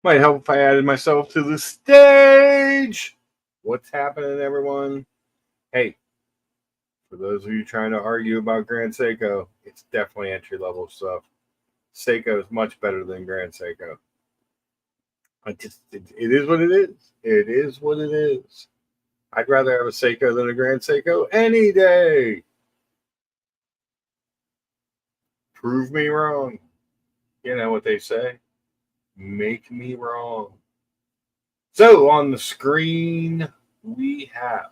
Might help if I added myself to the stage. What's happening, everyone? Hey, for those of you trying to argue about Grand Seiko, it's definitely entry-level stuff. Seiko is much better than Grand Seiko. It is what it is. It is what it is. I'd rather have a Seiko than a Grand Seiko any day. Prove me wrong. You know what they say. Make me wrong. So on the screen, we have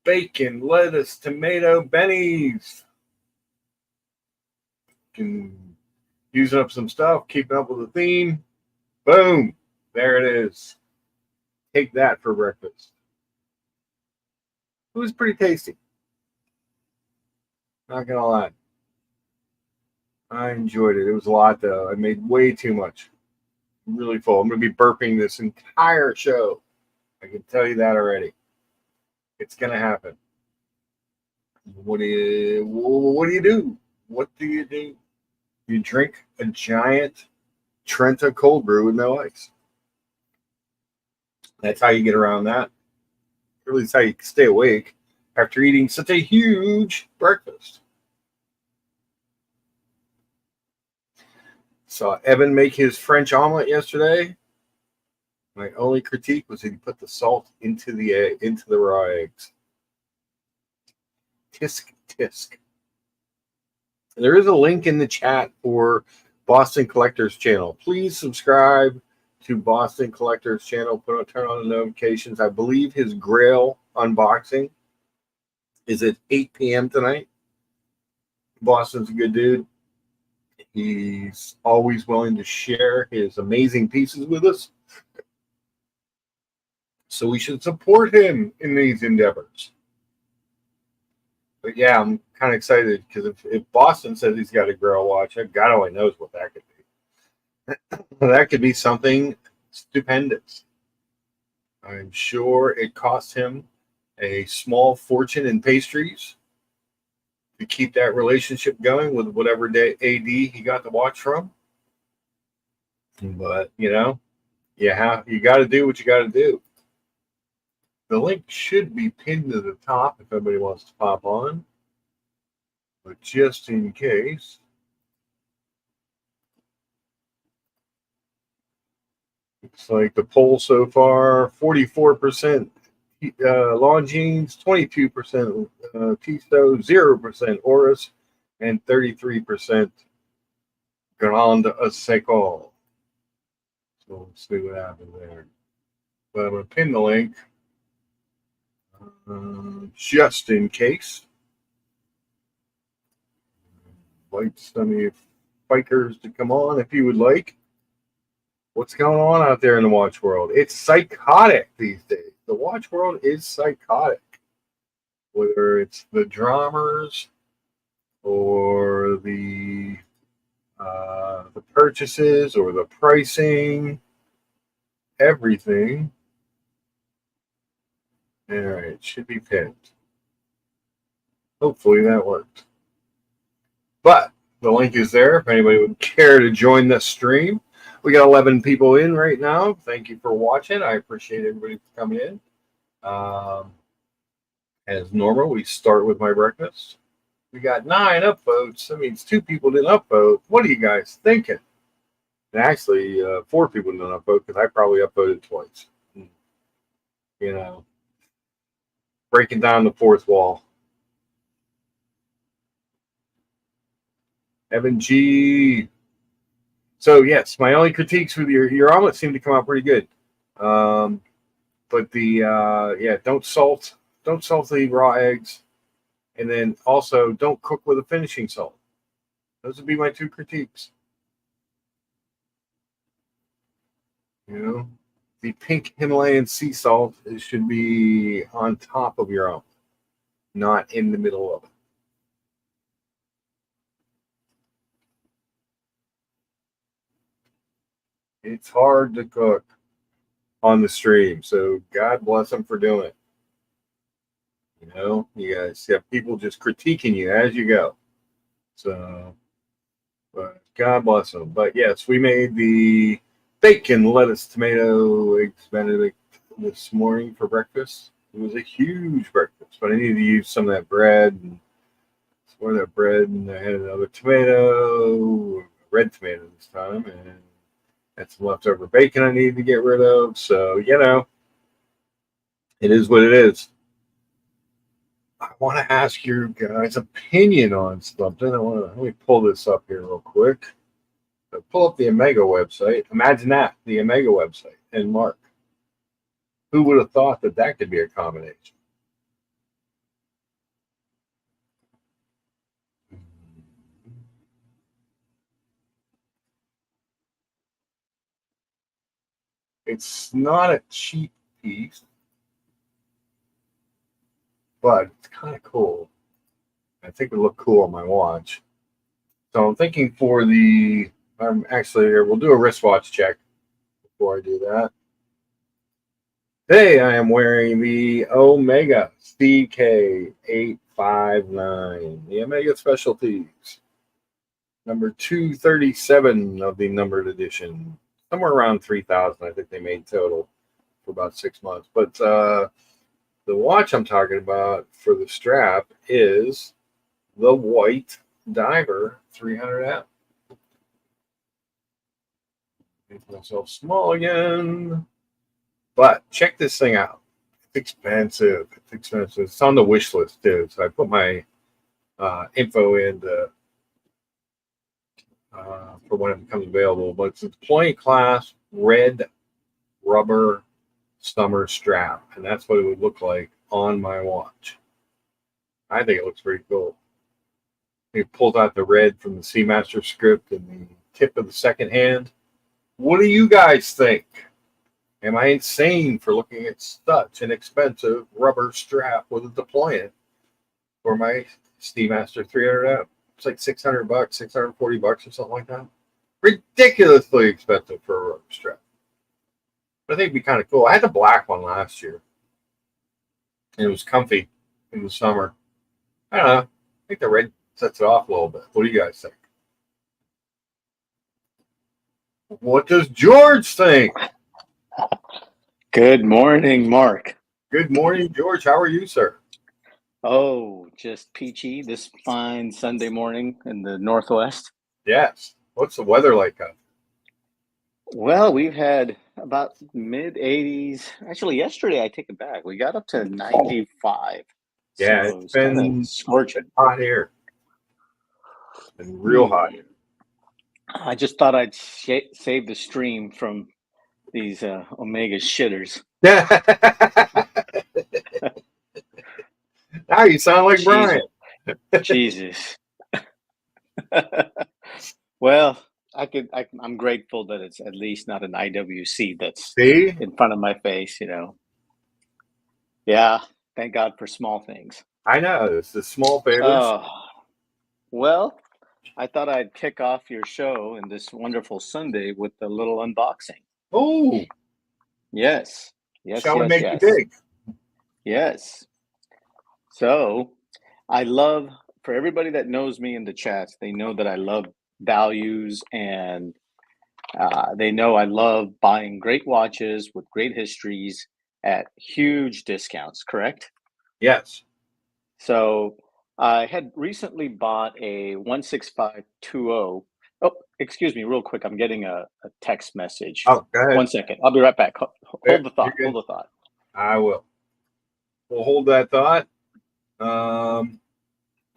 bacon, lettuce, tomato, bennies. Using up some stuff, keeping up with the theme. Boom. There it is. Take that for breakfast. It was pretty tasty. Not gonna lie. I enjoyed it. It was a lot though. I made way too much. I'm really full. I'm gonna be burping this entire show. I can tell you that already. It's gonna happen. What do you do? What do you do? You drink a giant Trenta cold brew with no ice. That's how you get around that. Really, it's how you stay awake after eating such a huge breakfast. Saw Evan make his French omelet yesterday. My only critique was that he put the salt into the raw eggs. Tisk tisk. There is a link in the chat for Boston Collectors channel. Please subscribe to Boston Collectors channel. Turn on the notifications. I believe his Grail unboxing is at 8 p.m. tonight. Boston's a good dude. He's always willing to share his amazing pieces with us. So we should support him in these endeavors. But yeah, I'm kind of excited because if Boston says he's got a Grail watch, God only knows what that could be. That could be something stupendous. I'm sure it cost him a small fortune in pastries to keep that relationship going with whatever AD he got the watch from. But, you got to do what you got to do. The link should be pinned to the top if anybody wants to pop on. But just in case, looks like the poll so far, 44% Longines, 22% Tissot, 0% Oris, and 33% Grande Seiko. So let's see what happens there. But I'm going to pin the link just in case. Invite some of you bikers to come on if you would like. What's going on out there in the watch world? It's psychotic these days. The watch world is psychotic. Whether it's the drummers or the purchases or the pricing, everything. All right, it should be pinned. Hopefully that worked. But the link is there if anybody would care to join the stream. We got 11 people in right now. Thank you for watching. I appreciate everybody coming in. As normal, we start with my breakfast. We got 9 upvotes. That means 2 people didn't upvote. What are you guys thinking? And actually, 4 people didn't upvote because I probably upvoted twice. Breaking down the fourth wall. Evan G. So yes, my only critiques with your omelet seem to come out pretty good. But don't salt the raw eggs, and then also don't cook with a finishing salt. Those would be my 2 critiques. The pink Himalayan sea salt should be on top of your omelet, not in the middle of it. It's hard to cook on the stream, so God bless them for doing it. You guys have people just critiquing you as you go. So But God bless them. But yes, we made the bacon, lettuce, tomato, eggs Benedict this morning for breakfast. It was a huge breakfast, but I needed to use some of that bread and some of that bread, and I had another tomato, red tomato this time, and had some leftover bacon I needed to get rid of. So, it is what it is. I want to ask your guys' opinion on something. Let me pull this up here real quick. Pull up the Omega website. Imagine that, the Omega website. And Mark, who would have thought that that could be a combination? It's not a cheap piece, but it's kind of cool. I think it would look cool on my watch. So I'm thinking I'm actually here. We'll do a wristwatch check before I do that. Today I am wearing the Omega CK859, the Omega Specialties, number 237 of the numbered edition. Somewhere around 3,000, I think they made total for about 6 months. But the watch I'm talking about for the strap is the White Diver 300M. Make myself small again. But check this thing out. It's expensive. It's expensive. It's on the wish list too. So I put my info in for when it becomes available. But it's a deploying class red rubber summer strap, and that's what it would look like on my watch. I think it looks pretty cool. It pulls out the red from the Seamaster script and the tip of the second hand. What do you guys think? Am I insane for looking at such an expensive rubber strap with a deployant for my Seamaster 300M? It's like $600, $640 or something like that. Ridiculously expensive for a rubber strap. But I think it'd be kind of cool. I had the black one last year, and it was comfy in the summer. I don't know. I think the red sets it off a little bit. What do you guys think? What does George think? Good morning, Mark. Good morning, George. How are you, sir? Oh, just peachy this fine Sunday morning in the Northwest. Yes. What's the weather like out? Well, we've had about mid 80s. Actually, yesterday I take it back. We got up to 95. Yeah, So it's kind of been scorching. hot here. It's been real hot here. I just thought I'd save the stream from these Omega shitters. Now you sound like Brian. Jesus. Well, I'm grateful that it's at least not an IWC that's in front of my face, Yeah, thank God for small things. I know, it's the small favors. Oh, well, I thought I'd kick off your show in this wonderful Sunday with a little unboxing. Oh, yes. Shall we make you big? Yes. So, for everybody that knows me in the chats, they know that I love values, and they know I love buying great watches with great histories at huge discounts, correct? Yes. So I had recently bought a 16520. Oh, excuse me, real quick. I'm getting a text message. Oh, go ahead. 1 second. I'll be right back. Hold the thought. Hold the thought. I will. We'll hold that thought.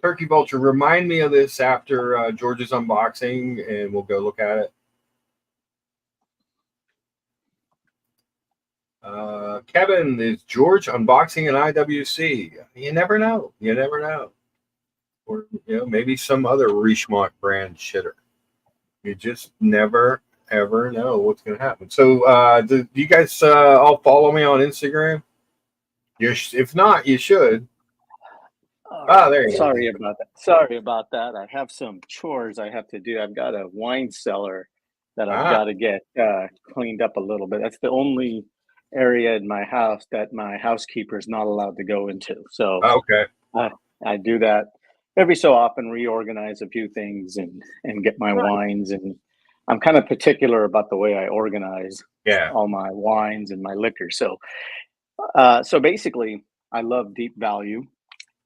Turkey Vulture, remind me of this after George's unboxing, and we'll go look at it. Kevin, is George unboxing an IWC? You never know. You never know. Or, maybe some other Richemont brand shitter. You just never, ever know what's going to happen. So, do you guys all follow me on Instagram? If not, you should. There you go. Sorry about that. I have some chores I have to do. I've got a wine cellar that I've got to get cleaned up a little bit. That's the only area in my house that my housekeeper is not allowed to go into. So okay, I do that. every so often reorganize a few things and get my wines. And I'm kind of particular about the way I organize Yeah. all my wines and my liquor. So so basically, I love deep value.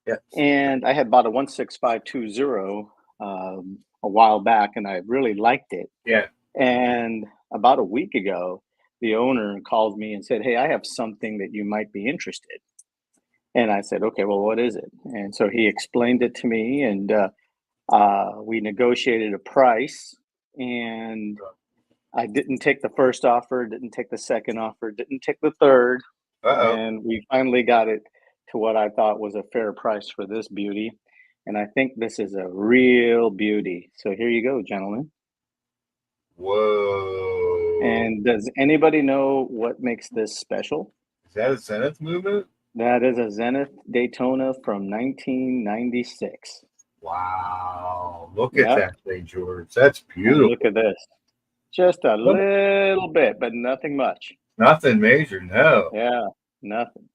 Yes. And I had bought a 16520 a while back, and I really liked it. Yeah. And about a week ago, the owner called me and said, "Hey, I have something that you might be interested." And I said, "Okay, well, what is it?" And so he explained it to me, and we negotiated a price. And I didn't take the first offer, didn't take the second offer, didn't take the third, Uh-oh. and we finally got it to what I thought was a fair price for this beauty. And I think this is a real beauty. So here you go, gentlemen. Whoa. And does anybody know what makes this special? Is that a Zenith movement? That is a Zenith Daytona from 1996. Wow. Look at Yep. that thing, George. That's And beautiful. look at this. Just a little bit, but nothing much. Nothing major, no. Yeah, nothing.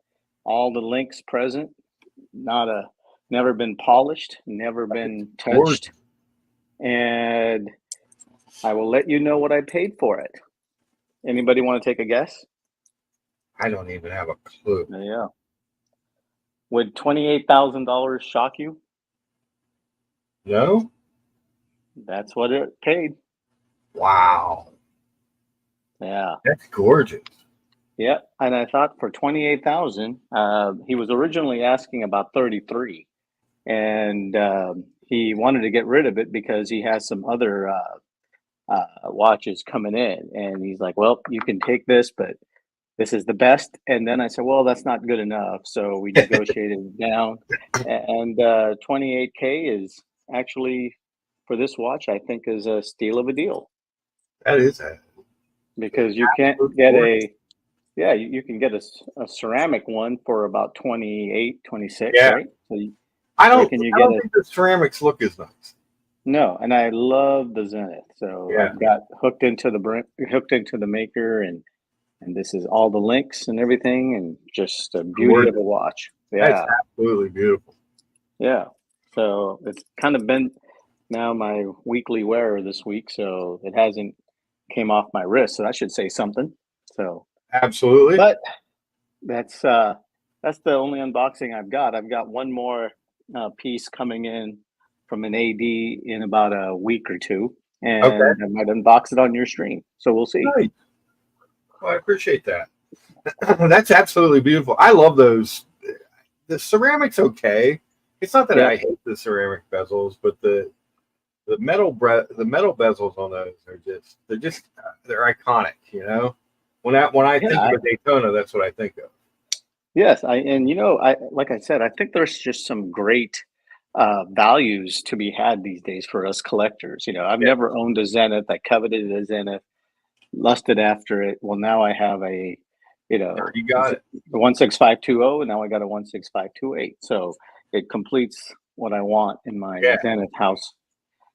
All the links present, never been polished, never been touched. And I will let you know what I paid for it. Anybody want to take a guess? I don't even have a clue. Yeah. Would $28,000 shock you? No? That's what it paid. Wow. Yeah. That's gorgeous. Yeah. And I thought for 28,000, he was originally asking about 33, and he wanted to get rid of it because he has some other watches coming in, and he's like, "Well, you can take this, but this is the best." And then I said, "Well, that's not good enough." So we negotiated it down, and 28K is actually, for this watch, I think is a steal of a deal, That is a because you can't get you can get a ceramic one for about 28, 26, Yeah. right? So I don't can you I get don't think the ceramics look as nice. No, and I love the Zenith. So Yeah. I've got hooked into the maker, and this is all the links and everything, and just a beauty of a watch. That's Yeah, absolutely beautiful. yeah. So it's kind of been now my weekly wearer this week, so it hasn't came off my wrist, so that should say something. So, Absolutely. but that's the only unboxing I've got. I've got one more piece coming in from an AD in about a week or two, and I might unbox it on your stream. So we'll see. Nice. Well, I appreciate that. That's absolutely beautiful. I love those. The ceramic's okay. It's not that I hate the ceramic bezels, but the metal bezels on those they're iconic. You know, when I think of a Daytona, that's what I think of. Yes, like I said, I think there's just some great values to be had these days for us collectors. I've never owned a Zenith. I coveted a Zenith, lusted after it. Well, now I have You got it. The 16520, and now I got a 16528. So it completes what I want in my Zenith house.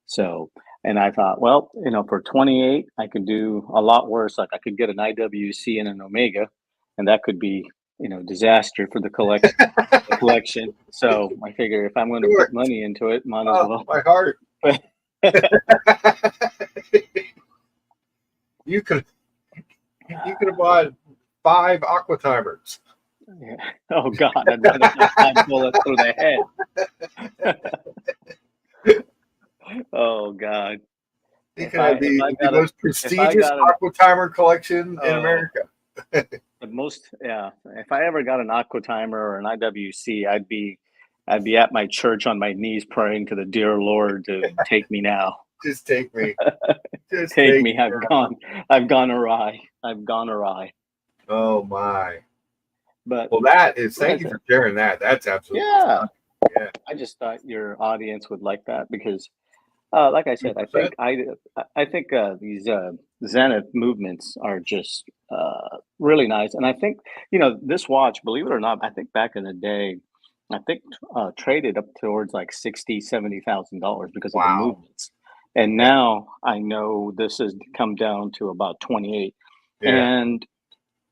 So, and I thought, well, for 28, I could do a lot worse. Like I could get an IWC and an Omega, and that could be, disaster for the collection. So I figure if I'm going to put money into it, might as well. My heart. You could have bought 5 aqua timers. Yeah. Oh God, I'd rather have 5 bullets through the head. Oh God. You can have the most prestigious aqua timer collection in America. If I ever got an aqua timer or an IWC, I'd be at my church on my knees praying to the dear Lord to take me now. Just take me. Just take me. I've gone awry. Oh my. But thank you for sharing that. That's absolutely yeah. I just thought your audience would like that because like I said, 100%. I think these Zenith movements are just really nice, and I think this watch, believe it or not, I think back in the day, traded up towards like $60,000-$70,000 because of the movements, and now I know this has come down to about 28, and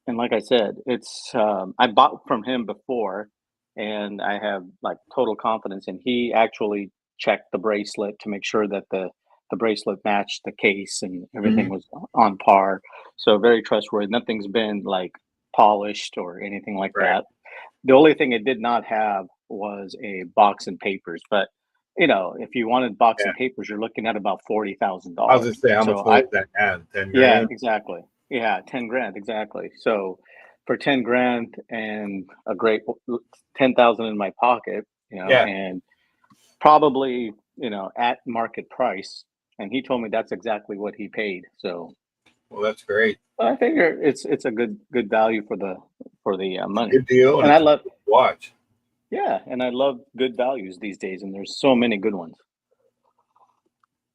like I said, it's I bought from him before, and I have like total confidence, and he actually checked the bracelet to make sure that the bracelet matched the case and everything Mhm. was on par. So very trustworthy. Nothing's been like polished or anything like Right. that. The only thing it did not have was a box and papers, but if you wanted box Yeah. and papers, you're looking at about I was $40,000. gonna say, how much So money is that at? 10 yeah, grand? exactly. Yeah, 10 grand, exactly. So for 10 grand and a great 10,000 in my pocket, Yeah. and probably, at market price. And he told me that's exactly what he paid. So Well, that's great. I figure it's a good value for the It's a money. good deal, and And I it's a love, good watch. yeah, and I love good values these days, and there's so many good ones.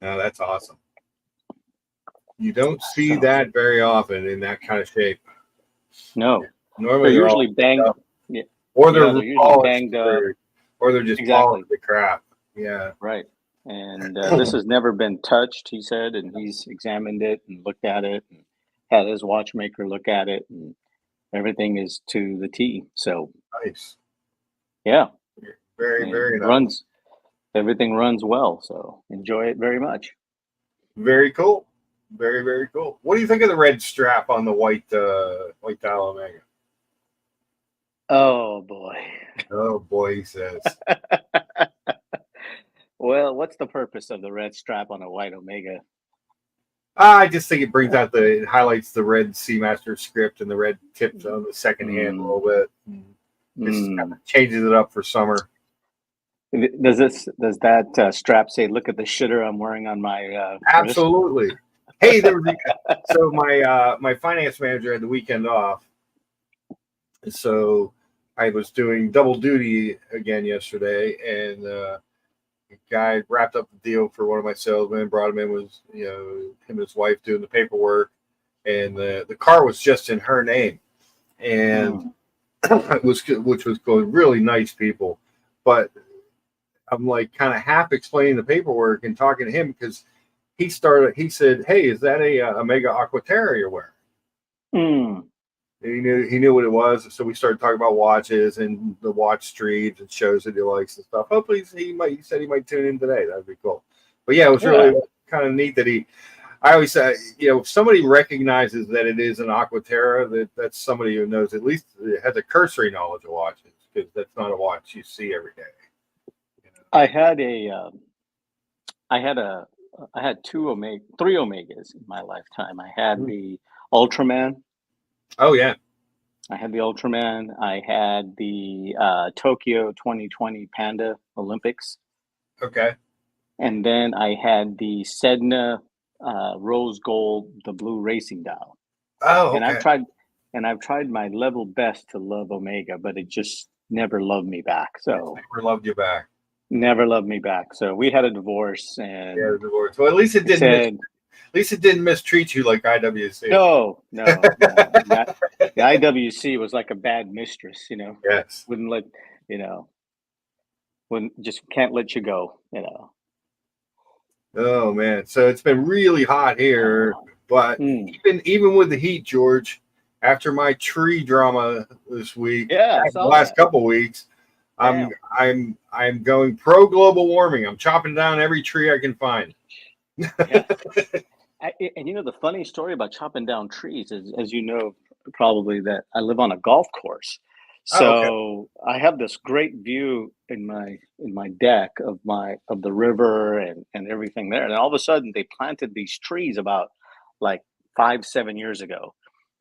No, that's awesome. You don't see So that very often in that kind of shape. no, they're Normally, they're all usually banged. up, Yeah, or yeah, they're they're usually polished, banged up. or they're just Exactly. polished to crap. Yeah. Right. And this has never been touched, he said, and he's examined it and looked at it and had his watchmaker look at it, and everything is to the T. So Nice. yeah, Very, it very nice. everything runs well. So enjoy it very much. Very cool. Very, very cool. What do you think of the red strap on the white dial Omega? Oh boy. Oh boy, he says. Well, what's the purpose of the red strap on a white Omega? I just think it brings out it highlights the red Seamaster script and the red tips on the second hand a Mm, little bit. Just kind mm. of changes it up for summer. Does that strap say, "Look at the shitter I'm wearing on my wrist"? Absolutely. Hey, so my finance manager had the weekend off, so I was doing double duty again yesterday, and the guy wrapped up the deal for one of my salesmen, brought him in, was him and his wife doing the paperwork, and the car was just in her name, and Mm. it was, which was cool, really nice people, but I'm like kind of half explaining the paperwork and talking to him because he said, "Hey, is that a Omega Aquaterra you're wearing?" Mm. And he knew what it was, so we started talking about watches and the watch streams and shows that he likes and stuff. Hopefully, he said he might tune in today. That'd be cool. But yeah, it was Yeah. really kind of neat that I always say, if somebody recognizes that it is an Aquaterra, that's somebody who knows, at least has a cursory knowledge of watches, because that's not a watch you see every day. I had I had a, I had three Omegas in my lifetime. I had the Ultraman. Oh yeah. I had the Ultraman. I had the Tokyo 2020 Panda Olympics, Okay. and then I had the Sedna Rose Gold, the blue racing dial. Oh, And okay. I've tried my level best to love Omega, but it just never loved me back. So Never loved you back. never loved me back. So we had a divorce, Yeah, and the divorce. Well, at least it he didn't said, mistreat you like IWC. no, no, no. The IWC was like a bad mistress, Yes. wouldn't let, you know, wouldn't just can't let you go. Oh man. So it's been really hot here, but Mm. even with the heat, George, after my tree drama this week, Yeah, I the saw last that. couple weeks, Damn. I'm going pro global warming. I'm chopping down every tree I can find. Yeah. And the funny story about chopping down trees is, as you know, probably that I live on a golf course. Oh, okay. So I have this great view in my deck of the river and everything there. And all of a sudden they planted these trees about like 5, 7 years ago.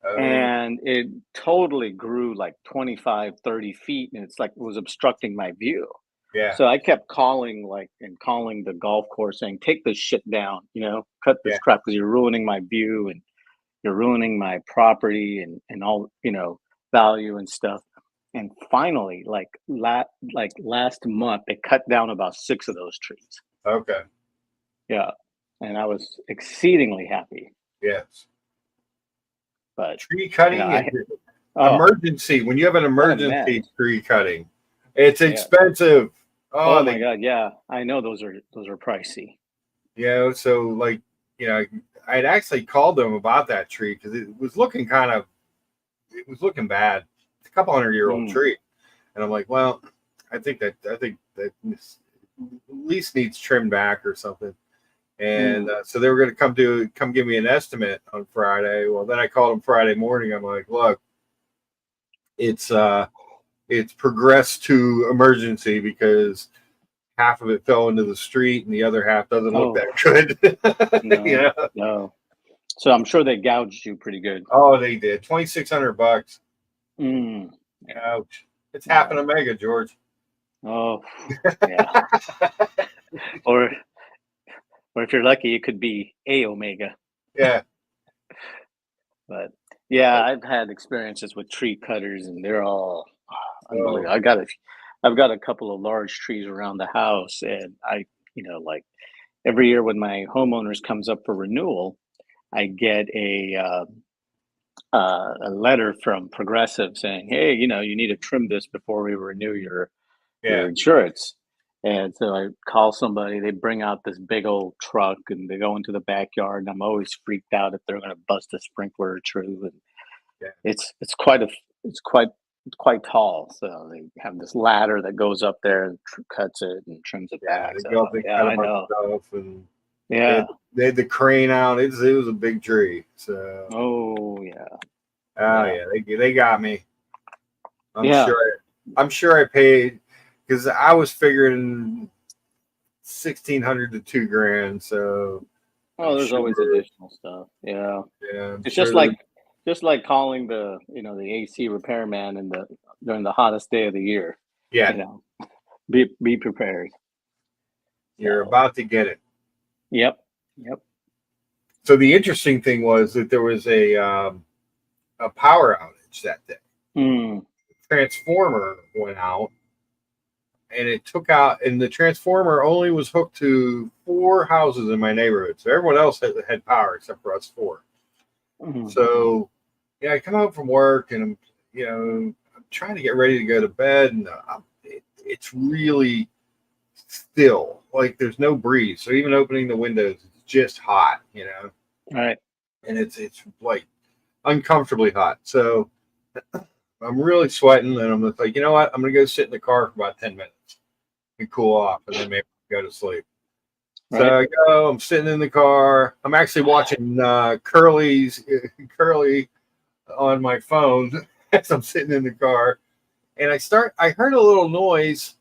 Oh, And it totally grew like 25, 30 feet, and it's like it was obstructing my view. yeah, So I kept calling the golf course saying, "Take this shit down, cut yeah. this crap because you're ruining my view and you're ruining my property and all, value and stuff." And finally, like last month, they cut down about 6 of those trees. Okay. Yeah, and I was exceedingly happy. Yes. But Tree cutting is I oh, emergency. When you have an what a mess. emergency tree cutting, it's Yeah. expensive. Oh, Oh my God, yeah, I know those are pricey. so like, I'd actually called them about that tree because it was looking bad. It's a couple 100-year-old Mm, tree, and I'm like, well, I think that least needs trimmed back or something. And so they were going to come give me an estimate on Friday. Well, then I called them Friday morning. I'm like, look, it's progressed to emergency because half of it fell into the street and the other half doesn't look that good. No, you know? no. So I'm sure they gouged you pretty good. Oh, they did. $2,600. Ouch. It's half an Omega, George. Oh, yeah. or if you're lucky, it could be a Omega. Yeah. But yeah, I've had experiences with tree cutters, and they're all unbelievable. I've got a couple of large trees around the house, and like every year when my homeowners comes up for renewal, I get a letter from Progressive saying, "Hey, you need to trim this before we renew your insurance." And so I call somebody, they bring out this big old truck and they go into the backyard, and I'm always freaked out if they're going to bust a sprinkler or two. And it's quite tall. So they have this ladder that goes up there and cuts it and trims it back. They So, go up and cut a bunch of stuff, and they had the crane out. It was a big tree. So they got me. I'm sure I paid, because I was figuring 1,600 to $2,000. So there's always additional stuff. Yeah. It's just like calling the AC repairman during the hottest day of the year. Yeah. Be prepared. You're about to get it. Yep. So the interesting thing was that there was a power outage that day. The transformer went out, and it took out, and the transformer only was hooked to 4 houses in my neighborhood. So everyone else had power except for us 4. So I come home from work, and I'm trying to get ready to go to bed, and it's really still, like there's no breeze. So even opening the windows, it's just hot, Right. And it's like uncomfortably hot. So I'm really sweating, and I'm just like, you know what? I'm gonna go sit in the car for about 10 minutes and cool off, and then maybe go to sleep. Right. So I go. I'm sitting in the car. I'm actually watching Curly on my phone as I'm sitting in the car, and I heard a little noise,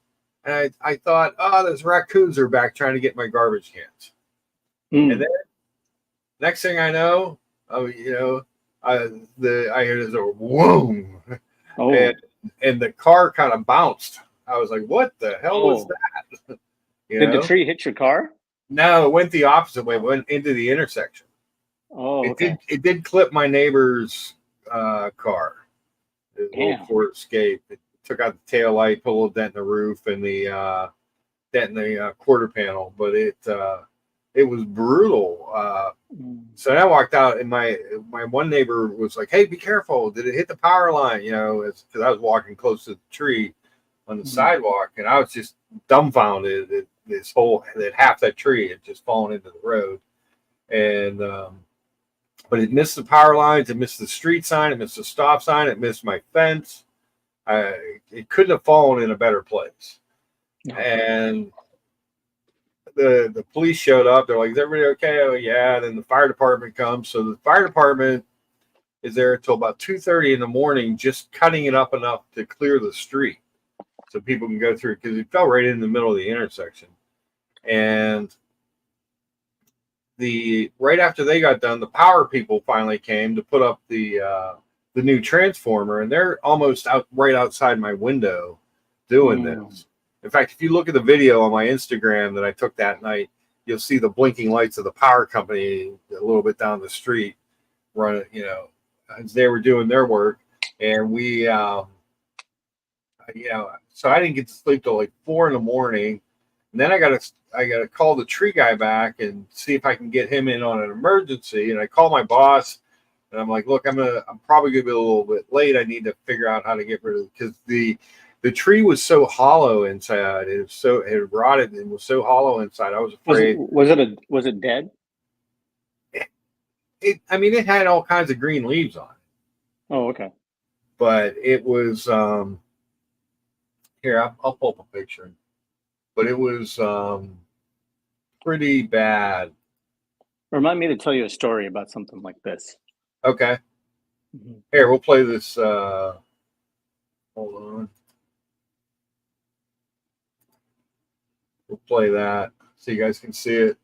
and I thought, those raccoons are back trying to get my garbage cans. And then next thing I know, I hear this whoom. And the car kind of bounced. I was like, what the hell was that? Did the tree hit your car? No, it went the opposite way. It went into the intersection. It did clip my neighbor's car. The little Ford Escape. It took out the tail light, put a little dent in the roof, and the dent in the quarter panel. But it was brutal. So I walked out, and my one neighbor was like, "Hey, be careful! Did it hit the power line?" Because I was walking close to the tree on the sidewalk, and I was just dumbfounded that half that tree had just fallen into the road, and but it missed the power lines, it missed the street sign, it missed the stop sign, it missed my fence. It couldn't have fallen in a better place, and the police showed up. They're like, "Is everybody okay?" Oh yeah. Then the fire department comes. So the fire department is there until about 2:30 in the morning, just cutting it up enough to clear the street so people can go through, because it fell right in the middle of the intersection. And right after they got done, the power people finally came to put up the new transformer, and they're almost right outside my window doing this. In fact, if you look at the video on my Instagram that I took that night, you'll see the blinking lights of the power company a little bit down the street running, as they were doing their work. And we, so I didn't get to sleep till like 4 in the morning. And then I got to call the tree guy back and see if I can get him in on an emergency. And I call my boss, and I'm like, look, I'm probably going to be a little bit late. I need to figure out how to get rid of it, because the tree was so hollow inside. It had rotted and was so hollow inside. I was afraid. Was it dead? It had all kinds of green leaves on it. Oh, okay. But it was here. I'll pull up a picture. but it was pretty bad. Remind me to tell you a story about something like this. Okay. Mm-hmm. Here, we'll play this. Hold on. We'll play that so you guys can see it.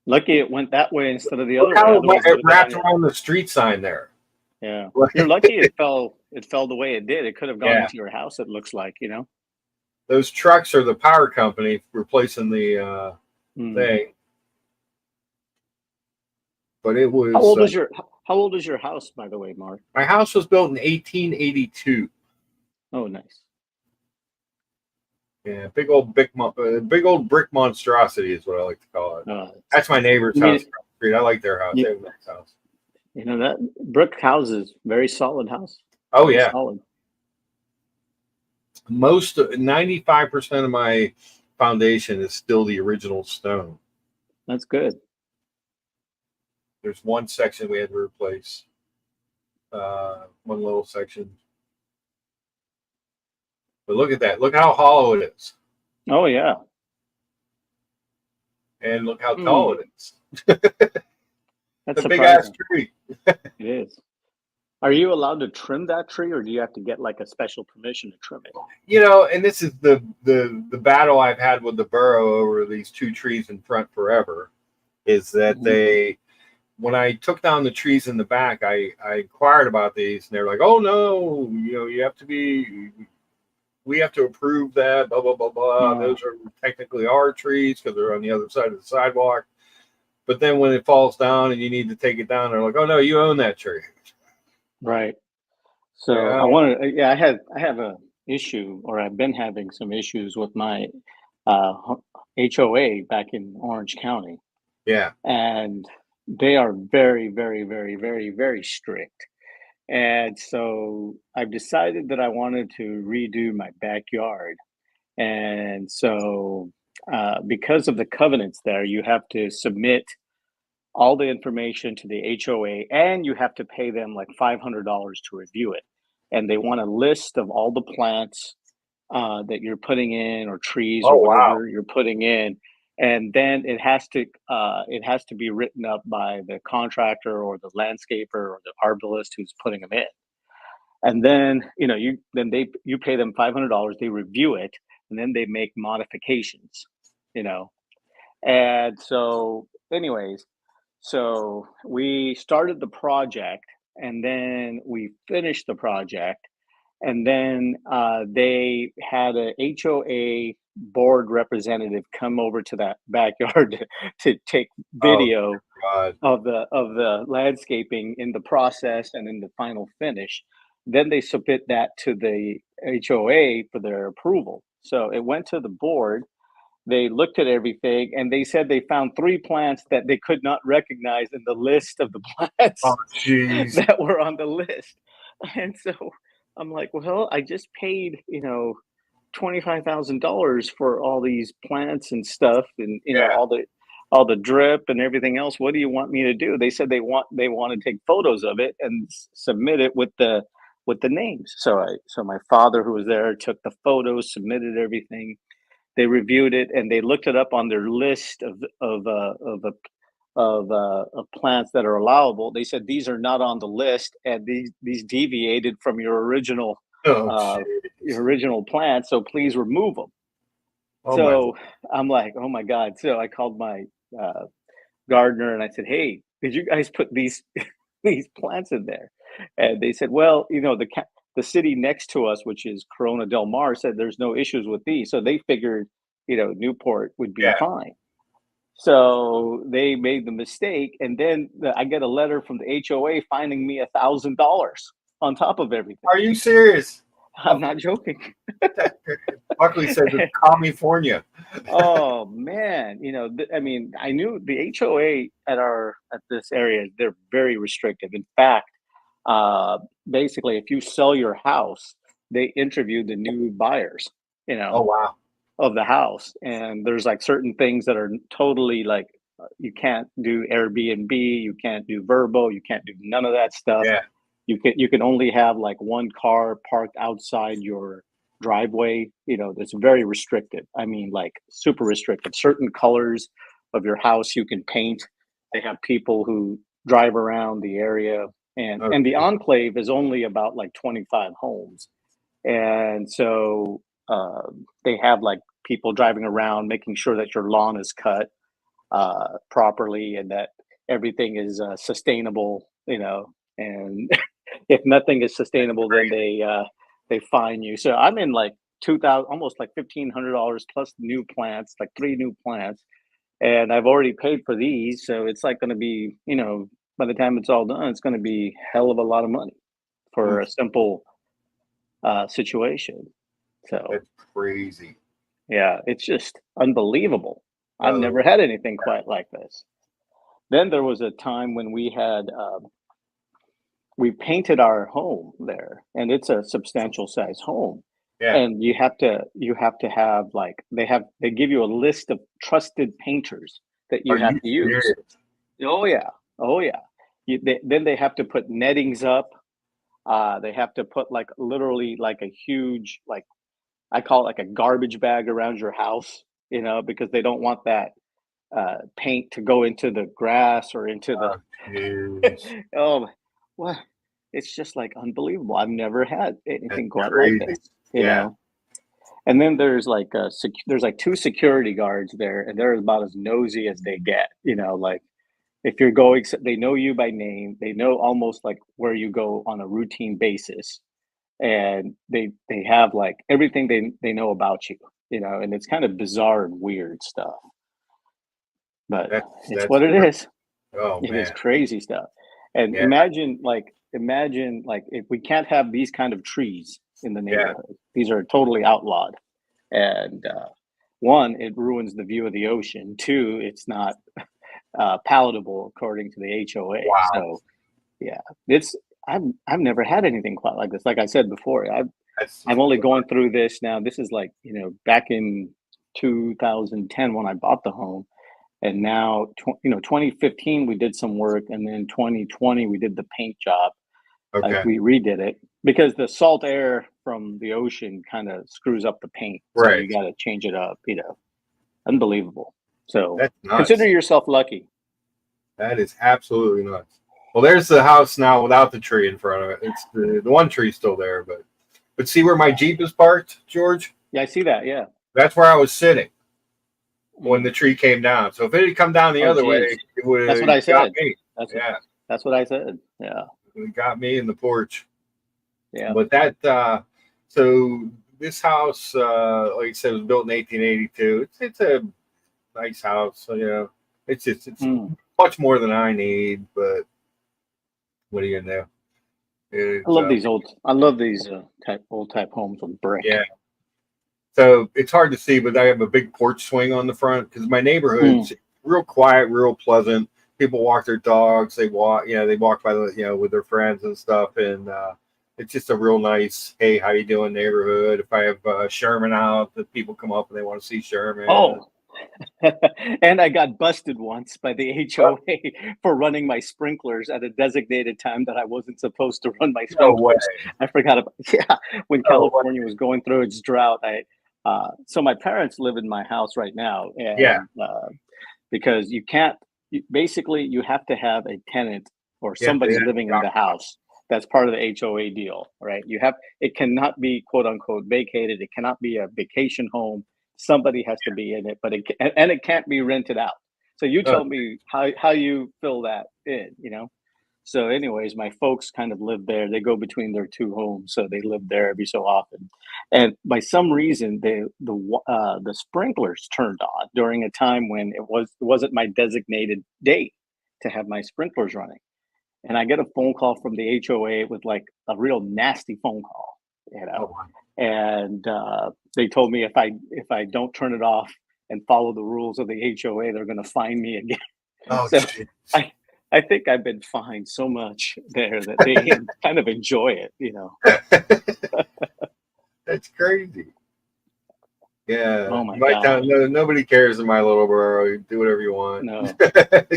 Lucky it went that way instead of the Look other way. how Otherwise, it wrapped around the street sign there. Yeah, you're lucky it fell. It fell the way it did. It could have gone into your house. It looks like, you know. Those trucks are the power company replacing the thing. But it was. How old is your house, by the way, Mark? My house was built in 1882. Oh, nice. Yeah, big old brick monstrosity is what I like to call it. That's my neighbor's house. I like their house. They have a nice house. You know, that brick house is very solid house. Oh, very yeah. Solid. 95% of my foundation is still the original stone. That's good. There's one section we had to replace. One little section. But look at that. Look how hollow it is. Oh, yeah. And look how tall it is. That's a big ass tree. It is. Are you allowed to trim that tree, or do you have to get like a special permission to trim it? You know, and this is the battle I've had with the borough over these two trees in front forever, is that when I took down the trees in the back, I inquired about these, and they're like, "Oh no, you know, we have to approve that, blah blah blah blah. Those are technically our trees because they're on the other side of the sidewalk." But then when it falls down and you need to take it down, they're like, "Oh no, you own that tree." Right. So I have a issue, or I've been having some issues with my HOA back in Orange County. Yeah. And they are very, very, very, very, very strict. And so I've decided that I wanted to redo my backyard. And so because of the covenants there, you have to submit all the information to the HOA, and you have to pay them like $500 to review it. And they want a list of all the plants that you're putting in, or trees, or whatever you're putting in. And then it has to be written up by the contractor or the landscaper or the arborist who's putting them in. And then, you know, you pay them $500, they review it, and then they make modifications, you know. And so anyways, so we started the project, and then we finished the project, and then they had a HOA board representative come over to that backyard to take video of the landscaping in the process and in the final finish. Then they submit that to the HOA for their approval. So it went to the board. They looked at everything, and they said they found 3 plants that they could not recognize in the list of the plants that were on the list. And so I'm like, well, I just paid, you know, $25,000 for all these plants and stuff, and you know, all the drip and everything else. What do you want me to do? They said they want to take photos of it and submit it with the names. So my father, who was there, took the photos, submitted everything. They reviewed it, and they looked it up on their list of plants that are allowable. They said these are not on the list, and these deviated from your original plant, so please remove them. So I'm like, oh my God. So I called my gardener, and I said, hey, did you guys put these plants in there? And they said, well, you know, the city next to us, which is Corona Del Mar, said there's no issues with these. So they figured, you know, Newport would be fine. So they made the mistake. And then I get a letter from the HOA fining me $1,000 on top of everything. Are you serious? I'm not joking. Buckley said it's California. Oh man, you know, I mean, I knew the HOA at this area, they're very restrictive. In fact, basically, if you sell your house, they interview the new buyers, you know. Oh wow. Of the house, and there's like certain things that are totally like you can't do Airbnb, you can't do Verbo, you can't do none of that stuff. Yeah. You can only have like one car parked outside your driveway, that's very restricted. I mean, like super restricted. Certain colors of your house you can paint. They have people who drive around the area, and the Okay. enclave is only about like 25 homes, and so they have like people driving around making sure that your lawn is cut properly and that everything is sustainable, and if nothing is That's sustainable, then crazy. they fine you. So I'm in like 2,000, almost like $1,500 plus new plants, like 3 new plants, and I've already paid for these. So it's like going to be, by the time it's all done, it's going to be hell of a lot of money for a Oof, simple situation. So that's crazy. yeah, it's just unbelievable. I've Oh, never had anything quite like this. Then there was a time when we painted our home there, and it's a substantial size home. yeah. And you have to have like they give you a list of trusted painters that Are you have you to use. serious? Oh yeah, oh yeah. Then they have to put nettings up. They have to put like literally like a huge, like I call it like a garbage bag around your house, because they don't want that paint to go into the grass or into the. Oh, jeez. Oh, what? It's just like unbelievable. I've never had That's anything quite like crazy. this, you Yeah. know. And then there's like 2 security guards there, and they're about as nosy as they get. Like if you're going, they know you by name. They know almost like where you go on a routine basis, and they have like everything they know about you. And it's kind of bizarre and weird stuff, but it's That's what it great. is. Oh It is man. crazy stuff. And Yeah. imagine like if we can't have these kind of trees in the Yeah. neighborhood. These are totally outlawed. And one, it ruins the view of the ocean. Two, it's not palatable according to the HOA. Wow. So yeah, it's I've never had anything quite like this. Like I said before, That's I'm only going through this now. This is like, back in 2010 when I bought the home, and now 2015 we did some work, and then 2020 we did the paint job. Like okay. we redid it because the salt air from the ocean kind of screws up the paint, so Right. you got to change it up. Unbelievable. So That's consider nuts. yourself lucky. That is absolutely nuts. Well, there's the house now without the tree in front of it. It's the one tree still there, but see where my Jeep is parked, George? Yeah, I see that. Yeah. That's where I was sitting when the Mm. tree came down. So if it had come down the Oh, other way, geez. it would That's what have I got said. me. That's what Yeah, that's what I said. Yeah. it got me in the porch. Yeah. But so this house, like I said, was built in 1882. It's a nice house. So, it's Mm. much more than I need. But what are you gonna do? I love these old type homes with brick. Yeah. So it's hard to see, but I have a big porch swing on the front because my Mm. neighborhood's real quiet, real pleasant. People walk their dogs. They walk by with their friends and stuff, and it's just a real nice, hey, how you doing neighborhood. If I have Sherman out, the people come up and they want to see Sherman. Oh, and I got busted once by the Oh, HOA for running my sprinklers at a designated time that I wasn't supposed to run my no way. sprinklers. I forgot about yeah, when No way. California was going through its drought. I So my parents live in my house right now, Yeah, and because you can't basically you have to have a tenant or yeah, they somebody have living to in the occupy. house. That's part of the HOA deal, right? It cannot be quote unquote vacated. It cannot be a vacation home. Somebody has to be in it, but it can't be rented out. So you Oh, tell me how you fill that in. So, anyways, my folks kind of live there. They go between their 2 homes, so they live there every so often. And by some reason, the sprinklers turned on during a time when it wasn't my designated date to have my sprinklers running. And I get a phone call from the HOA with like a real nasty phone call, you oh, know. wow. And they told me if I don't turn it off and follow the rules of the HOA, they're going to fine me again. Oh, So shit. I I think I've been fined so much there that they kind of enjoy it. That's crazy. Yeah, Oh my my town. gosh. No, nobody cares in my little borough. You do whatever you want. No.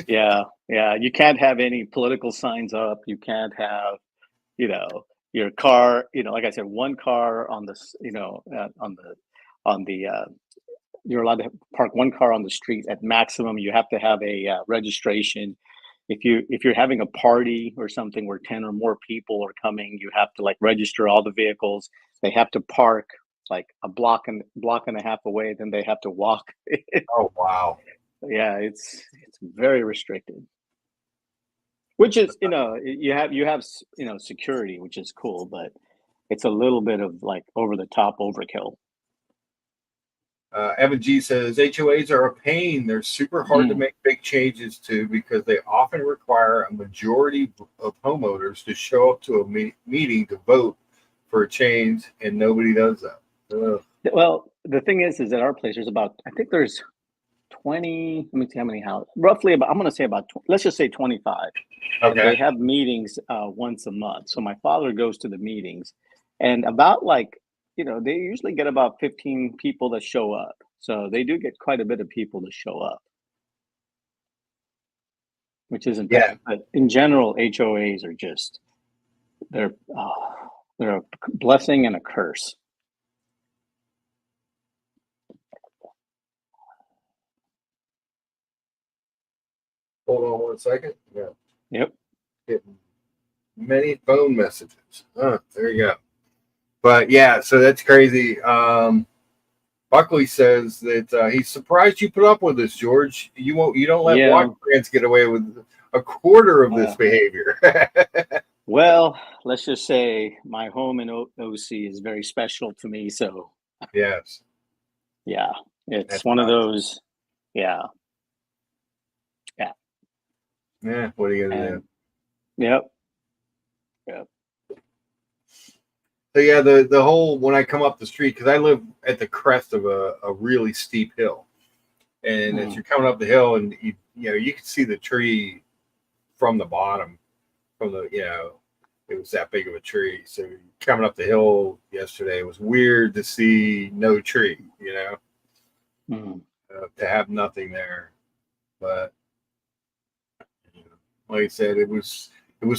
Yeah. Yeah. You can't have any political signs up. You can't have, you know, your car, like I said, one car on the, on the, you're allowed to park one car on the street at maximum. You have to have a registration. If you're having a party or something where 10 or more people are coming, you have to like register all the vehicles. They have to park like a block and a half away, then they have to walk. Oh wow. Yeah, it's very restricted. Which is, you have security, which is cool, but it's a little bit of like over the top overkill. Evan G says HOAs are a pain. They're super hard to make big changes to because they often require a majority of homeowners to show up to a meeting to vote for a change, and nobody does that. Ugh. Well, the thing is that our place, I think there's 20, let me see how many houses, roughly about, I'm going to say about, let's just say 25. Okay. They have meetings once a month. So my father goes to the meetings, and about like, they usually get about 15 people that show up. So they do get quite a bit of people to show up, which isn't bad. But in general, HOAs are just, they're a blessing and a curse. Hold on one second. Yeah. Yep. Getting many phone messages. There you go. But yeah, so that's crazy. Buckley says that he's surprised you put up with this, George. You don't let watch brands get away with a quarter of this behavior. Well, let's just say my home in OC is very special to me. So yes. Yeah. It's that's one nice. Of those. Yeah. Yeah. What are you gonna do? Yep. So yeah, the whole, when I come up the street, because I live at the crest of a really steep hill, and as you're coming up the hill, and you can see the tree from the bottom, it was that big of a tree. So coming up the hill yesterday, it was weird to see no tree, to have nothing there. But like I said, it was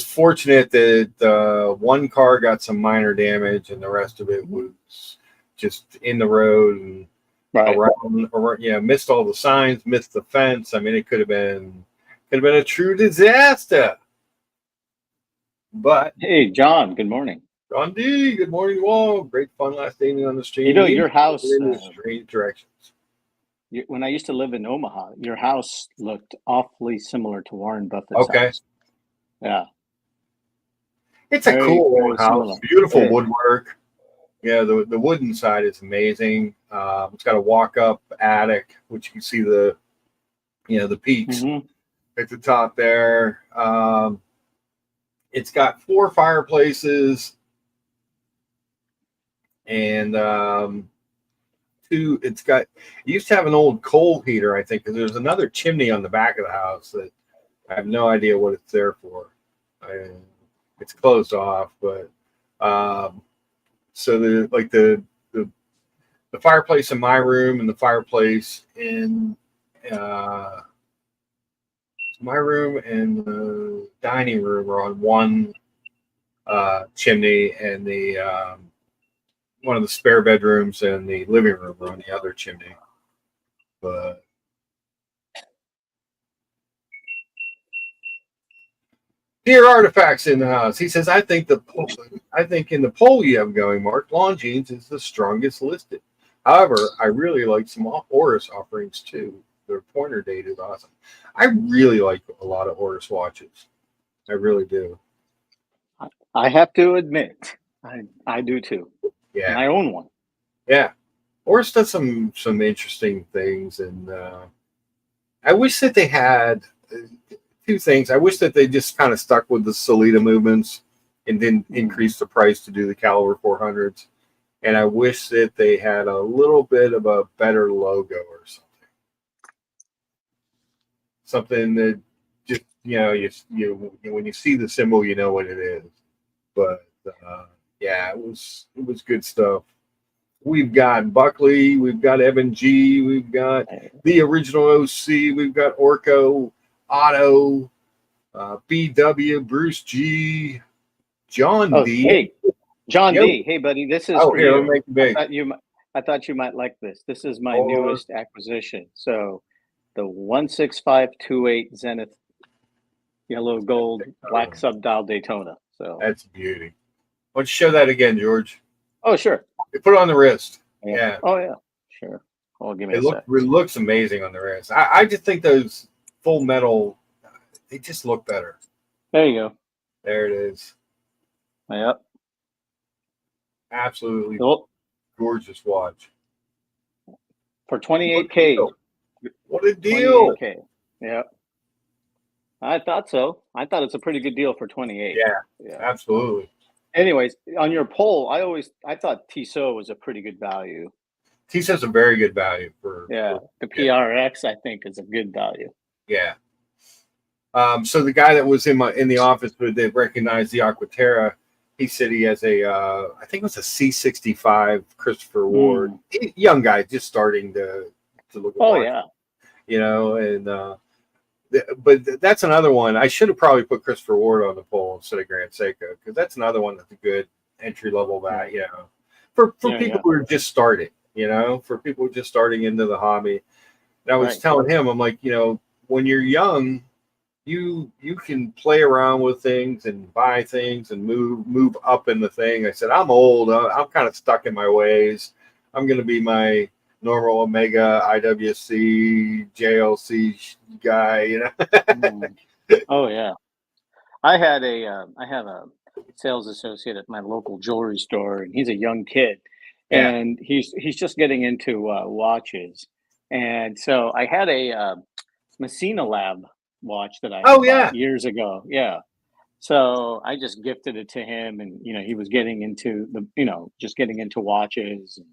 fortunate that one car got some minor damage, and the rest of it was just in the road and around, missed all the signs, missed the fence. I mean, it could have been a true disaster. But hey, John, good morning. John D, good morning to all. Great fun last evening on the street. Your house in strange directions. When I used to live in Omaha, your house looked awfully similar to Warren Buffett's house. Yeah. It's a cool old house. Similar. Beautiful woodwork. Yeah, the wooden side is amazing. It's got a walk-up attic, which you can see the peaks at the top there. It's got 4 fireplaces and it used to have an old coal heater, I think, because there's another chimney on the back of the house that I have no idea what it's there for. It's closed off, but so the fireplace in my room and the fireplace in my room and the dining room are on one chimney, and the one of the spare bedrooms and the living room are on the other chimney. But dear Artifacts in the house, he says, I think in the poll you have going, Mark, Longines is the strongest listed. However, I really like some Oris offerings too. Their pointer date is awesome. I really like a lot of Oris watches. I really do. I have to admit, I do too. Yeah, and I own one. Yeah, Oris does some interesting things, and I wish that they had 2 things. I wish that they just kind of stuck with the Solita movements and didn't increase the price to do the caliber 400s. And I wish that they had a little bit of a better logo or something. Something that just, you when you see the symbol, you know what it is. But yeah, it was good stuff. We've got Buckley, we've got Evan G, we've got the original OC, we've got Orco, Otto, BW, Bruce G, John D. Hey, John Yo. D. Hey, buddy, this is Oh, for here, let you. me make it big. I thought you might like this. This is my Hold on. newest acquisition. So, the 16528 Zenith yellow gold black subdial Daytona. So, That's beauty. Why don't you show that again, George? oh sure, You put it on the wrist. yeah. Yeah. Oh yeah, sure. Oh, give me It a sec. looks amazing on the wrist. I just think those full metal, they just look better. There you go. There it is. Yep. Absolutely Well, gorgeous watch. for 28K. What a deal. 28K. Yep. I thought so. I thought it's a pretty good deal for 28. Yeah, absolutely. Anyways, on your poll, I thought Tissot was a pretty good value. Tissot's a very good value for the PRX I think is a good value. Yeah. So the guy that was in the office who they recognized the Aquaterra, he said he has a I think it was a C65 Christopher Ward, young guy just starting to look at watches, yeah. You know, and but that's another one. I should have probably put Christopher Ward on the poll instead of Grand Seiko, because that's another one that's a good entry level value, you know, for people who are just starting, you know, for people who are just starting into the hobby. And I was telling him, I'm like, you know, when you're young, you can play around with things and buy things and move up in the thing. I said, I'm old. I'm kind of stuck in my ways. I'm going to be my normal Omega, IWC, JLC guy, you know. Oh yeah, I have a sales associate at my local jewelry store, and he's a young kid, and he's just getting into watches, and so I had a Messina Lab watch that I bought years ago. Yeah, so I just gifted it to him, and you know he was getting into just getting into watches. And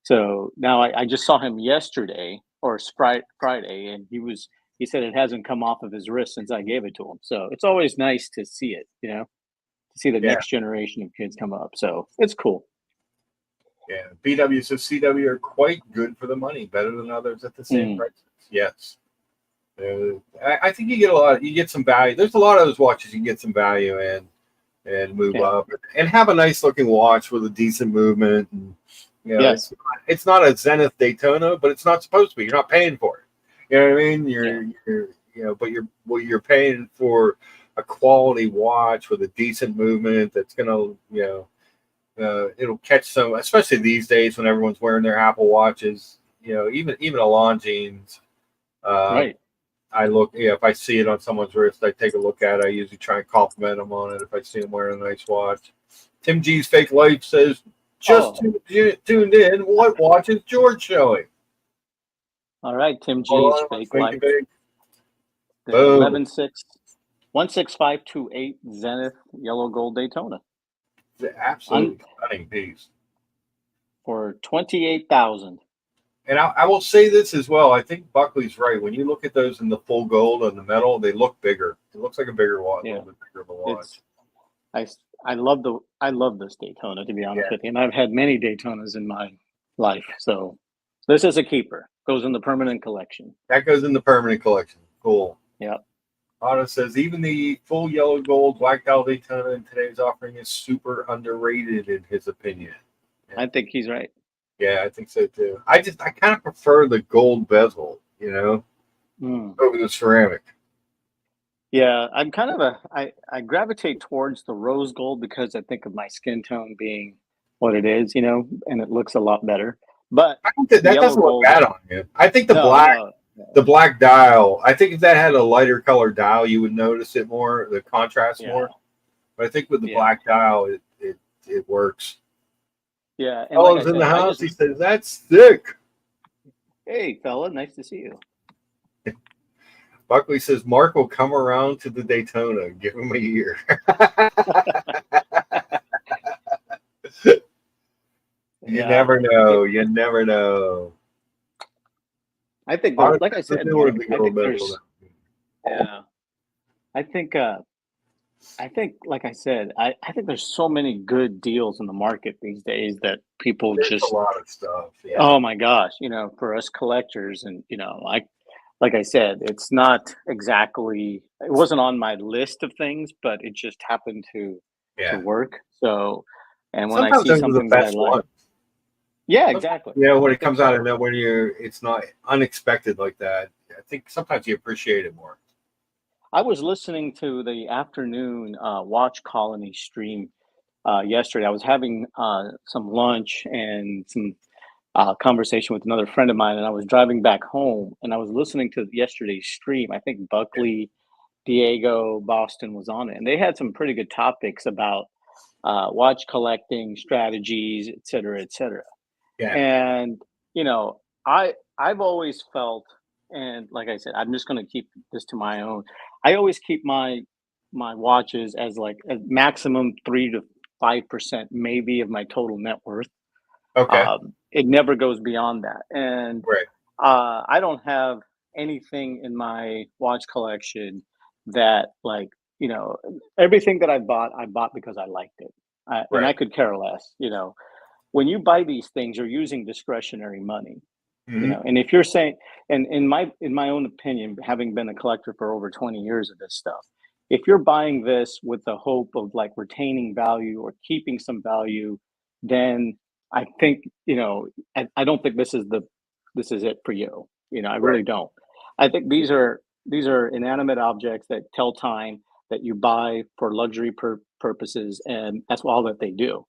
so now I just saw him yesterday or Friday, and he said it hasn't come off of his wrist since I gave it to him. So it's always nice to see it, you know, to see the next generation of kids come up. So it's cool. Yeah, BWs of CW are quite good for the money, better than others at the same prices. Yes. I think you get some value. There's a lot of those watches you can get some value in and move up and have a nice looking watch with a decent movement. And, you know, it's not a Zenith Daytona, but it's not supposed to be. You're not paying for it. You know what I mean? You're you know, but you're paying for a quality watch with a decent movement that's gonna, you know, it'll catch some, especially these days when everyone's wearing their Apple watches. You know, even a Longines. I look, if I see it on someone's wrist, I take a look at it. I usually try and compliment them on it if I see them wearing a nice watch. Tim G's Fake Life says, tuned in. What watch is George showing? All right, Tim G's Fake Life. 16528 Zenith yellow gold Daytona. The absolutely stunning piece. For 28,000. And I will say this as well. I think Buckley's right. When you look at those in the full gold on the metal, they look bigger. It looks like a bigger watch, a little bit bigger of a watch. I love this Daytona, to be honest with you. And I've had many Daytonas in my life. So this is a keeper. Goes in the permanent collection. That goes in the permanent collection. Cool. Yeah. Otto says even the full yellow gold black dial Daytona in today's offering is super underrated in his opinion. I think he's right. Yeah, I think so too. I kind of prefer the gold bezel, you know, over the ceramic. Yeah, I'm kind of I gravitate towards the rose gold because I think of my skin tone being what it is, you know, and it looks a lot better. But I think that doesn't look bad on you. I think the black dial, I think if that had a lighter color dial, you would notice it more, the contrast more. But I think with the black dial, it works. Yeah. And Fella's in the house. He says, that's thick. Hey, fella. Nice to see you. Buckley says, Mark will come around to the Daytona. Give him a year. You never know. You never know. I think, like I said, Mark, I think, like I said, I think there's so many good deals in the market these days that people there's a lot of stuff. Yeah. Oh my gosh, you know, for us collectors, and you know, like I said, it's not exactly. It wasn't on my list of things, but it just happened to work. So And when I Sometimes see those are the something that I best like, ones. yeah, exactly. You know, when I it think comes out of so. nowhere, it's not unexpected like that. I think sometimes you appreciate it more. I was listening to the afternoon Watch Colony stream yesterday. I was having some lunch and some conversation with another friend of mine, and I was driving back home, and I was listening to yesterday's stream. I think Buckley, Diego, Boston was on it, and they had some pretty good topics about watch collecting strategies, et cetera, et cetera. Yeah. And you know, I've always felt, and like I said, I'm just going to keep this to my own. I always keep my watches as like a maximum 3 to 5% maybe of my total net worth. Okay. It never goes beyond that, and Right. I don't have anything in my watch collection that like everything that I bought because I liked it, and Right. I could care less. When you buy these things, you're using discretionary money. Hmm. And if you're saying, and in my own opinion, having been a collector for over 20 years of this stuff, if you're buying this with the hope of like retaining value or keeping some value, then I think I don't think this is it for you. I Right. really don't. I think these are inanimate objects that tell time, that you buy for luxury purposes, and that's all that they do.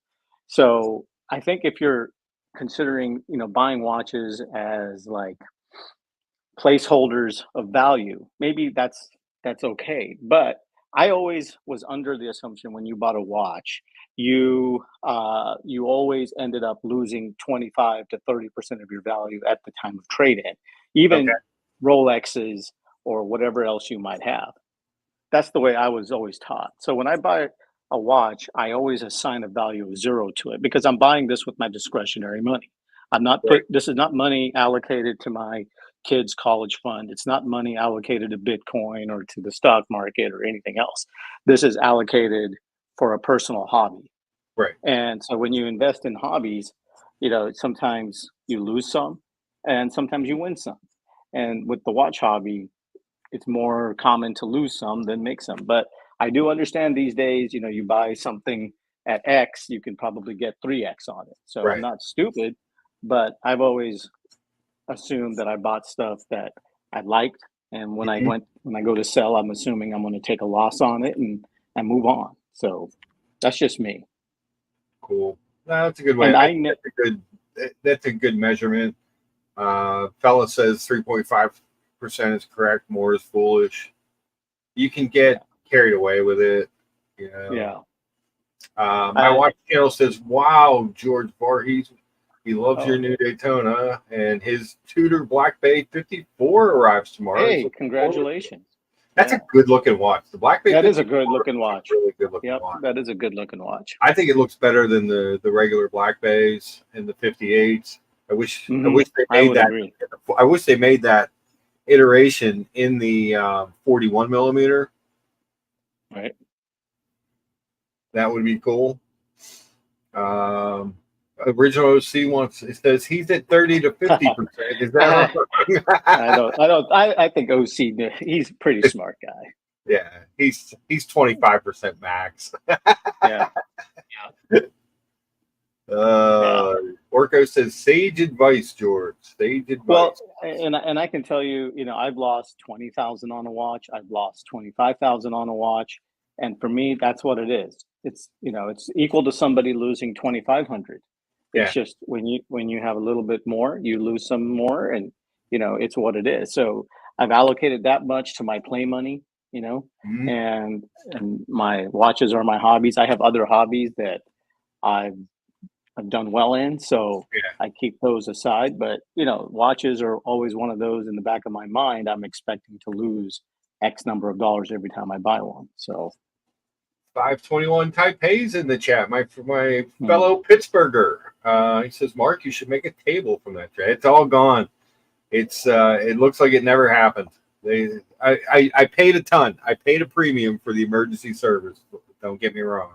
So I think if you're considering buying watches as like placeholders of value, maybe that's okay. But I always was under the assumption when you bought a watch, you always ended up losing 25 to 30% of your value at the time of trade in, Okay. even Rolexes or whatever else you might have. That's the way I was always taught. So when I buy a watch, I always assign a value of zero to it because I'm buying this with my discretionary money. I'm not Right. put This is not money allocated to my kids' college fund. It's not money allocated to Bitcoin or to the stock market or anything else. This is allocated for a personal hobby. Right. And so when you invest in hobbies, sometimes you lose some and sometimes you win some. And with the watch hobby, it's more common to lose some than make some. But I do understand these days, you buy something at X, you can probably get 3X on it. So I'm Right. not stupid, but I've always assumed that I bought stuff that I liked. And Hmm. when I go to sell, I'm assuming I'm going to take a loss on it and move on. So that's just me. Cool. No, that's a good way. And I I think know, that's a good measurement. Fella says 3.5% is correct. More is foolish. You can yeah, get carried away with it. You know. yeah. My I, watch channel says, "Wow, George Voorhees, he loves your oh, new Daytona, and his Tudor Black Bay 54 arrives tomorrow. He's hey, looking forward to it." congratulations. That's a Yeah, good looking watch. The Black Bay that is a good 54 looking is a watch. really good looking Yep, watch. that is a good looking watch. I think it looks better than the regular Black Bays and the 58s. I wish they I made would that. agree. I wish they made that iteration in the 41 millimeter. Right. That would be cool. Um, Original OC wants, it says he's at 30 to 50%. Is that I wrong? don't. I think OC. He's a pretty smart guy. Yeah, he's 25% max. Yeah. Yeah. Uh, Orko says sage advice, George. Sage Well, advice. and I can tell you, I've lost 20,000 on a watch. I've lost 25,000 on a watch, and for me, that's what it is. It's equal to somebody losing 2,500. It's Yeah. just when you have a little bit more, you lose some more, and it's what it is. So I've allocated that much to my play money, you know, Mhm. and my watches are my hobbies. I have other hobbies that I've I've done well in, so Yeah. I keep those aside. But watches are always one of those in the back of my mind. I'm expecting to lose X number of dollars every time I buy one. So 521 Taipei's in the chat. My mm, fellow Pittsburgher. He says, Mark, you should make a table from that tray. It's all gone. It looks like it never happened. I paid a ton. I paid a premium for the emergency service. Don't get me wrong,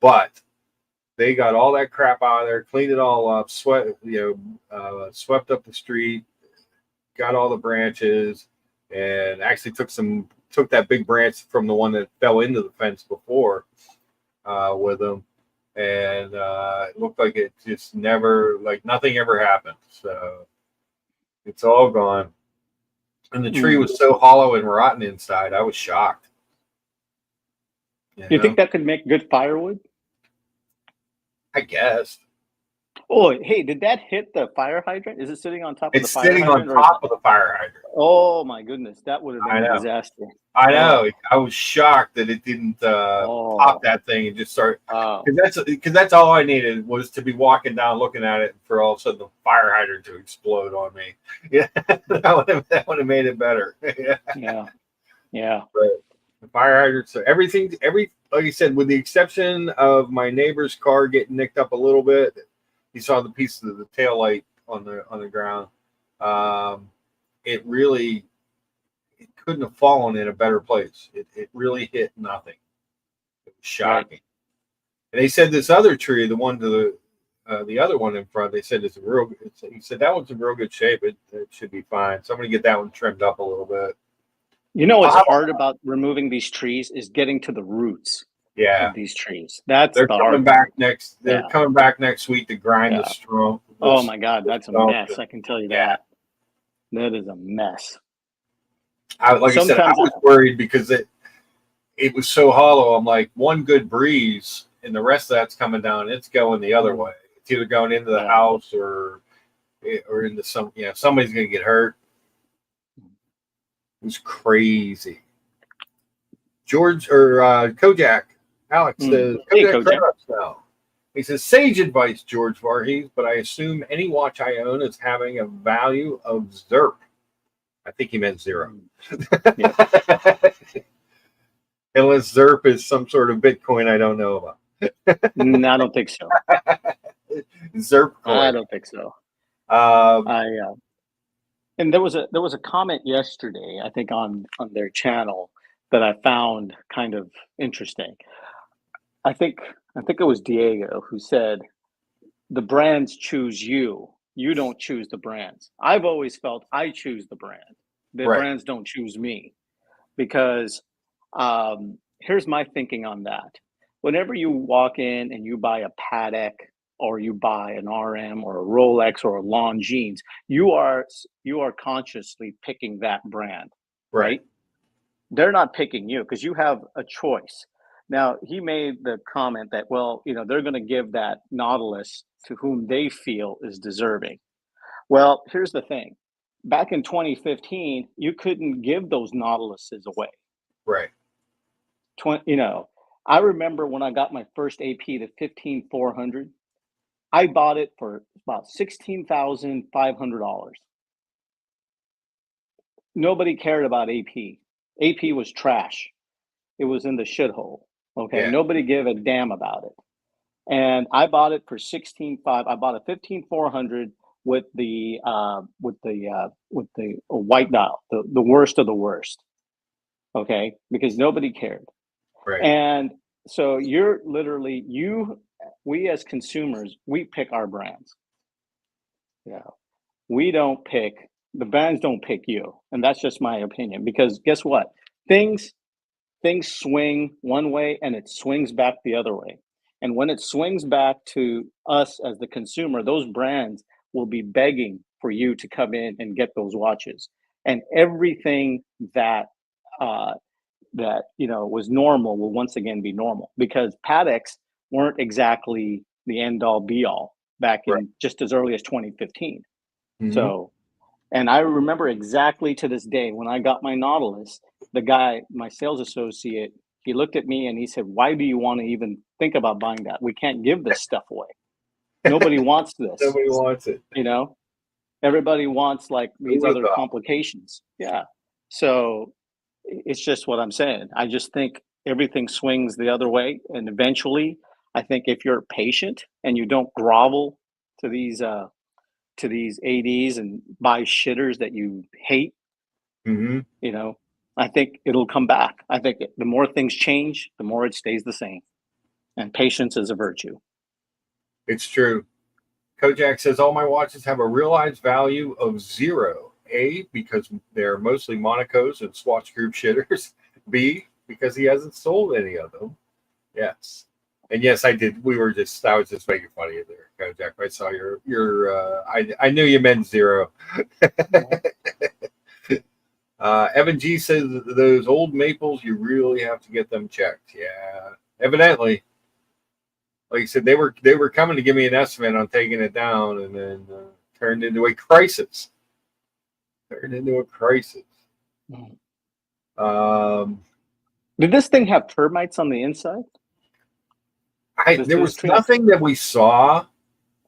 but they got all that crap out of there, cleaned it all up, swept up the street, got all the branches, and actually took that big branch from the one that fell into the fence before with them, and it looked like it just never, like nothing ever happened. So it's all gone. And the tree was so hollow and rotten inside. I was shocked. You think that could make good firewood? I guess. Oh, hey, did that hit the fire hydrant? Is it sitting on top of the fire hydrant? It's sitting on top of the fire hydrant. Oh my goodness, that would have been a disaster. I know. I was shocked that it didn't pop that thing and just start. Because that's all I needed was to be walking down, looking at it, for all of a sudden the fire hydrant to explode on me. Yeah, that would have made it better. Yeah. But the fire hydrants, so like you said, with the exception of my neighbor's car getting nicked up a little bit, he saw the pieces of the tail light on the ground. It couldn't have fallen in a better place. It really hit nothing. It was shocking. Right. And they said this other tree, the one to the other one in front, they said he said that one's in real good shape. It should be fine. So I'm going to get that one trimmed up a little bit. You know what's hard about removing these trees is getting to the roots. Of these trees. They're coming back next. They're coming back next week to grind the strong. Oh my God, that's a mess. I can tell you that. That is a mess. I was worried because it was so hollow. I'm like, one good breeze and the rest of that's coming down. It's going the other way. It's either going into the house or into somebody's going to get hurt. It was crazy. George or Kojak. Alex says, now. He says, sage advice, George Varghese, but I assume any watch I own is having a value of ZERP. I think he meant zero. Unless ZERP is some sort of Bitcoin I don't know about. No, I don't think so. ZERP coin. I don't think so. And there was a comment yesterday, I think on their channel, that I found kind of interesting. I think it was Diego who said, the brands choose you. You don't choose the brands. I've always felt I choose the brand. The brands don't choose me. Because here's my thinking on that. Whenever you walk in and you buy a Patek or you buy an RM or a Rolex or a Longines, you are consciously picking that brand, right? They're not picking you because you have a choice. Now, he made the comment that, they're going to give that Nautilus to whom they feel is deserving. Well, here's the thing. Back in 2015, you couldn't give those Nautiluses away. Right. I remember when I got my first AP, the 15400, I bought it for about $16,500. Nobody cared about AP. AP was trash. It was in the shithole. Okay, nobody gave a damn about it. And I bought it for $16,500. I bought a 15400 with the white dial, the worst of the worst. Okay, because nobody cared. Right. And so you're literally we as consumers, we pick our brands. Yeah, we don't pick the brands. Don't pick you, and that's just my opinion. Because guess what? Things swing one way and it swings back the other way. And when it swings back to us as the consumer, those brands will be begging for you to come in and get those watches. And everything that was normal will once again be normal, because Pateks weren't exactly the end all be all back in just as early as 2015. Mm-hmm. So, and I remember exactly to this day when I got my Nautilus, the guy, my sales associate, he looked at me and he said, "Why do you want to even think about buying that? We can't give this stuff away. Nobody wants this. Nobody wants it. Everybody wants like these other complications." Yeah. So it's just what I'm saying. I just think everything swings the other way. And eventually, I think if you're patient and you don't grovel to these ADs and buy shitters that you hate, I think it'll come back. I think the more things change, the more it stays the same. And patience is a virtue. It's true. Kojak says, all my watches have a realized value of 0. A, because they're mostly Monacos and Swatch Group shitters. B, because he hasn't sold any of them. Yes. And yes, I did. I was just making fun of you there, Jack. I saw I knew you meant zero. Evan G says those old maples, you really have to get them checked. Yeah, evidently, like I said, they were coming to give me an estimate on taking it down, and then turned into a crisis. Mm. Um, Did this thing have termites on the inside? there was nothing that we saw,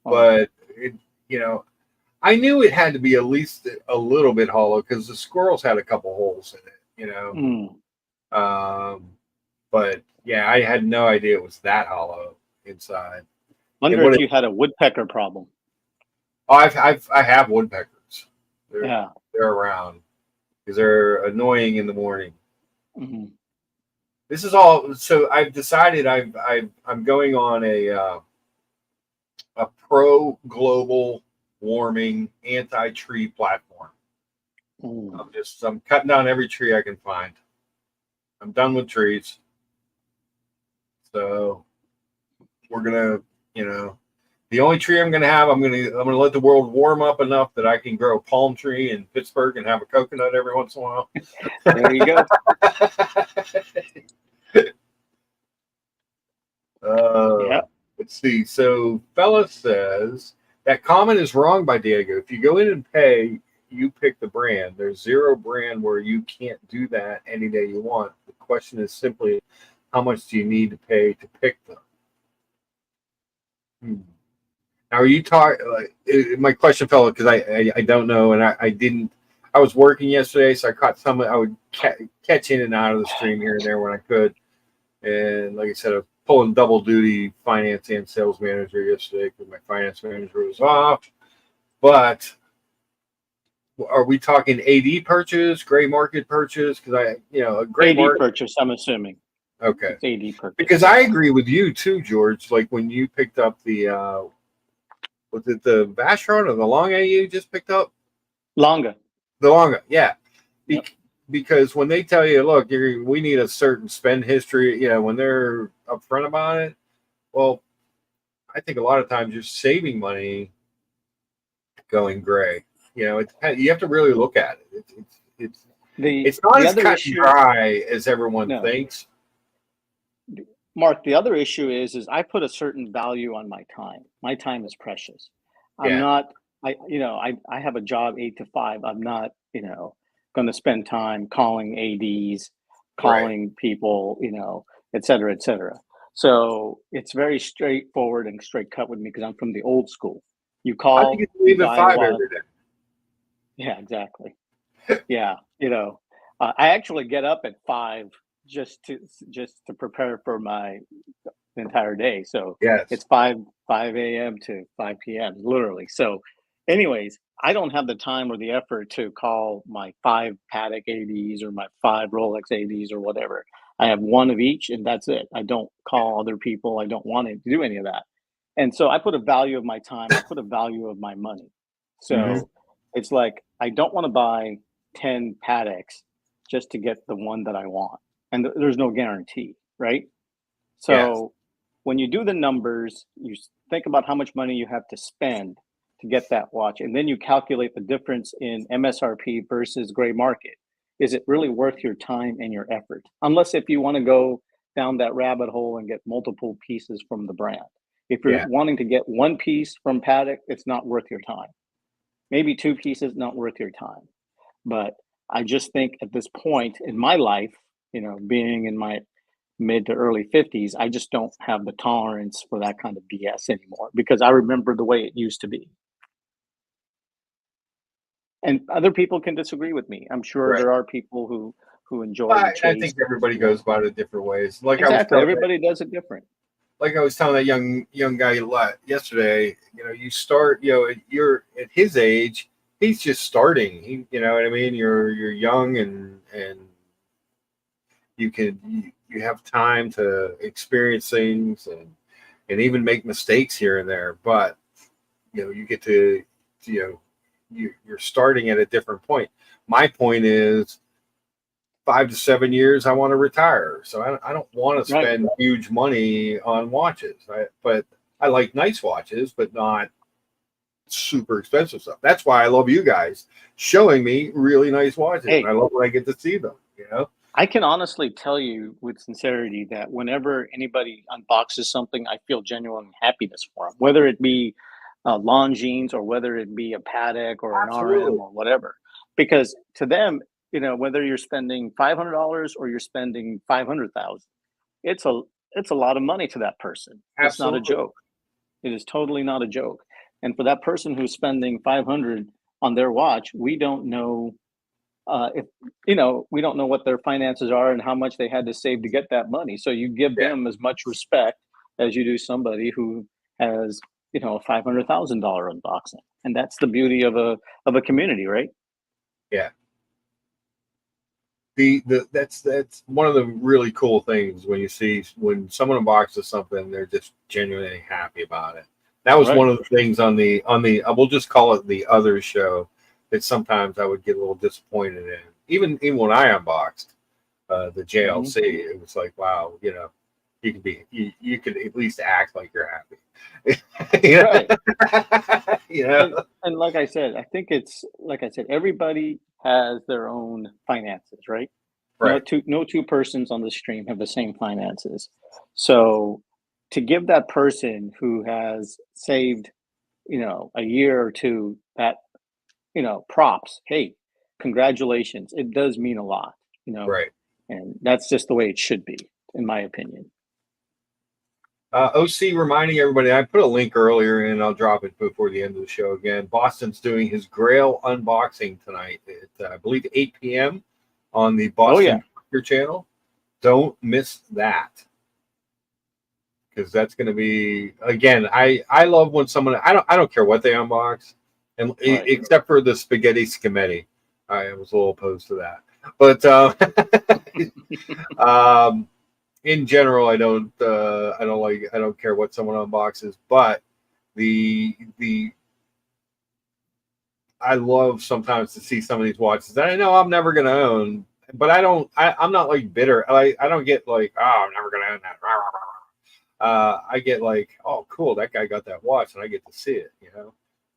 but it, I knew it had to be at least a little bit hollow because the squirrels had a couple holes in it, but yeah, I had no idea it was that hollow inside. Wonder if you had a woodpecker problem. Oh, I have woodpeckers. They're around because they're annoying in the morning. Mm-hmm. This is all. So I've decided I'm going on a pro global warming anti-tree platform. I'm cutting down every tree I can find. I'm done with trees. So we're gonna, the only tree I'm gonna have, I'm gonna let the world warm up enough that I can grow a palm tree in Pittsburgh and have a coconut every once in a while. There you go. Yeah. Let's see. So Fella says that comment is wrong by Diego. If you go in and pay, you pick the brand. There's zero brand where you can't do that any day you want. The question is simply, how much do you need to pay to pick them? Now, are you talking? My question, Fella, because I don't know, and I didn't. I was working yesterday, so I caught some. I would catch in and out of the stream here and there when I could. And like I said, I was pulling double duty finance and sales manager yesterday because my finance manager was off. But are we talking AD purchase, gray market purchase? Because a gray AD purchase, I'm assuming. Okay. It's AD purchase. Because I agree with you too, George. Like when you picked up the, was it the Vacheron or the Longa you just picked up? Longa. The Longa, yeah. Yep. Because when they tell you, look, we need a certain spend history, when they're upfront about it, well, I think a lot of times you're saving money going gray. You have to really look at it. It's not as cut and dry as everyone thinks. Mark, the other issue is I put a certain value on my time. My time is precious. I'm not, I have a job 8 to 5. I'm not, going to spend time calling ADs, calling people, et cetera, et cetera. So it's very straightforward and straight cut with me because I'm from the old school. You call. I think you leave at 5 every day. Yeah, exactly. Yeah, I actually get up at 5 just to prepare for my entire day. So it's 5 a.m. to 5 p.m. literally. So anyways, I don't have the time or the effort to call my 5 Patek ADs or my 5 Rolex ADs or whatever. I have one of each and that's it. I don't call other people. I don't want to do any of that. And so I put a value of my time. I put a value of my money. So it's like, I don't want to buy 10 Pateks just to get the one that I want. And there's no guarantee, right? So when you do the numbers, you think about how much money you have to spend to get that watch. And then you calculate the difference in MSRP versus gray market. Is it really worth your time and your effort? Unless if you want to go down that rabbit hole and get multiple pieces from the brand. If you're wanting to get one piece from Patek, it's not worth your time. Maybe 2 pieces, not worth your time. But I just think at this point in my life, being in my mid to early 50s, I just don't have the tolerance for that kind of BS anymore because I remember the way it used to be. And other people can disagree with me. I'm sure there are people who enjoy the chase. I think everybody goes about it different ways. Like everybody does it different. Like I was telling that young guy yesterday, you start, you're at his age, he's just starting. You know what I mean? You're young and you have time to experience things and even make mistakes here and there. But you get to you're starting at a different point. My point is 5 to 7 years, I want to retire. So I don't want to Right. spend huge money on watches. But I like nice watches, but not super expensive stuff. That's why I love you guys showing me really nice watches. Hey. And I love when I get to see them, you know? I can honestly tell you with sincerity that whenever anybody unboxes something, I feel genuine happiness for them, whether it be Longines or whether it be a Patek or an Absolutely. RM or whatever. Because to them, you know, whether you're spending $500 or you're spending 500,000, it's a lot of money to that person. It's not a Absolutely. joke. It is totally not a joke. And for that person who's spending 500 on their watch, we don't know if you know, we don't know what their finances are and how much they had to save to get that money. So you give Yeah. them as much respect as you do somebody who has, you know, a $500,000 unboxing, and that's the beauty of a community, right? Yeah. That's one of the really cool things when you see when someone unboxes something, they're just genuinely happy about it. That was Right. one of the things on the we'll just call it the other show that sometimes I would get a little disappointed in. Even when I unboxed the JLC, it was like, wow, you know, you could at least act like you're happy. You know? Right. You know? And like I said, I think it's like I said, everybody has their own finances, right? Right. No two persons on the stream have the same finances. So to give that person who has saved, you know, a year or two that, you know, props, hey, congratulations. It does mean a lot, you know, Right. and that's just the way it should be, in my opinion. OC reminding everybody, I put a link earlier and I'll drop it before the end of the show again. Boston's doing his Grail unboxing tonight at, I believe, 8 p.m. on the Boston channel. Don't miss that. Because that's going to be, again, I love when someone, I don't care what they unbox, and except for the spaghetti skemetti. I was a little opposed to that. But in general, I don't care what someone unboxes, but the I love sometimes to see some of these watches that I know I'm never going to own, but I'm not like bitter. I don't get like, oh, I'm never going to own that. I get like, oh, cool, that guy got that watch, and I get to see it. You know,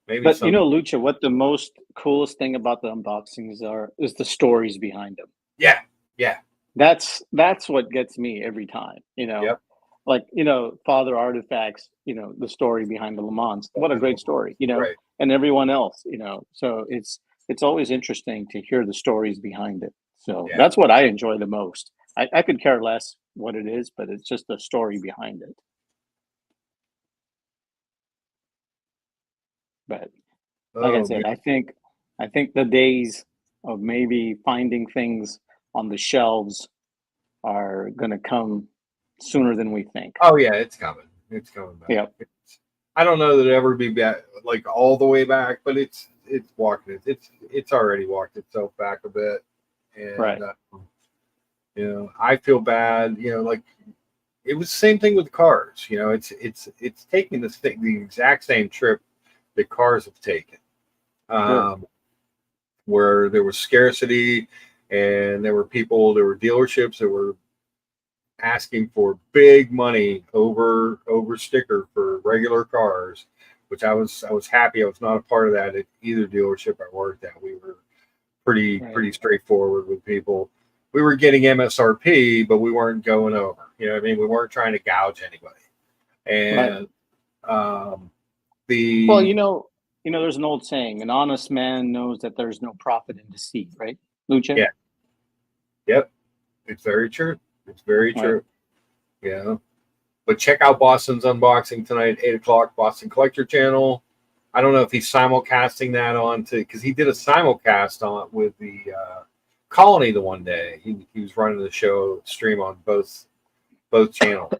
maybe. But you know, Lucha, what the most coolest thing about the unboxings is the stories behind them. Yeah, yeah. That's what gets me every time. You know, Yep. like, you know, Father Artifacts. You know, the story behind the Le Mans. What a great story. You know, Right. and everyone else. You know, so it's always interesting to hear the stories behind it. So that's what I enjoy the most. I could care less what it is, but it's just the story behind it. But like I said, I think the days of maybe finding things on the shelves are going to come sooner than we think. Oh yeah, it's coming. It's coming back. Yeah. I don't know that it ever be back like all the way back, but it's walking. It's already walked itself back a bit, and Right. You know, I feel bad. You know, like it was the same thing with cars. You know, it's taking the exact same trip that cars have taken, where there was scarcity, and there were dealerships that were asking for big money over sticker for regular cars, which I was happy I was not a part of that at either dealership I worked at. We were pretty straightforward with people. We were getting MSRP, but we weren't going over. You know what I mean? We weren't trying to gouge anybody. And well, you know, there's an old saying: an honest man knows that there's no profit in deceit, right, Lucha? Yeah. Yep. It's very true. It's very true. Yeah. But check out Boston's unboxing tonight, 8:00, Boston Collector Channel. I don't know if he's simulcasting that on because he did a simulcast on with the Colony the one day. He was running the show stream on both channels.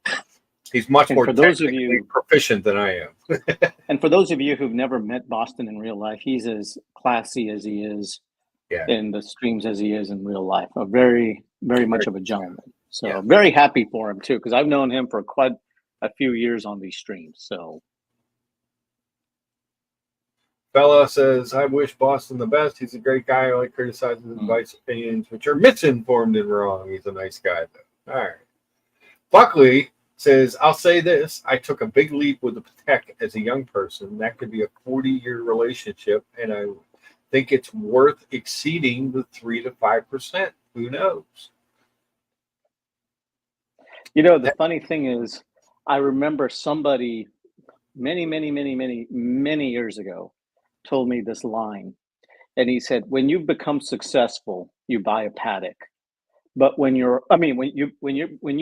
He's much more technically proficient than I am. And for those of you who've never met Boston in real life, he's as classy as he is in the streams as he is in real life. A very, very much of a gentleman. So very happy for him too, because I've known him for quite a few years on these streams. So Bella says, I wish Boston the best. He's a great guy. I like criticizing his advice, opinions, which are misinformed and wrong. He's a nice guy, though. All right. Buckley says, I'll say this. I took a big leap with the Patek as a young person. That could be a 40-year relationship, and I think it's worth exceeding the 3 to 5%. Who knows? You know, the funny thing is, I remember somebody many years ago told me this line, and he said, when you become successful, you buy a Patek. But when you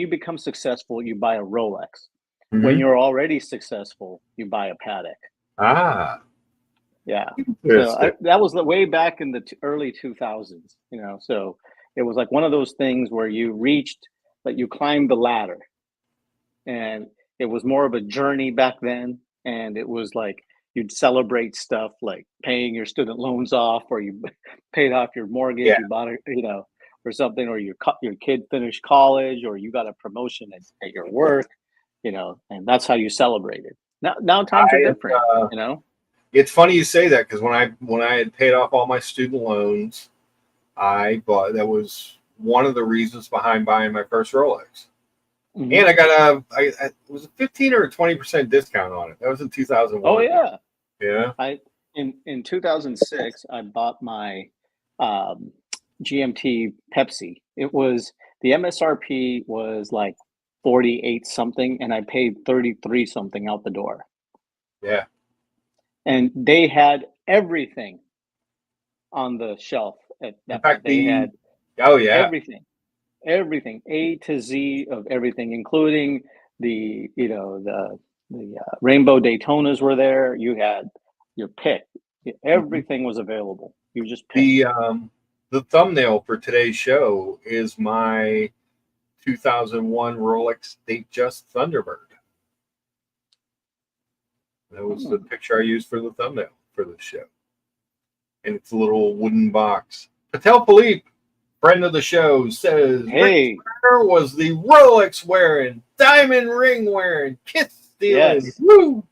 become successful, you buy a Rolex. Mm-hmm. When you're already successful, you buy a Patek. Ah, yeah. So that was way back in the early 2000s. You know, so it was like one of those things where you climbed the ladder, and it was more of a journey back then. And it was like you'd celebrate stuff like paying your student loans off, or you paid off your mortgage. Yeah. You bought it, or something, or your kid finished college, or you got a promotion at your work, and that's how you celebrated. Now times are different, It's funny you say that, because when I had paid off all my student loans, that was one of the reasons behind buying my first Rolex. Mm-hmm. And I got it was a 15 or a 20% discount on it. That was in 2001. Oh yeah. Yeah. In 2006, I bought my GMT Pepsi. It was, the MSRP was like 48 something, and I paid 33 something out the door. Yeah. And they had everything on the shelf. In fact, they had everything A to Z of everything, including the Rainbow Daytonas were there. You had your pick. Everything was available. You just picked. The thumbnail for today's show is my 2001 Rolex Datejust Thunderbird. That was the picture I used for the thumbnail for the show. And it's a little wooden box. Patel Philippe, friend of the show, says, hey, Rick Turner was the Rolex wearing, diamond ring wearing, kiss stealing, woo,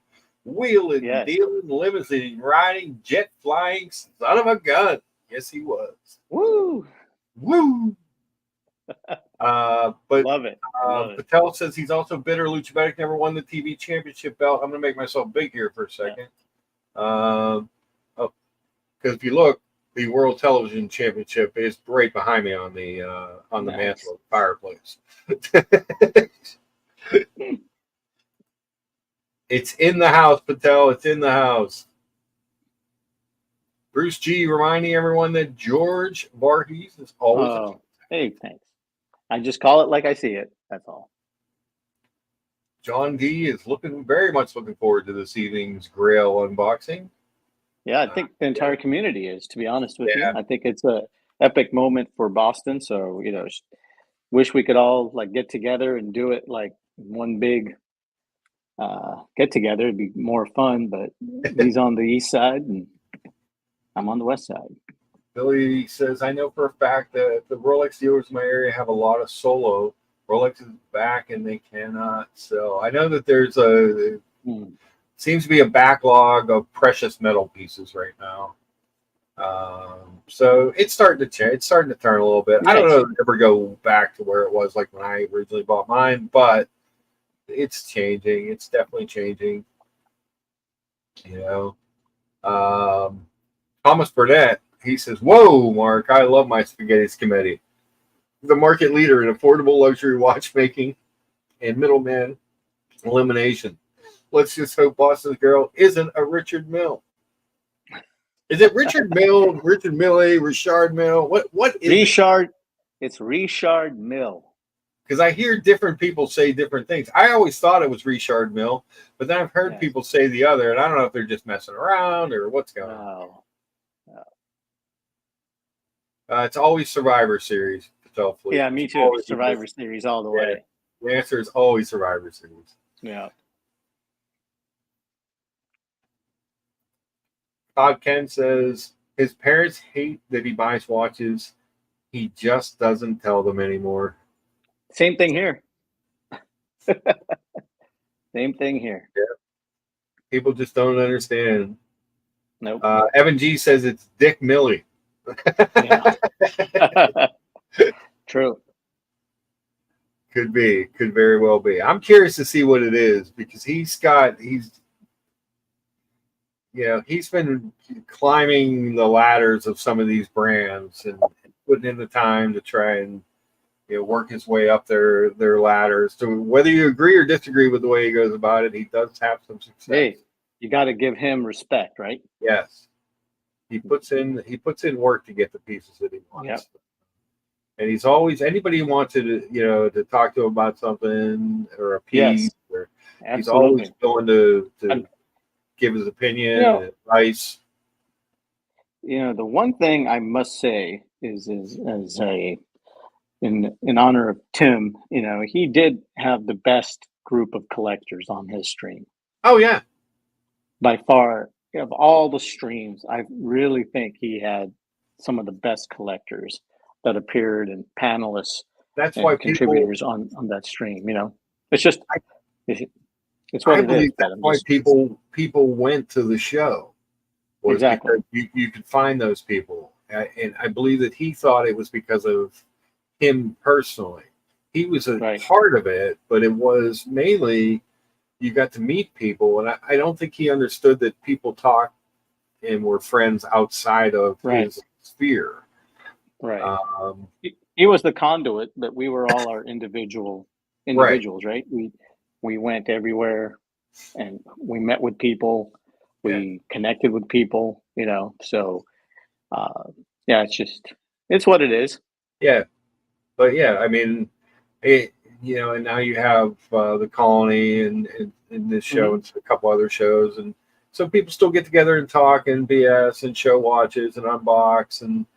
wheeling, dealing, limousine riding, jet flying, son of a gun. Yes, he was. Woo. Woo. But love it. Patel says he's also bitter Luchabetic never won the TV championship belt. I'm going to make myself big here for a second. Because if you look, the World Television Championship is right behind me on the mantle of the fireplace. It's in the house, Patel. It's in the house. Bruce G reminding everyone that George Voorhees is always. Hey, thanks. I just call it like I see it. That's all. John D is very much looking forward to this evening's Grail unboxing. Yeah, I think the entire community is, to be honest with you. I think it's a epic moment for Boston. So, wish we could all get together and do it like one big get together. It'd be more fun, but he's on the east side and I'm on the west side. Billy says, I know for a fact that the Rolex dealers in my area have a lot of solo. Rolex is back and they cannot sell. I know that there's seems to be a backlog of precious metal pieces right now. So it's starting to change. It's starting to turn a little bit. I don't know if it'll ever go back to where it was like when I originally bought mine, but it's changing. It's definitely changing. Thomas Burnett, he says, whoa, Mark, I love my spaghetti committee. The market leader in affordable luxury watchmaking and middleman elimination. Let's just hope Boston's girl isn't a Richard Mill. Is it Richard Mill, Richard Mille, Richard Mill? What is Richard? It's Richard Mill. Because I hear different people say different things. I always thought it was Richard Mill, but then I've heard people say the other, and I don't know if they're just messing around or what's going on. It's always Survivor Series. Yeah, me too. Survivor Series all the way. The answer is always Survivor Series. Yeah. Todd Ken says his parents hate that he buys watches. He just doesn't tell them anymore. Same thing here. Same thing here. Yeah. People just don't understand. Nope. Evan G says it's Dick Millie. Yeah. True. Could be. Could very well be. I'm curious to see what it is because he's been climbing the ladders of some of these brands and putting in the time to try and work his way up their ladders. So whether you agree or disagree with the way he goes about it, he does have some success. Hey, you got to give him respect, right? Yes, he puts in work to get the pieces that he wants. Yep. And he's always anybody who wants to talk to him about something or a piece. Yes, or absolutely. He's always willing to give his opinion and advice. The one thing I must say is in honor of Tim, he did have the best group of collectors on his stream. Oh yeah, by far of all the streams. I really think he had some of the best collectors that appeared and panelists. That's and why contributors on that stream. It's just it's what I it believe is. that's why people went to the show. Exactly. You could find those people, and I believe that he thought it was because of him personally. He was a part of it, but it was mainly you got to meet people, and I don't think he understood that people talked and were friends outside of his sphere. Right. He was the conduit, but we were all our individuals, right? We went everywhere, and we met with people. We connected with people, So, it's what it is. Yeah, but I mean, and now you have the Colony and this show and a couple other shows, and so people still get together and talk and BS and show watches and unbox and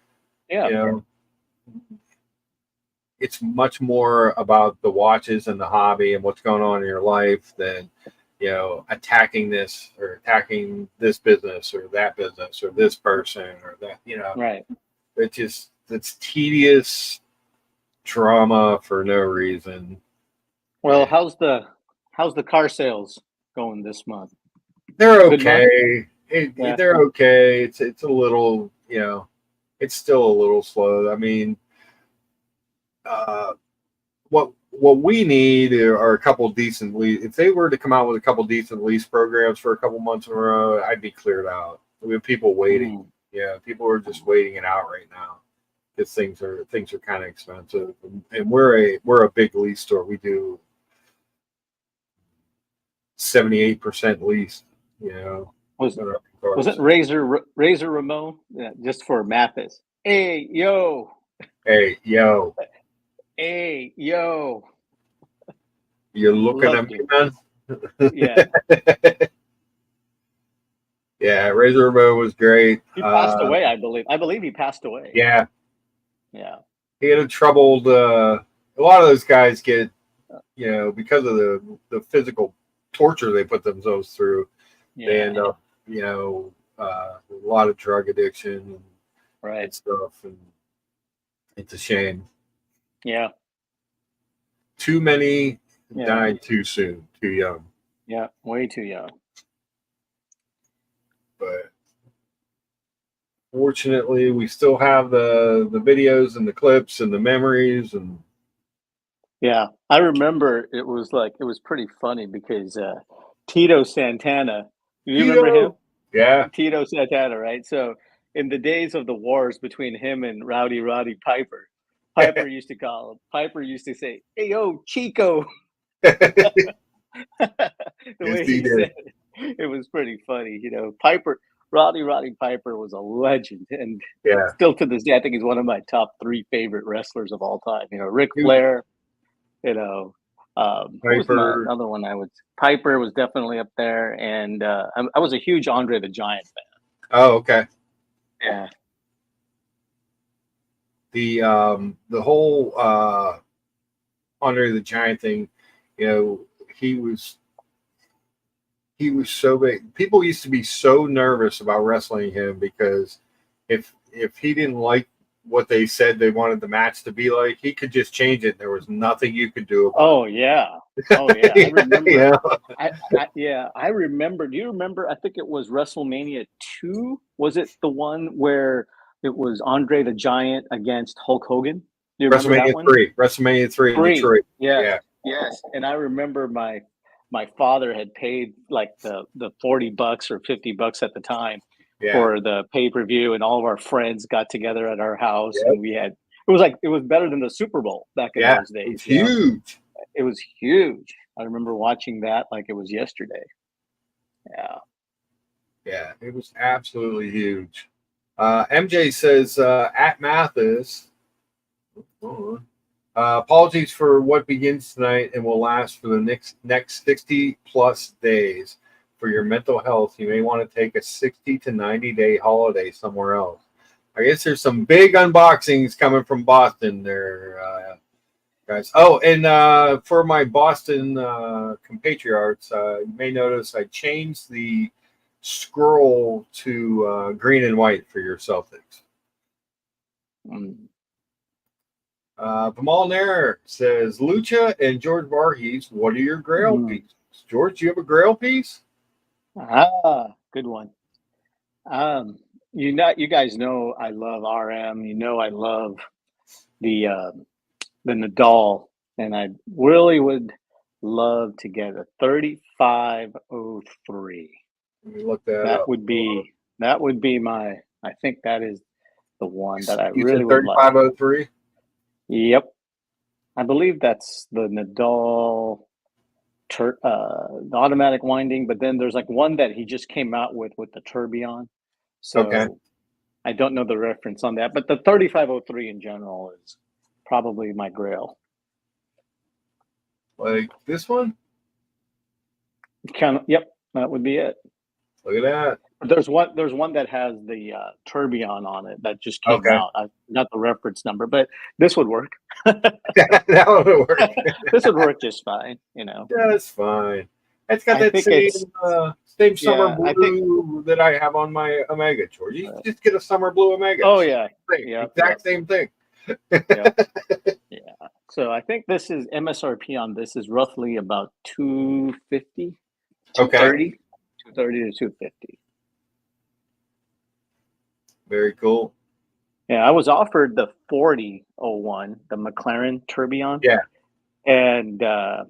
it's much more about the watches and the hobby and what's going on in your life than attacking this or attacking this business or that business or this person or that. Right. It's tedious drama for no reason. Well, how's the car sales going this month? They're okay. They're okay. It's a little, it's still a little slow. I mean, what we need are a couple decent lease. If they were to come out with a couple decent lease programs for a couple months in a row, I'd be cleared out. We have people waiting. Yeah, people are just waiting it out right now because things are kind of expensive, and we're a big lease store. We do 78% lease. Was it Razor Ramon? Yeah, just for Mathis. Hey yo. You're looking at me, man. Yeah. Yeah, Razor Ramon was great. He passed away, I believe. I believe he passed away. Yeah. Yeah. He had a troubled. A lot of those guys get, because of the physical torture they put themselves through, they end up, a lot of drug addiction and stuff, and it's a shame. Yeah. Too many died too soon, too young. Yeah, way too young. But fortunately, we still have the videos and the clips and the memories and. Yeah, I remember it was pretty funny because Tito Santana, you remember him? Yeah. Tito Santana, right? So in the days of the wars between him and Rowdy Roddy Piper, Piper used to call him. Piper used to say, "Hey, yo, Chico." The way he said it was pretty funny. Roddy Piper was a legend, and still to this day, I think he's one of my top 3 favorite wrestlers of all time. Ric Flair. Who was another one Piper was definitely up there, and I was a huge Andre the Giant fan. Oh, okay. Yeah. The whole Andre the Giant thing, he was so big. People used to be so nervous about wrestling him because if he didn't like what they said they wanted the match to be like. He could just change it. There was nothing you could do about Oh yeah. Oh yeah. I remember. Yeah. I remember. Do you remember? I think it was WrestleMania 2. Was it the one where it was Andre the Giant against Hulk Hogan? Do you remember that one? WrestleMania 3 in Detroit. Yeah. Yeah. Yes. And I remember my father had paid like the $40 or $50 at the time Yeah. for the pay-per-view, and all of our friends got together at our house, Yep. and we had it was better than the Super Bowl back in those days. It was huge. It was huge. I remember watching that like it was yesterday. Yeah. Yeah, it was absolutely huge. MJ says, at Mathis, apologies for what begins tonight and will last for the next 60 plus days. For your mental health, you may want to take a 60 to 90 day holiday somewhere else. I guess there's some big unboxings coming from Boston there, guys. Oh, and for my Boston compatriots, you may notice I changed the scroll to green and white for your Celtics. Vimal Nair says, Lucha and George Varghese, what are your Grail pieces? George, do you have a Grail piece? Good one. You guys know I love RM. You know I love the Nadal, and I really would love to get a 3503. Let me look that up. That would be my. I think that is the one that I You really said would like. 3503? Yep, I believe that's the Nadal. The automatic winding, but then there's like one that he just came out with the tourbillon. So Okay. I don't know the reference on that, but the 3503 in general is probably my Grail. Like this one? Yep, that would be it. Look at that. There's one that has the tourbillon on it that just came out. I forgot the reference number, but this would work. That would work. This would work just fine, you know. That's fine. It's got that same summer blue that I have on my Omega, George. You just get a summer blue Omega. Oh yeah, exact same thing. Yeah. So I think this is MSRP on this is roughly about 250, 230, 230 to 250. Very cool. Yeah, I was offered the 4001, the McLaren tourbillon. Yeah. And at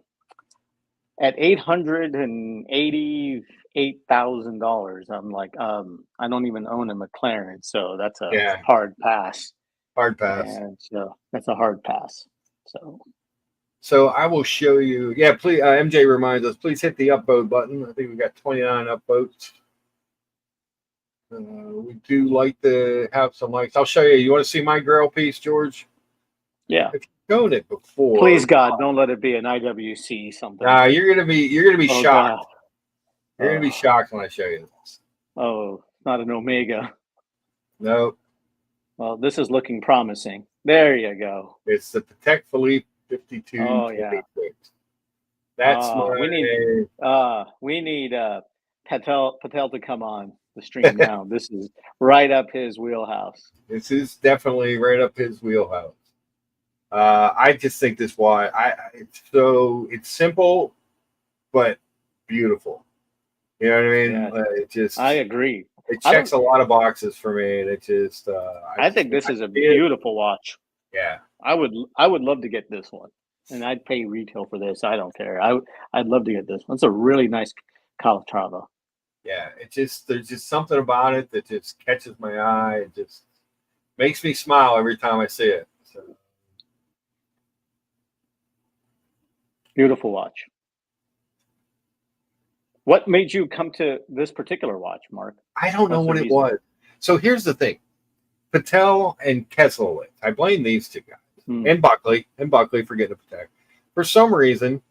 $888,000, I'm like, I don't even own a McLaren, so that's a hard pass. Hard pass. And so that's a hard pass. So I will show you. Yeah, please. MJ reminds us. Please hit the upvote button. I think we got 29 upvotes. We do like to have some likes. I'll show you. You want to see my Grail piece, George? Yeah. If you've shown it before. Please God, don't let it be an IWC something. Nah, you're gonna be shocked. God. You're gonna be shocked when I show you this. Oh, not an Omega. No. Well, this is looking promising. There you go. It's the Patek Philippe 52. Oh yeah. That's we need Patel to come on the stream now. This is right up his wheelhouse. This is definitely right up his wheelhouse. I just think this watch. It's simple, but beautiful. You know what I mean? Yeah. I agree. It checks a lot of boxes for me, and it just. I think this is a beautiful watch. Yeah, I would love to get this one, and I'd pay retail for this. I don't care. I'd love to get this one. It's a really nice Calatrava. Yeah, there's just something about it that just catches my eye. It just makes me smile every time I see it. So. Beautiful watch. What made you come to this particular watch, Mark? I don't know what it was. So here's the thing. Patel and Kesselowitz. I blame these two guys. And Buckley for getting a Patek. For some reason,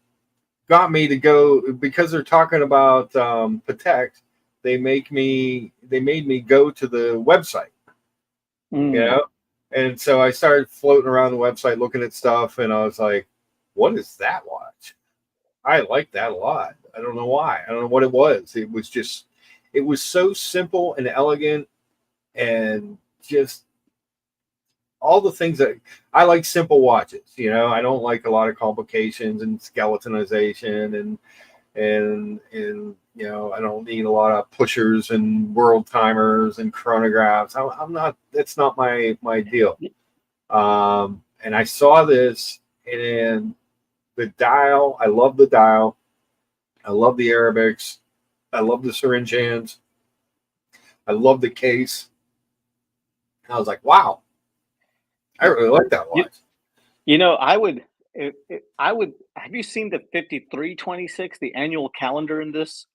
got me to go because they're talking about Patek. They made me go to the website. You know? And so I started floating around the website looking at stuff, and I was like, what is that watch? I like that a lot. I don't know why. I don't know what it was. It was so simple and elegant and just all the things that I like, simple watches. You know, I don't like a lot of complications and skeletonization and you know, I don't need a lot of pushers and world timers and chronographs. I'm not. That's not my deal. And I saw this, and the dial. I love the dial. I love the Arabics. I love the syringe hands. I love the case. I was like, wow, I really like that watch. You know, I would. I would. Have you seen the 5326, the annual calendar in this?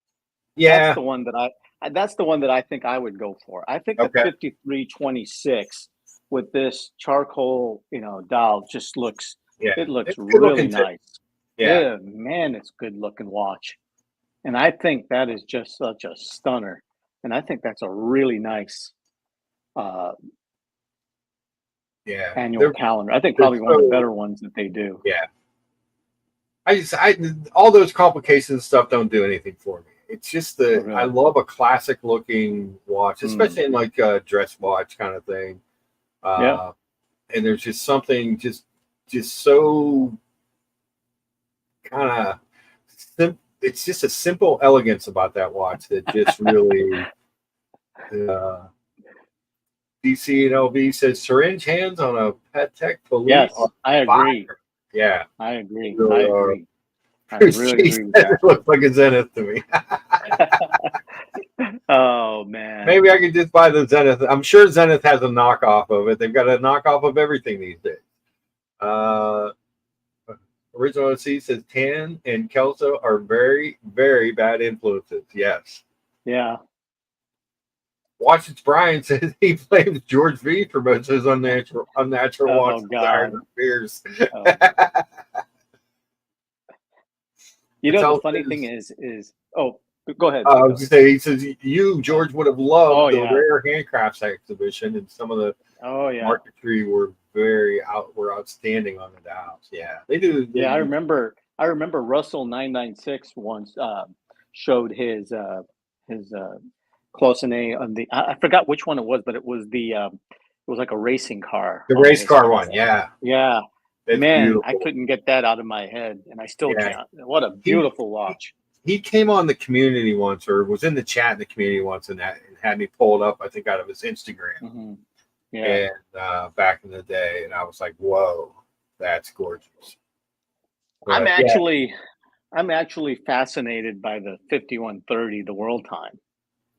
Yeah. That's the one that That's the one that I think I would go for. I think the 5326 with this charcoal, you know, dial just looks. Yeah. It looks It's good really looking too. nice. Yeah. Man, it's good looking watch. And I think that is just such a stunner. And I think that's a really nice annual calendar. I think probably one of the better ones that they do. Yeah. All those complications stuff don't do anything for me. It's just I love a classic looking watch, especially in like a dress watch kind of thing. And there's just something just so kind of it's just a simple elegance about that watch that just really DC and LV says syringe hands on a Patek Philippe. Yes, I agree. Fire. Yeah, I agree. Really, I agree. I really agree with that. It looks like a Zenith to me. Oh man. Maybe I could just buy the Zenith. I'm sure Zenith has a knockoff of it. They've got a knockoff of everything these days. Original C says Tan and Kelso are very, very bad influences. Yes. Yeah. Washington Brian says he blames George V for most of his unnatural watch desires and fears. You know, the funny thing is go ahead. I was going to say, he says George would have loved the rare handcrafts exhibition, and some of the marquetry were outstanding on the dials. Yeah, they do. I remember Russell 996 once showed his Closine on the. I forgot which one it was, but it was it was like a racing car. The race car one, yeah. Yeah. It's man, beautiful. I couldn't get that out of my head, and I still can't. What a beautiful watch. He came on the community once, or was in the chat in the community once, and had me pull it up, I think, out of his Instagram. Mm-hmm. Yeah. And back in the day, and I was like, "Whoa, that's gorgeous." But, I'm actually fascinated by the 5130, the world time.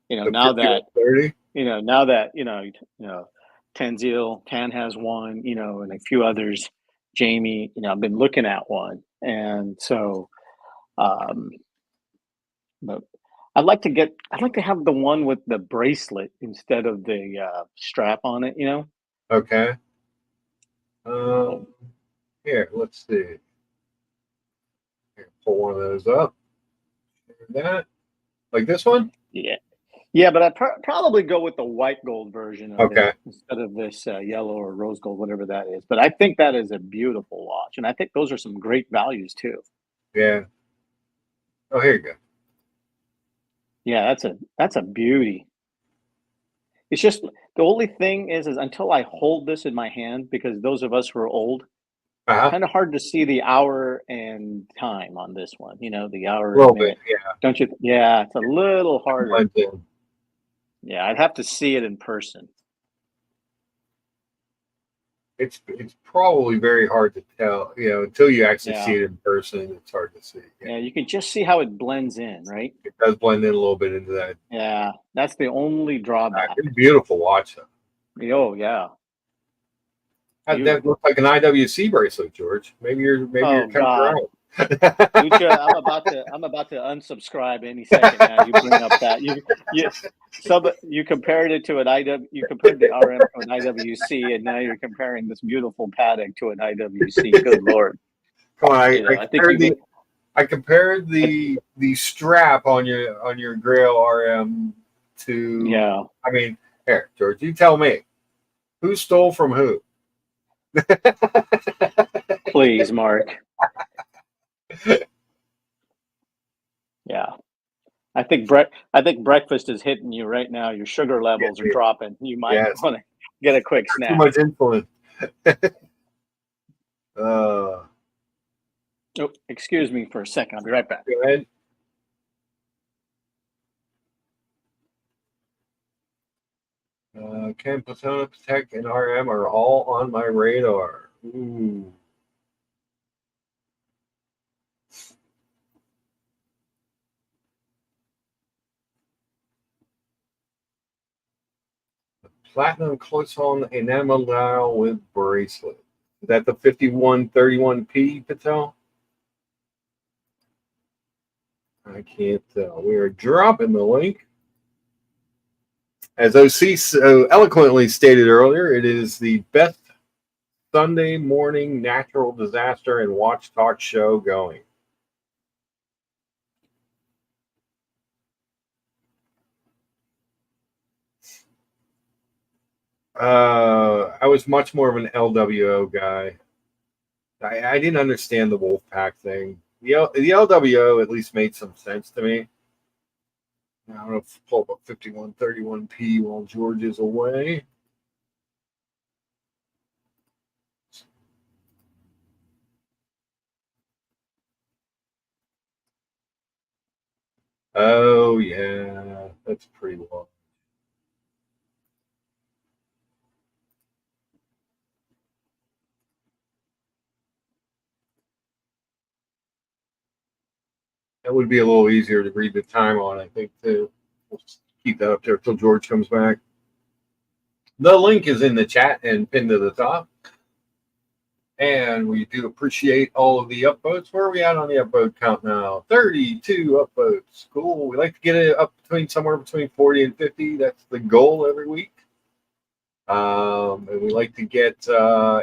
You know, now that Tenzil, Tan has one, you know, and a few others. Jamie, you know, I've been looking at one, and so, but I'd like to have the one with the bracelet instead of the strap on it. You know. Okay. Here, let's see. Here, pull one of those up. That, like this one. Yeah, but I'd probably go with the white gold version of it instead of this yellow or rose gold, whatever that is. But I think that is a beautiful watch, and I think those are some great values too. Yeah. Oh, here you go. Yeah, that's a beauty. It's just the only thing is until I hold this in my hand, because those of us who are old, kind of hard to see the hour and time on this one. You know, the hour. A little bit, yeah. Don't you? Yeah, it's a little harder. Yeah, I'd have to see it in person. It's probably very hard to tell, you know, until you actually see it in person. It's hard to see. Yeah, you can just see how it blends in, right? It does blend in a little bit into that. Yeah, that's the only drawback. It's a beautiful watch, though. Oh yeah. That looks like an IWC bracelet, George. Maybe you're coming around. Lucha, I'm about to unsubscribe any second now. You bring up that you compared it to you compared the RM to an IWC, and now you're comparing this beautiful Patek to an IWC. Good Lord! Come on, I compared the strap on your Grail RM to. Yeah. I mean, here, George, you tell me, who stole from who? Please, Mark. Yeah, I think breakfast is hitting you right now. Your sugar levels are dropping. You might want to get a quick snack. Too much insulin. uh, Oh, excuse me for a second. I'll be right back. go ahead. Ken, Daytona, Patek, and RM are all on my radar. Ooh. Platinum close on enamel dial with bracelet. Is that the 5131P, Patel? I can't tell. We are dropping the link. As OC so eloquently stated earlier, it is the best Sunday morning natural disaster and watch talk show going. I was much more of an LWO guy. I didn't understand the Wolfpack thing. The LWO at least made some sense to me. I don't know if pull up 5131P while George is away. Oh yeah, that's pretty well. That would be a little easier to read the time on, I think, too. We'll keep that up there until George comes back. The link is in the chat and pinned to the top. And we do appreciate all of the upvotes. Where are we at on the upvote count now? 32 upvotes. Cool. We like to get it up somewhere between 40 and 50. That's the goal every week. And we like to get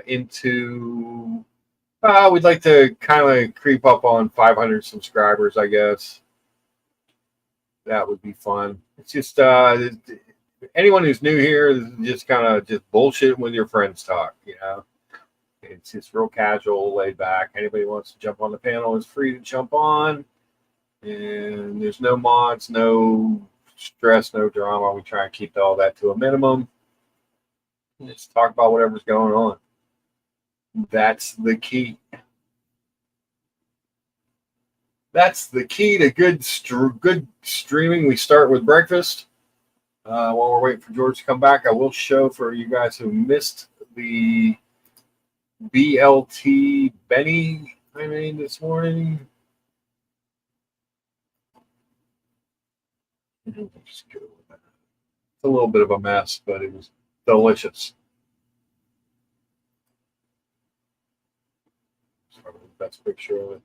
into... we'd like to kind of creep up on 500 subscribers, I guess. That would be fun. It's just anyone who's new here is just kind of just bullshit when your friends talk, you know. It's just real casual, laid back. Anybody wants to jump on the panel is free to jump on. And there's no mods, no stress, no drama. We try and keep all that to a minimum. Just talk about whatever's going on. That's the key. That's the key to good streaming. We start with breakfast. While we're waiting for George to come back, I will show for you guys who missed the BLT Benny I made this morning. It's a little bit of a mess, but it was delicious. That's probably the best picture of it.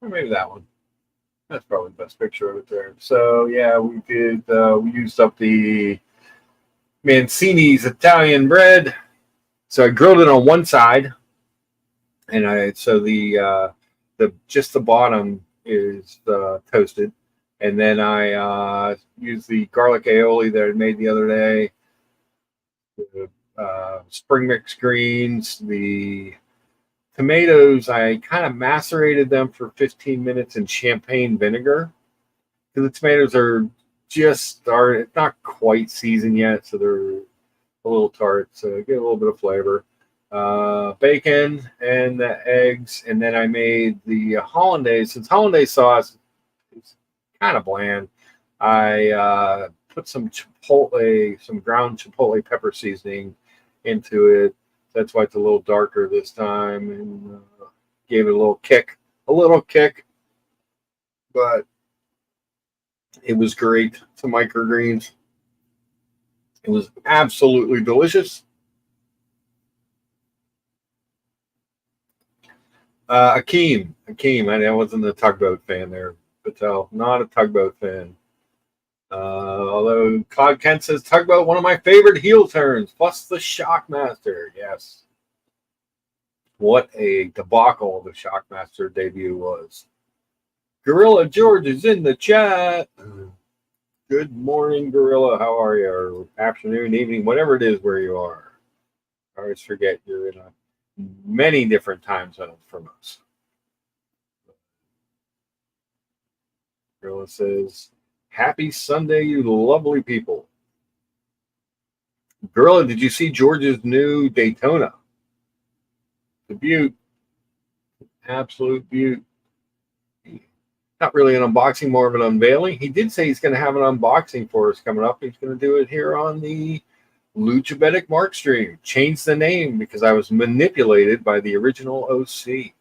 Or maybe that one. That's probably the best picture of it there. So yeah, we did. We used up the Mancini's Italian bread. So I grilled it on one side, and the just the bottom is toasted, and then I used the garlic aioli that I made the other day, the spring mix greens, the tomatoes. I kind of macerated them for 15 minutes in champagne vinegar because the tomatoes are not quite seasoned yet, so they're a little tart, so get a little bit of flavor. Bacon and the eggs, and then I made the hollandaise. Since hollandaise sauce is kind of bland, I put some ground chipotle pepper seasoning into it. That's why it's a little darker this time, and gave it a little kick. But it was great. Some microgreens. It was absolutely delicious. Akeem, I wasn't a tugboat fan there, Patel. Not a tugboat fan. Although Claude Kent says tugboat, one of my favorite heel turns, plus the Shockmaster. Yes. What a debacle the Shockmaster debut was. Gorilla George is in the chat. Good morning, Gorilla. How are you? Or afternoon, evening, whatever it is where you are. I always forget you're in many different time zones from us. Gorilla says, happy Sunday, you lovely people. Gorilla, did you see George's new Daytona? The beaut. Absolute beaut. Not really an unboxing, more of an unveiling. He did say he's going to have an unboxing for us coming up. He's going to do it here on the Luchabetic Mark stream. Changed the name because I was manipulated by the original OC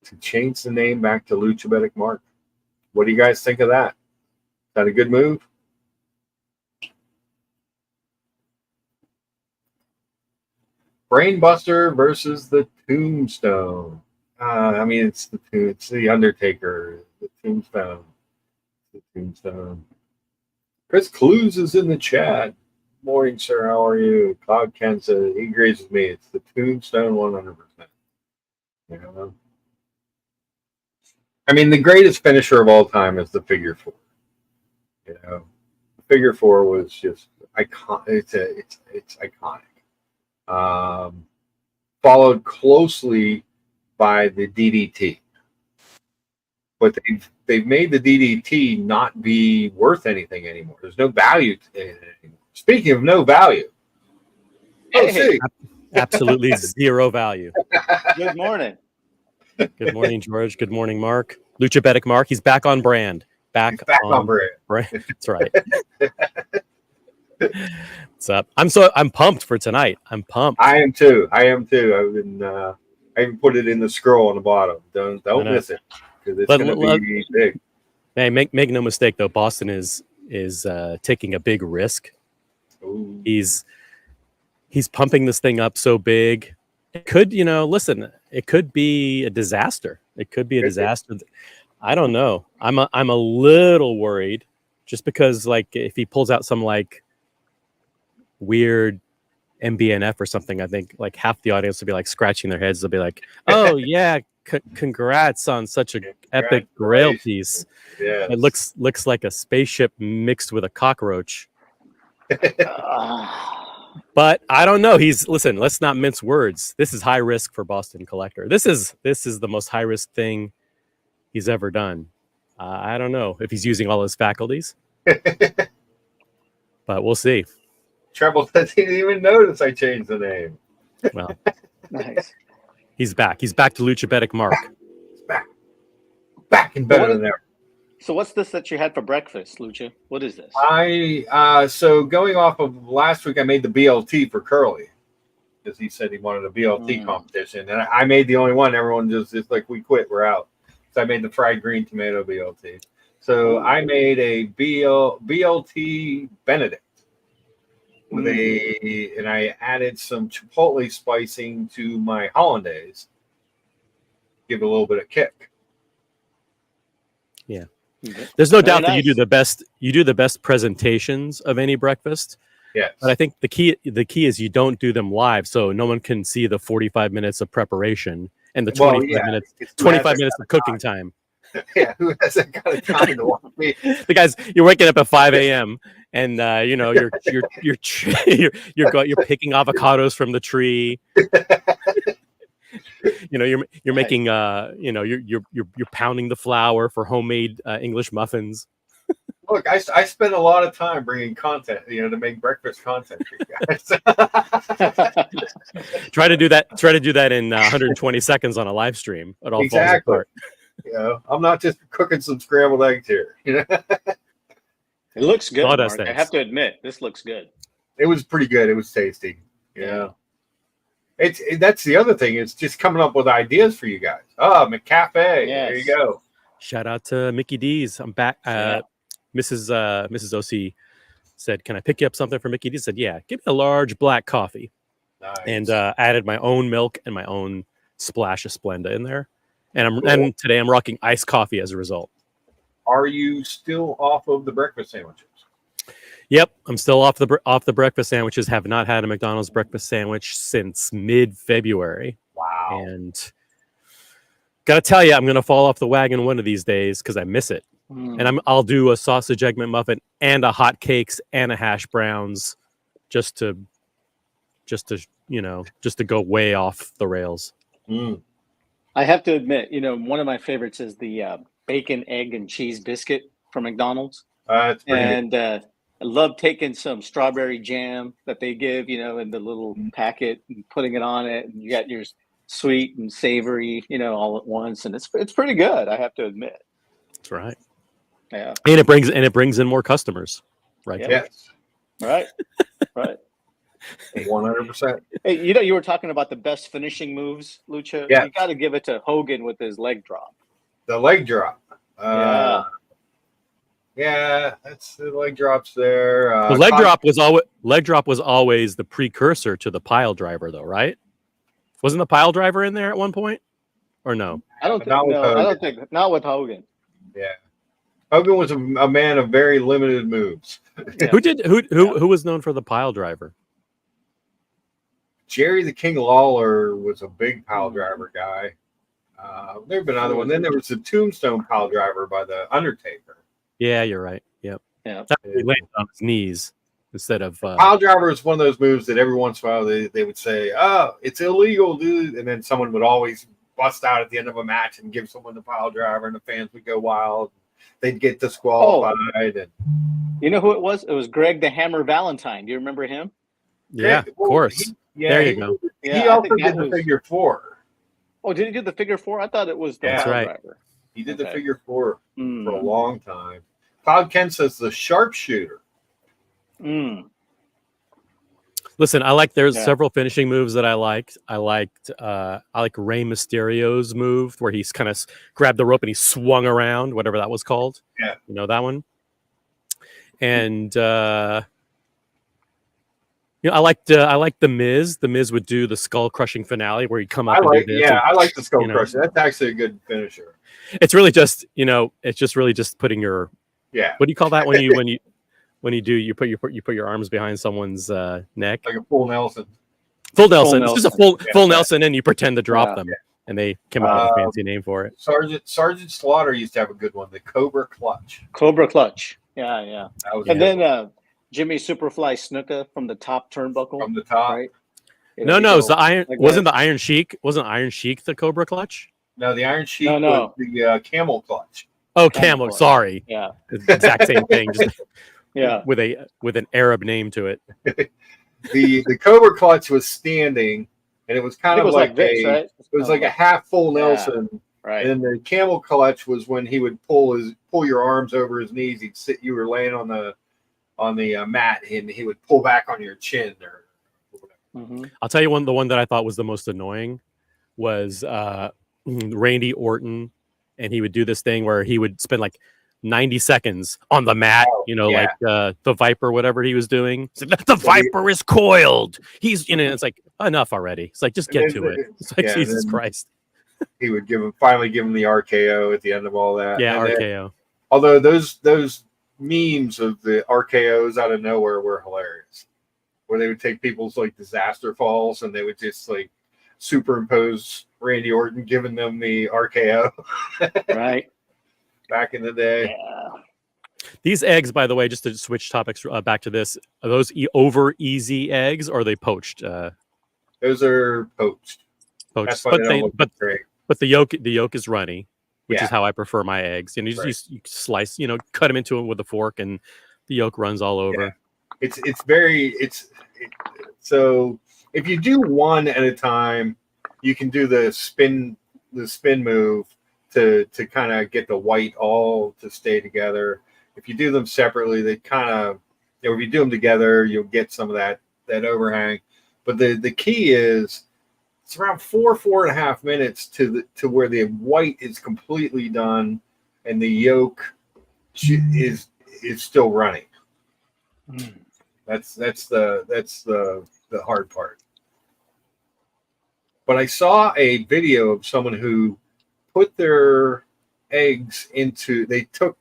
to change the name back to Luchabetic Mark. What do you guys think of that? Is that a good move? Brainbuster versus the Tombstone. I mean, it's the Undertaker, the Tombstone, the Tombstone. Chris Clues is in the chat. Morning, sir. How are you? Cloud Ken says he agrees with me. It's the Tombstone 100%. You know? I mean, the greatest finisher of all time is the Figure 4. You know, the Figure 4 was just iconic. It's iconic. Followed closely by the DDT, but they've made the DDT not be worth anything anymore. There's no value to it anymore. Speaking of no value, absolutely zero value. Good morning. Good morning, George. Good morning, Mark. Luchabetic Mark. He's back on brand. Back on brand. That's right. What's up? I'm pumped for tonight. I'm pumped. I am too. I've been. I even put it in the scroll on the bottom. Don't miss it because it's going to be big. Hey, make no mistake though. Boston is taking a big risk. Ooh. He's pumping this thing up so big. It could, listen. It could be a disaster. It could be a disaster. I don't know. I'm a little worried, just because like if he pulls out some like weird MBNF or something, I think like half the audience will be like scratching their heads. They'll be like, "Oh yeah, congrats on such an epic Grail piece." Yeah, it looks like a spaceship mixed with a cockroach. But I don't know. Listen. Let's not mince words. This is high risk for Boston Collector. This is the most high risk thing he's ever done. I don't know if he's using all his faculties, but we'll see. Treble didn't even notice I changed the name. Well, Nice. He's back. He's back to Luchabetic Mark. He's back and better than ever. So what's this that you had for breakfast, Lucha? What is this? So going off of last week, I made the BLT for Curly because he said he wanted a BLT competition, and I made the only one. Everyone just like, we quit, we're out. So I made the fried green tomato BLT. So I made a BLT Benedict. And I added some chipotle spicing to my hollandaise. Give it a little bit of kick. Yeah. There's no doubt that nice. you do the best presentations of any breakfast. Yes. But I think the key is you don't do them live, so no one can see the 45 minutes of preparation and the 25 minutes of cooking time. Yeah, who hasn't got a time to watch me? The guys, you're waking up at 5 a.m. and you're picking avocados from the tree. You're making you're pounding the flour for homemade English muffins. Look, I spend a lot of time bringing content, to make breakfast content for you guys. Try to do that in 120 seconds on a live stream. It all falls apart. I'm not just cooking some scrambled eggs here. It looks good, Mark. I have to admit, this looks good. It was pretty good. It was tasty. Yeah. That's the other thing. It's just coming up with ideas for you guys. Oh, McCafe. Yes. There you go. Shout out to Mickey D's. I'm back. Mrs. OC said, "Can I pick you up something for Mickey D's?" Said, "Yeah, give me a large black coffee." Nice. And added my own milk and my own splash of Splenda in there. And today I'm rocking iced coffee as a result. Are you still off of the breakfast sandwiches? Yep, I'm still off the breakfast sandwiches. Have not had a McDonald's breakfast sandwich since mid-February. Wow. And gotta tell you, I'm gonna fall off the wagon one of these days because I miss it. And I'll do a sausage egg McMuffin and a hot cakes and a hash browns just to go way off the rails. I have to admit, one of my favorites is the bacon, egg, and cheese biscuit from McDonald's. And I love taking some strawberry jam that they give, in the little packet and putting it on it. And you got your sweet and savory, all at once, and it's pretty good, I have to admit. That's right. Yeah. And it brings in more customers, right? Yeah. Yes. Right. Right. 100%. Hey, you were talking about the best finishing moves, Lucha. Yeah. You got to give it to Hogan with his leg drop. The leg drop. Yeah. Yeah, that's the leg drops there. The leg drop was always the precursor to the pile driver, though, right? Wasn't the pile driver in there at one point, or no? I don't think not with Hogan. Yeah, Hogan was a man of very limited moves. Yeah. Who was known for the pile driver? Jerry the King Lawler was a big pile driver guy. There have been other ones. Then there was the tombstone pile driver by the Undertaker. Yeah, you're right. Yep. Yeah. He landed on his knees instead of pile driver is one of those moves that every once in a while they would say, "Oh, it's illegal, dude," and then someone would always bust out at the end of a match and give someone the pile driver, and the fans would go wild. They'd get disqualified. And you know who it was? It was Greg the Hammer Valentine. Do you remember him? Yeah, of course. There you go. He also did the figure four. Oh, did he do the figure four? I thought it was the pile driver. He did the figure four for a long time. Cloud Ken says the sharpshooter. Listen, there's several finishing moves that I liked. I like Rey Mysterio's move where he's kind of grabbed the rope and he swung around, whatever that was called. Yeah. You know that one? And I liked the Miz. The Miz would do the skull crushing finale where he'd come up. I like the skull crusher. That's actually a good finisher. It's really just putting your What do you call that when you put your arms behind someone's neck? Like a full Nelson. Full Nelson. It's just a full Nelson, and you pretend to drop them, and they come out with a fancy name for it. Sergeant Slaughter used to have a good one, the Cobra Clutch. Cobra Clutch. Yeah. Then Jimmy Superfly Snuka from the top turnbuckle. From the top. Right? No, it's the Iron. Wasn't the Iron Sheik? Wasn't Iron Sheik the Cobra Clutch? No, the Iron Sheik was the Camel Clutch. Oh, Camel. Sorry. Yeah. Exact same thing. Just with an Arab name to it. The Cobra Clutch was standing, and it was kind of like this, right? It was like a half full Nelson. Right. And then the Camel Clutch was when he would pull your arms over his knees. He'd sit. You were laying on the mat, and he would pull back on your chin. I'll tell you the one that I thought was the most annoying was Randy Orton, and he would do this thing where he would spend like 90 seconds on the mat, like the Viper, whatever he was doing. The Viper is coiled. He's, it's like, enough already. It's like, just get to it. It's like, Jesus Christ. He would finally give him the RKO at the end of all that. Yeah, and RKO. Then, although those memes of the RKOs out of nowhere were hilarious, where they would take people's like disaster falls and they would just like superimpose Randy Orton giving them the RKO. Right. Back in the day. Yeah. These eggs, by the way, just to switch topics back to this, are those over easy eggs or are they poached? Those are poached. Poached. But the yolk is runny, which is how I prefer my eggs. And you slice, cut them into it with a fork, and the yolk runs all over. Yeah. So if you do one at a time, you can do the spin move to kind of get the white all to stay together. If you do them separately, they kind of, if you do them together, you'll get some of that overhang. But the key is it's around 4.5 minutes to where the white is completely done and the yolk is still running. That's the hard part. But I saw a video of someone who put their eggs they took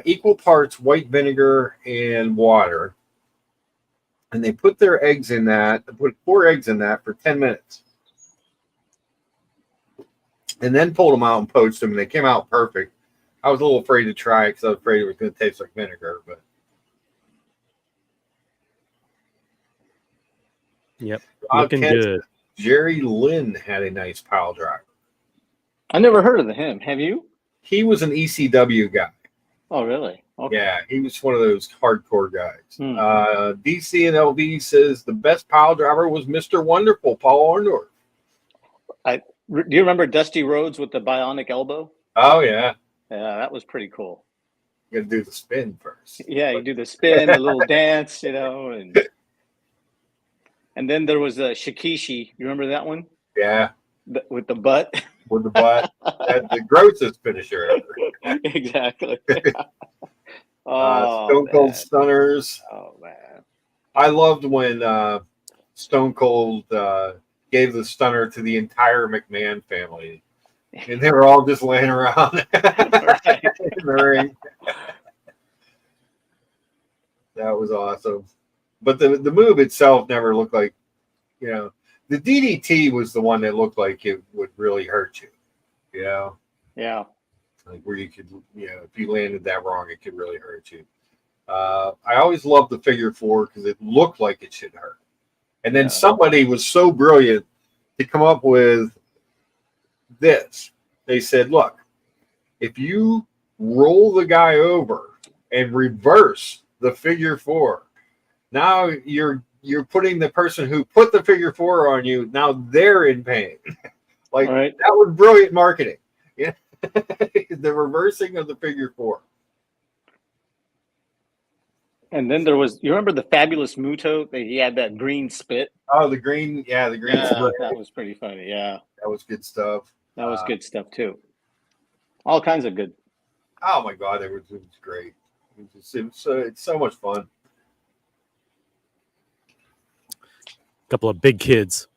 equal parts white vinegar and water, and they put their eggs in that, put 4 eggs in that for 10 minutes. And then pulled them out and poached them, and they came out perfect. I was a little afraid to try it because I was afraid it was going to taste like vinegar. But yep, looking good. Jerry Lynn had a nice pile driver. I never heard of him. Have you? He was an ECW guy. Oh, really? Okay. Yeah, he was one of those hardcore guys. DC and LV says the best pile driver was Mr. Wonderful, Paul Orndorff. Do you remember Dusty Rhodes with the bionic elbow? Oh yeah, Yeah, that was pretty cool. you got to do the spin first. Yeah, you do the spin, the little dance, and then there was a Shikishi. You remember that one? Yeah, With the butt. with the butt. That's the grossest finisher ever. Exactly. Stone Cold Man. Stunners. Oh man. I loved when Stone Cold gave the stunner to the entire McMahon family, and they were all just laying around in the ring. That was awesome. But the move itself never looked like, the DDT was the one that looked like it would really hurt you. Yeah. Like where you could, if you landed that wrong, it could really hurt you. I always loved the figure 4 because it looked like it should hurt. And then somebody was so brilliant to come up with this. They said, look, if you roll the guy over and reverse the figure 4, now you're putting the person who put the figure 4 on you, now they're in pain. That was brilliant marketing. Yeah. The reversing of the figure 4. And then there was, you remember the Fabulous Muto? He had that green spit. Oh, the green spit. That was pretty funny. Yeah. That was good stuff. That was good stuff too. All kinds of good. Oh my God, it was great. It's so much fun. Couple of big kids.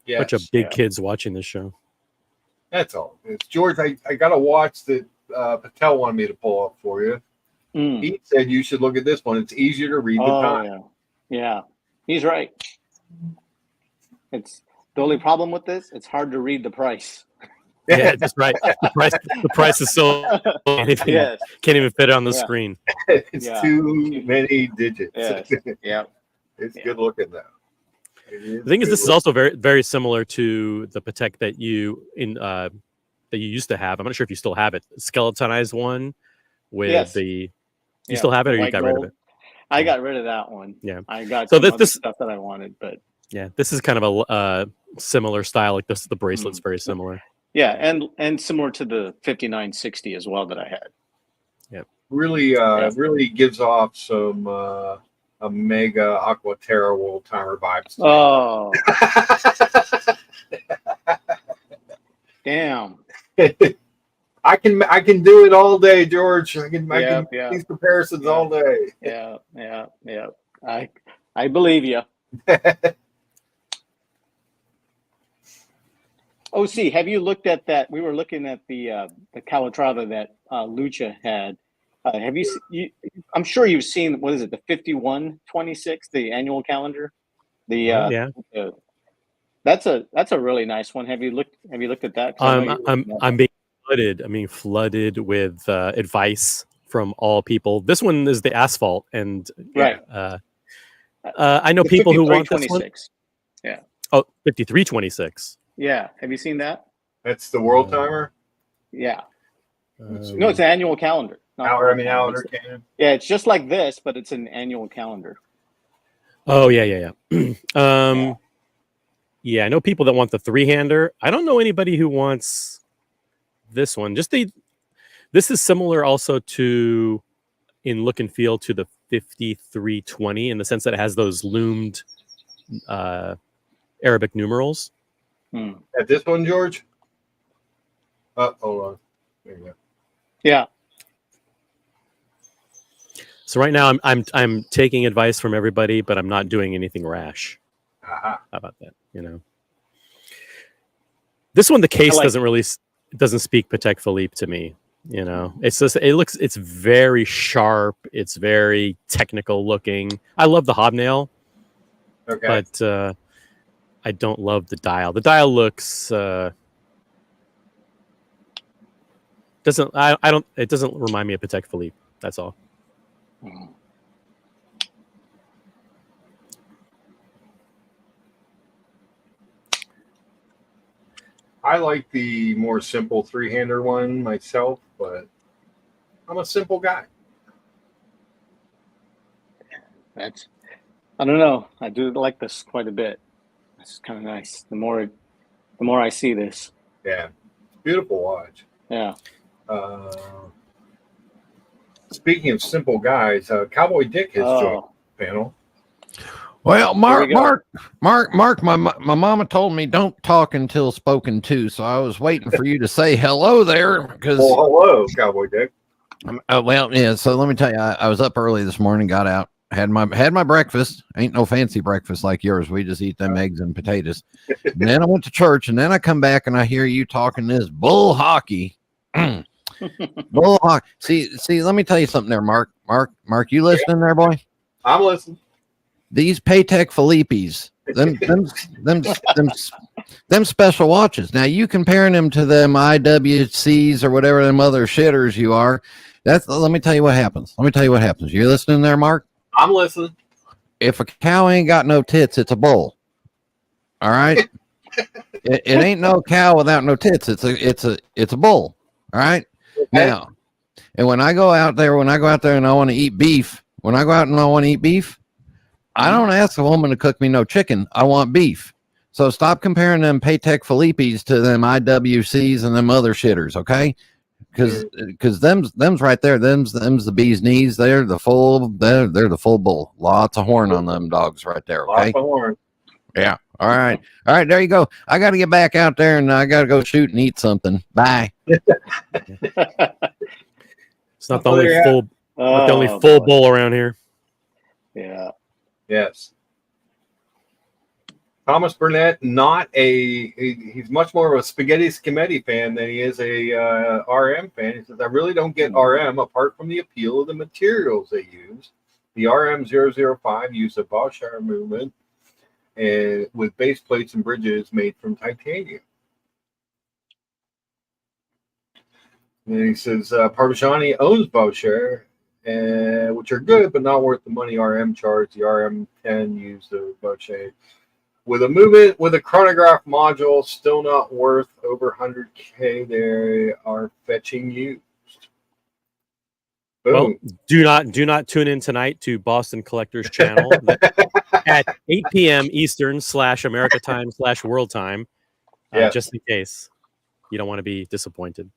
Yeah. Bunch of big kids watching this show. That's all. It's George. I got a watch that Patel wanted me to pull up for you. He said you should look at this one. It's easier to read the time. Yeah, he's right. It's the only problem with this. It's hard to read the price. Yeah, that's right. The price is so can't even fit it on the screen. It's too many digits. Yes. Yeah. It's good looking though. The thing is, this is also very, very similar to the Patek that you used to have. I'm not sure if you still have it. Skeletonized one with the. You still have it, or you got rid of it? I got rid of that one. Yeah, I got this stuff that I wanted, but this is kind of a similar style. Like this, the bracelet's very similar. Yeah, and similar to the 5960 as well that I had. Yeah, really gives off some Omega Aquaterra World Timer vibes. Oh, damn! I can do it all day, George. I can these comparisons all day. Yeah. I believe you. Oh, see, have you looked at that? We were looking at the Calatrava that Lucha had. Have you? I'm sure you've seen, what is it? The 5126, the annual calendar. That's a really nice one. Have you looked at that? I'm being flooded with advice from all people. This one is the asphalt, and I know people who want this one. Yeah. Oh, 5326. Yeah. Have you seen that? That's the World Timer? Yeah. No, it's an annual calendar. Calendar cannon. Yeah, it's just like this, but it's an annual calendar. Oh, yeah. Yeah, I know people that want the 3-hander. I don't know anybody who wants this one. This is similar also to, in look and feel, to the 5320 in the sense that it has those loomed Arabic numerals. At this one, George? Hold on. There you go. Yeah. So right now I'm taking advice from everybody, but I'm not doing anything rash. How about that? This one, the case doesn't speak Patek Philippe to me. It's just it's very sharp. It's very technical looking. I love the hobnail, but I don't love the dial. The dial looks it doesn't remind me of Patek Philippe. That's all. I like the more simple 3-hander one myself, but I'm a simple guy. I don't know. I do like this quite a bit. It's kind of nice. The more the more I see this. Yeah, beautiful watch. Yeah. Speaking of simple guys, Cowboy Dick has joined Oh, the panel. Well, Here we go. Mark, my mama told me don't talk until spoken to, so I was waiting for you to say hello there because. Well, hello, Cowboy Dick. Well, yeah. So let me tell you, I was up early this morning, got out, had my breakfast. Ain't no fancy breakfast like yours. We just eat them eggs and potatoes. And then I went to church, and then I come back and I hear you talking this bull hockey. Bull hockey. See. Let me tell you something there, Mark. Mark, you listening there, boy? I'm listening. These Patek Philippes, them special watches. Now you comparing them to them IWCs or whatever them other shitters you are. Let me tell you what happens. You listening there, Mark? I'm listening. If a cow ain't got no tits, it's a bull. All right. it ain't no cow without no tits. It's a bull. All right. Okay. Now, and when I go out there and I want to eat beef, I don't ask a woman to cook me no chicken. I want beef. So stop comparing them Patek Philippes to them IWCs and them other shitters, okay? Because them's right there. Them's the bee's knees. They're the full bull. Lots of horn on them dogs right there, okay? Lots of horn. Yeah. All right. There you go. I got to get back out there and I got to go shoot and eat something. Bye. It's not the only full, not the only Oh, full boy. bowl around here. Yeah. Yes. Thomas Burnett, he's much more of a spaghetti skemetti fan than he is a RM fan. He says, I really don't get RM apart from the appeal of the materials they use. The RM005 used a Bauschar movement and with base plates and bridges made from titanium. And he says, Parmigiani owns Bauschar, which are good, but not worth the money RM charged. The RM10 used the Bauschar. With a movement with a chronograph module, still not worth over 100K. They are fetching used. Boom. Well, do not tune in tonight to Boston Collectors Channel at 8 p.m. Eastern / America time / World time, just in case you don't want to be disappointed.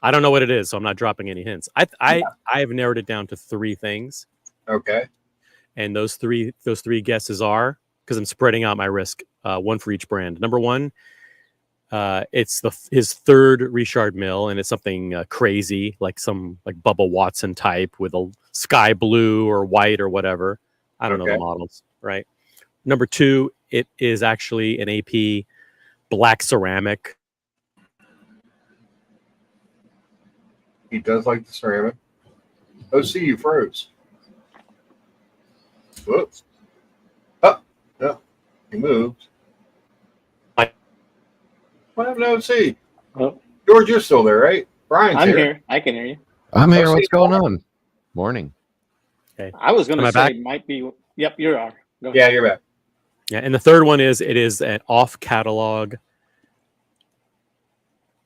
I don't know what it is, so I'm not dropping any hints. I have narrowed it down to 3 things. Okay. And those three guesses are, because I'm spreading out my risk, one for each brand. Number 1, it's his third Richard Mille, and it's something crazy, like some Bubba Watson type with a sky blue or white or whatever. I don't know the models, right? Number 2, it is actually an AP black ceramic. He does like the ceramic. OC, you froze. Whoops. Oh, no. He moved. What happened to OC? Oh, George, you're still there, right? Brian's I'm here. here. I can hear you. I'm here. Oh, What's see, going on? Morning. I was going Am to I say back? it might be. Yep, you are. Go ahead. Yeah, you're back. Yeah, and the third one is an off catalog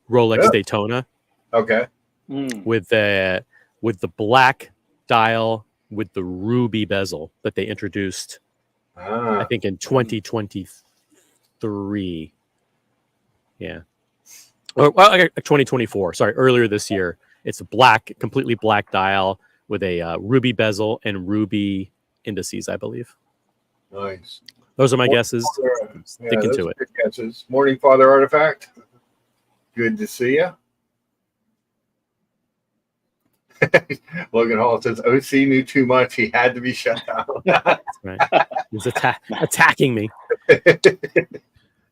Rolex Yeah. Daytona Okay. with the black dial with the ruby bezel that they introduced, I think, in 2023. Yeah. Or 2024. Sorry, earlier this year. It's a completely black dial with a ruby bezel and ruby indices, I believe. Nice. Those are my guesses. Sticking those to are it. good guesses. Morning, Father Artifact. Good to see you. Logan Hall says OC knew too much. He had to be shut down. Right. He's attacking me.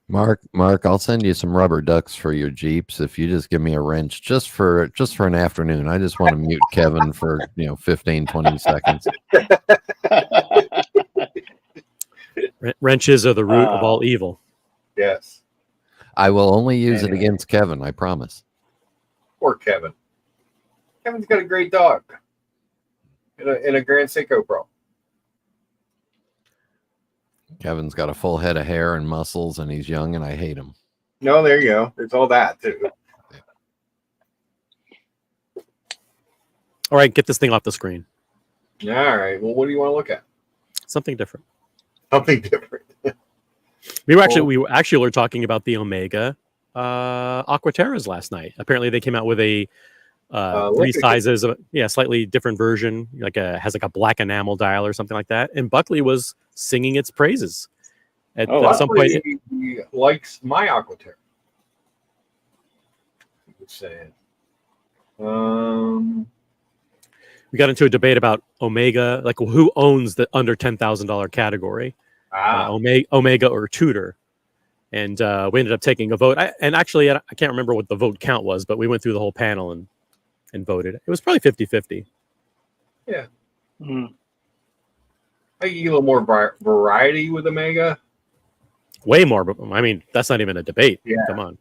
Mark, I'll send you some rubber ducks for your Jeeps if you just give me a wrench just for an afternoon. I just want to mute Kevin for 15, 20 seconds. Wrenches are the root of all evil. Yes. I will only use it against Kevin, I promise. Poor Kevin. Kevin's got a great dog. In a Grand Seiko Pro. Kevin's got a full head of hair and muscles, and he's young, and I hate him. No, there you go. There's all that, too. All right, get this thing off the screen. All right. Well, what do you want to look at? Something different. Something different. We were actually talking about the Omega Aquaterras last night. Apparently, they came out with a 3 sizes, slightly different version. Has a black enamel dial or something like that. And Buckley was singing its praises at some point. He likes my Aquaterra. He was saying. We got into a debate about Omega, like who owns the under $10,000 category, Omega or Tudor. And we ended up taking a vote. I can't remember what the vote count was, but we went through the whole panel and voted. It was probably 50-50. Yeah. Mm. I get a little more variety with Omega. Way more. I mean, that's not even a debate. Yeah. Come on.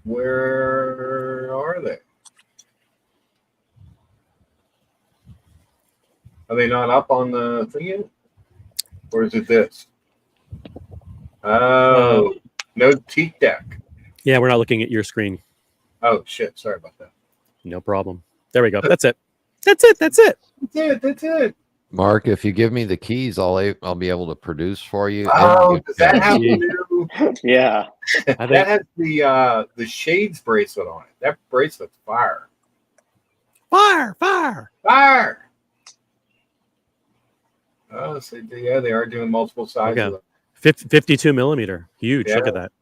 Where are they? Are they not up on the thing yet? Or is it this? Oh, no teak deck. Yeah, we're not looking at your screen. Oh, shit. Sorry about that. No problem. There we go. That's it. That's it. Mark, if you give me the keys, I'll be able to produce for you. Oh, does that have the new? Yeah. That has the shades bracelet on it. That bracelet's fire. Fire. Oh, so yeah, they are doing multiple sizes. Okay. 52 millimeter. Huge. Yeah. Look at that.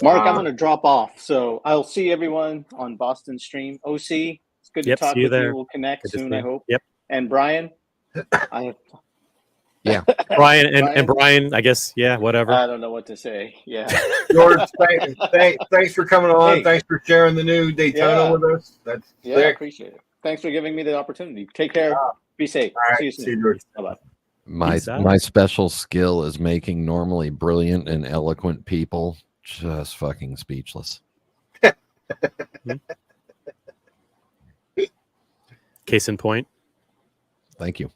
Mark, I'm going to drop off. So I'll see everyone on Boston stream. OC, it's good to talk with you. We'll connect soon, I hope. Yep. And Brian, Yeah. Brian and Brian, I guess, yeah, whatever. I don't know what to say. Yeah. George, thanks for coming on. Hey. Thanks for sharing the new Daytona with us. That's sick. I appreciate it. Thanks for giving me the opportunity. Take care. Be safe. Right. See you soon. Bye-bye. My special skill is making normally brilliant and eloquent people just fucking speechless. Case in point. Thank you.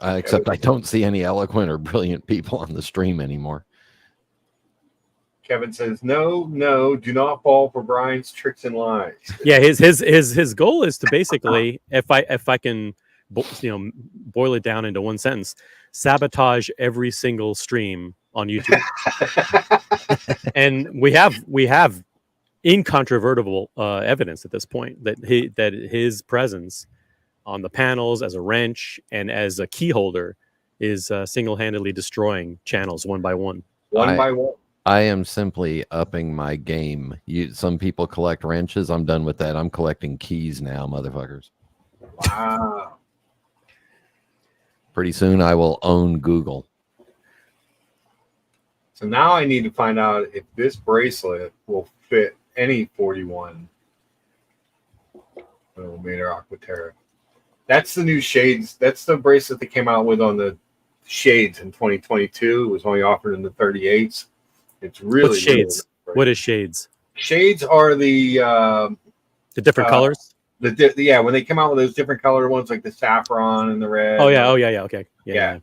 Except I don't see any eloquent or brilliant people on the stream anymore. Kevin says, no, do not fall for Brian's tricks and lies. Yeah, his goal is to basically, if I can, boil it down into one sentence, sabotage every single stream on YouTube. And we have incontrovertible evidence at this point that his presence on the panels as a wrench and as a key holder is single-handedly destroying channels one by one. By one. I am simply upping my game. Some people collect wrenches. I'm done with that. I'm collecting keys now, motherfuckers. Wow. Pretty soon I will own Google. So now I need to find out if this bracelet will fit any 41 millimeter Aquaterra. That's the new shades. That's the bracelet that came out with on the shades in 2022. It was only offered in the 38s. It's really What's shades. Really what is shades? Shades are the different colors. When they come out with those different colored ones, like the saffron and the red. Oh yeah. Okay. Yeah.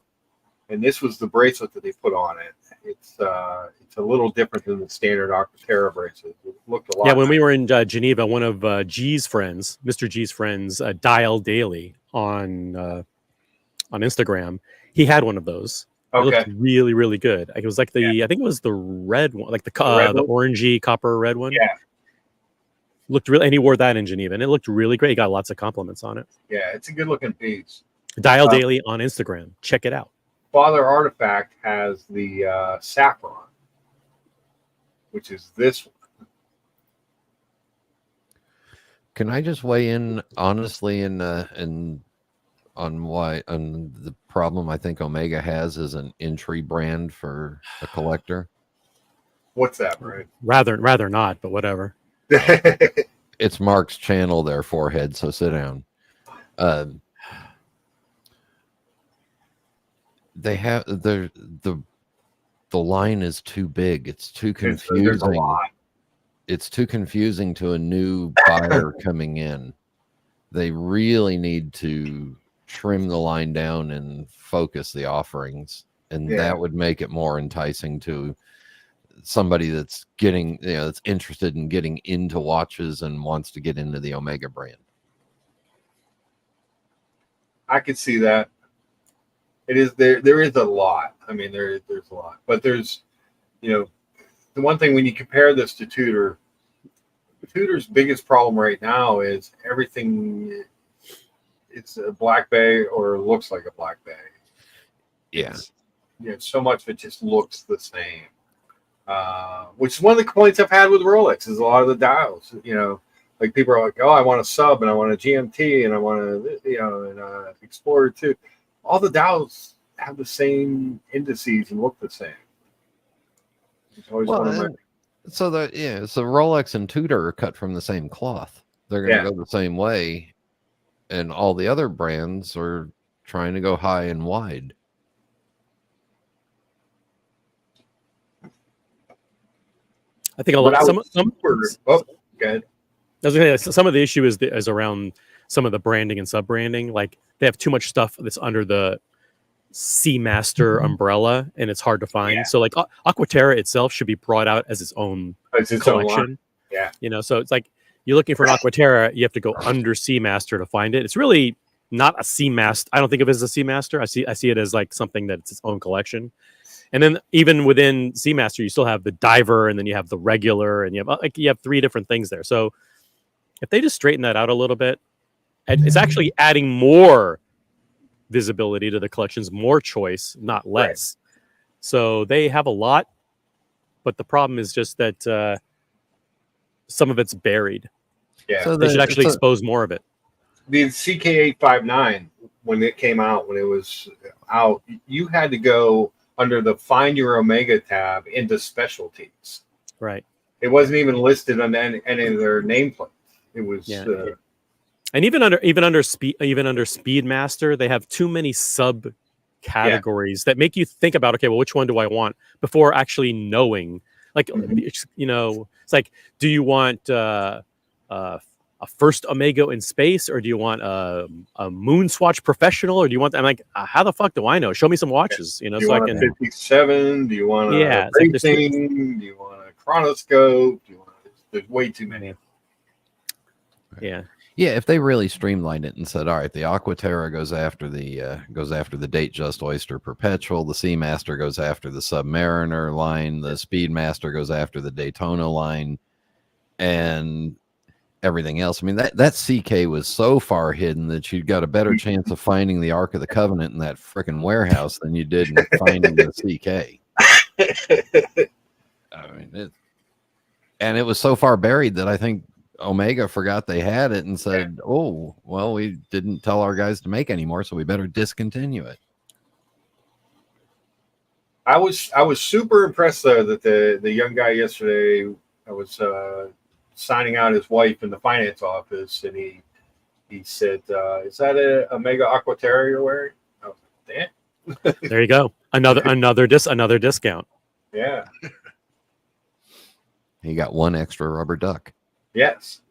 And this was the bracelet that they put on it. It's a little different than the standard Aquaterra bracelet. It looked a lot. Yeah, when we were in Geneva, one of G's friends, Mr. G's friends, Dial Daily on Instagram, he had one of those. It looked really, really good. It was like I think it was the red one, like the orangey copper red one. Yeah. Looked really, and he wore that in Geneva, and it looked really great. He got lots of compliments on it. Yeah, it's a good looking piece. Dial Daily on Instagram. Check it out. Father Artifact has the saffron, which is this one. Can I just weigh in honestly on the problem I think Omega has as an entry brand for a collector? What's that, right? Rather not, but whatever. It's Mark's channel there, forehead, so sit down. They have the line is too big. It's too confusing. It's too confusing to a new buyer coming in. They really need to trim the line down and focus the offerings, and that would make it more enticing to somebody that's getting, that's interested in getting into watches and wants to get into the Omega brand. I could see that. It is there. There is a lot. I mean, there's a lot, but there's, the one thing when you compare this to Tudor, Tudor's biggest problem right now is everything. It's a black bay or looks like a black bay. Yeah. So much of it just looks the same. Which is one of the complaints I've had with Rolex is a lot of the dials. Like people are like, oh, I want a sub and I want a GMT and I want an Explorer 2. All the dials have the same indices and look the same. It's always one of my. So Rolex and Tudor are cut from the same cloth. They're going to go the same way, and all the other brands are trying to go high and wide. I think a lot. Some. Oh, good. I was gonna say, some of the issue is around some of the branding and sub branding. Like they have too much stuff that's under the Seamaster umbrella, and it's hard to find. Yeah. So like Aquaterra itself should be brought out as its own collection. So it's like you're looking for an Aquaterra, you have to go under Seamaster to find it. It's really not a Seamaster. I don't think of it as a Seamaster. I see it as like something that's its own collection. And then even within Seamaster, you still have the diver, and then you have the regular, and you have three different things there. So if they just straighten that out a little bit, it's actually adding more visibility to the collections, more choice, not less. Right. So they have a lot, but the problem is just that some of it's buried. Yeah, so they should actually expose more of it. The CK859, when it came out, when it was out, you had to go under the Find Your Omega tab into specialties. Right. It wasn't even listed on any of their nameplates. It was, and even under Speedmaster, they have too many sub categories that make you think about, okay, well, which one do I want before actually knowing? Like, it's like, do you want a first Omega in space, or do you want a Moon Swatch Professional, or do you want? I'm like, how the fuck do I know? Show me some watches, Do you want a 57? Do you want a racing? Do you want a chronoscope? There's way too many. Yeah. If they really streamlined it and said, all right, the Aquaterra goes after the Datejust Oyster Perpetual, the Seamaster goes after the Submariner line, the Speedmaster goes after the Daytona line, and everything else. I mean, that CK was so far hidden that you got a better chance of finding the Ark of the Covenant in that freaking warehouse than you did in finding the CK. I mean, it was so far buried that I think Omega forgot they had it and said, oh, well, we didn't tell our guys to make anymore, so we better discontinue it. I was super impressed though that the young guy yesterday, I was signing out his wife in the finance office, and he said, is that a Omega Aquaterra you're wearing? I was like, damn. There you go. Another discount. Yeah. He got one extra rubber duck. Yes.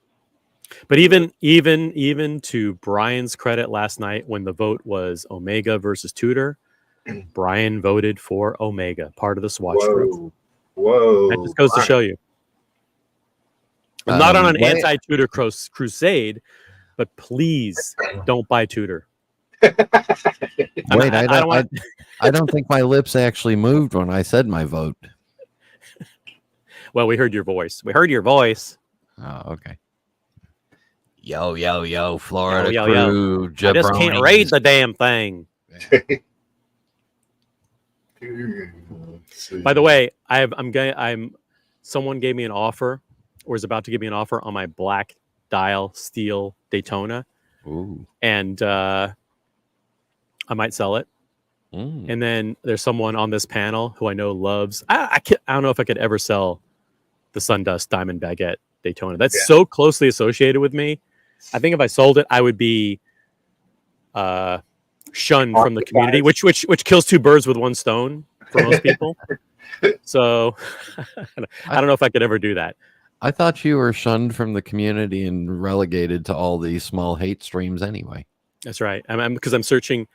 But even to Brian's credit, last night when the vote was Omega versus Tudor, Brian voted for Omega, part of the Swatch group. Whoa. That just goes to show you. I'm not on an anti-Tudor crusade, but please don't buy Tudor. Wait, I don't think my lips actually moved when I said my vote. Well, we heard your voice. Oh, okay. Yo, Florida yo, crew. I just can't read the damn thing. By the way, someone gave me an offer, or is about to give me an offer on my black dial steel Daytona. Ooh. And I might sell it. And then there's someone on this panel who I know loves. I don't know if I could ever sell the Sundust Diamond Baguette Daytona. That's so closely associated with me. I think if I sold it, I would be shunned from the community, which kills two birds with one stone for most people. So I don't know if I could ever do that. I thought you were shunned from the community and relegated to all these small hate streams anyway. That's right. Because I'm searching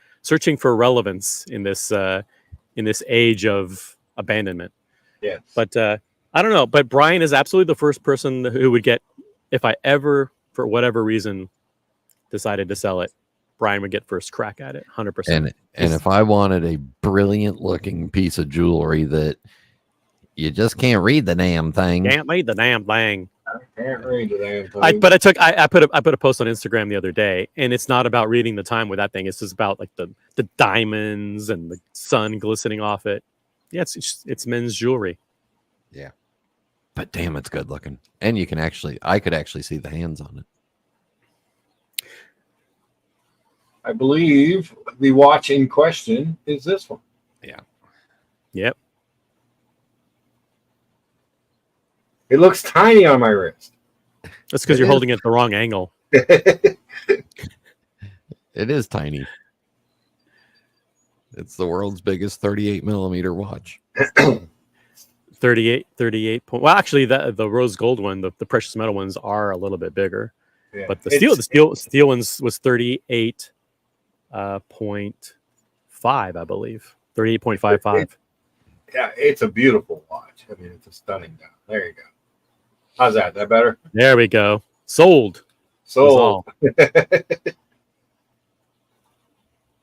for relevance in this age of abandonment. Yeah. But I don't know. But Brian is absolutely the first person who would get, if I ever, for whatever reason, decided to sell it. Brian would get first crack at it, 100%. And if I wanted a brilliant looking piece of jewelry that you just can't read the damn thing. Can't read the damn thing. I can't read the damn thing. I put a post on Instagram the other day, and it's not about reading the time with that thing. It's just about like the diamonds and the sun glistening off it. Yeah, it's men's jewelry. Yeah, but damn, it's good looking, and I could actually see the hands on it. I believe the watch in question is this one. Yeah. Yep. It looks tiny on my wrist. That's because you're holding it the wrong angle. It is tiny. It's the world's biggest 38 millimeter watch. 38 point. Well, actually, the rose gold one, the precious metal ones are a little bit bigger, Yeah. but the steel ones was 38.5, I believe. 38.55. Yeah, it's a beautiful watch. I mean, it's a stunning dial. There you go. How's that? That better? There we go. Sold. So,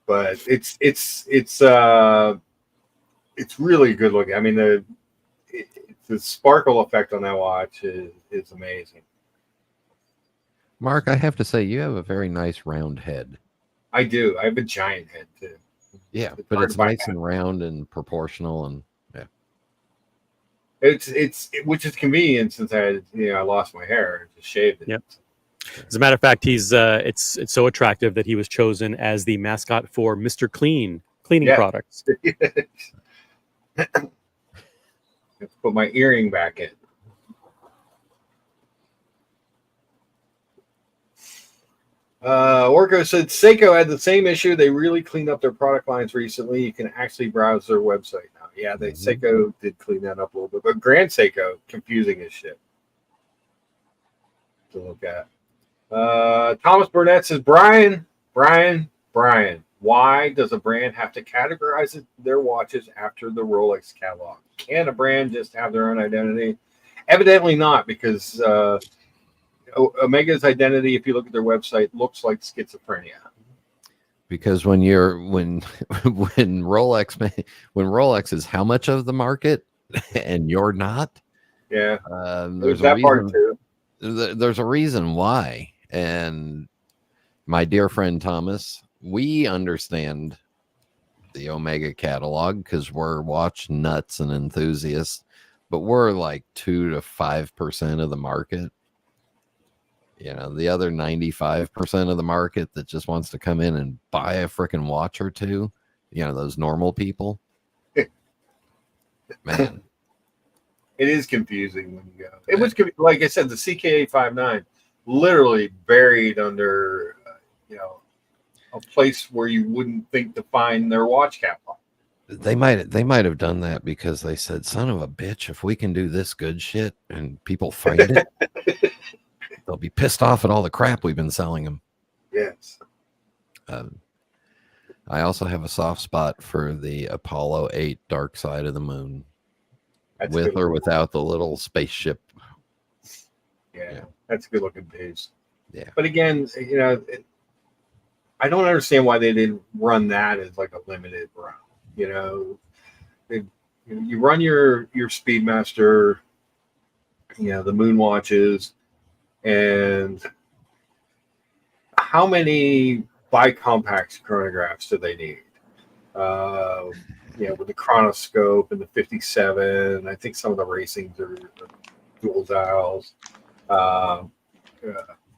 but it's really good looking. I mean, the sparkle effect on that watch is amazing. Mark, I have to say, you have a very nice round head. I do. I have a giant head too. Yeah, but it's nice and round and proportional, and yeah. Which is convenient since I lost my hair and just shaved it. Yep. As a matter of fact, it's so attractive that he was chosen as the mascot for Mr. Cleaning products. Have to put my earring back in. Orko said Seiko had the same issue. They really cleaned up their product lines recently. You can actually browse their website now. Yeah, Seiko did clean that up a little bit, but Grand Seiko, confusing as shit to look at. Thomas Burnett says, Brian, why does a brand have to categorize their watches after the Rolex catalog? Can a brand just have their own identity? Evidently not, because Omega's identity, if you look at their website, looks like schizophrenia. Because when Rolex is how much of the market and you're not, yeah, there's that a part reason, too. There's a reason why. And my dear friend Thomas, we understand the Omega catalog because we're watch nuts and enthusiasts, but we're like 2 to 5% of the market. You know, the other 95% of the market that just wants to come in and buy a freaking watch or two, you know, those normal people. Man, it is confusing when you go. It was, like I said, the CK859 literally buried under, a place where you wouldn't think to find their watch catalog. They might have done that because they said, son of a bitch, if we can do this good shit and people find it, they'll be pissed off at all the crap we've been selling them. Yes. I also have a soft spot for the Apollo 8 Dark Side of the Moon. That's with or without the little spaceship. Yeah, that's a good looking piece. Yeah. But again, I don't understand why they didn't run that as like a limited run. You run your Speedmaster, the Moon watches, and how many bicompact chronographs do they need? With the chronoscope and the 57, I think some of the racings are dual dials, or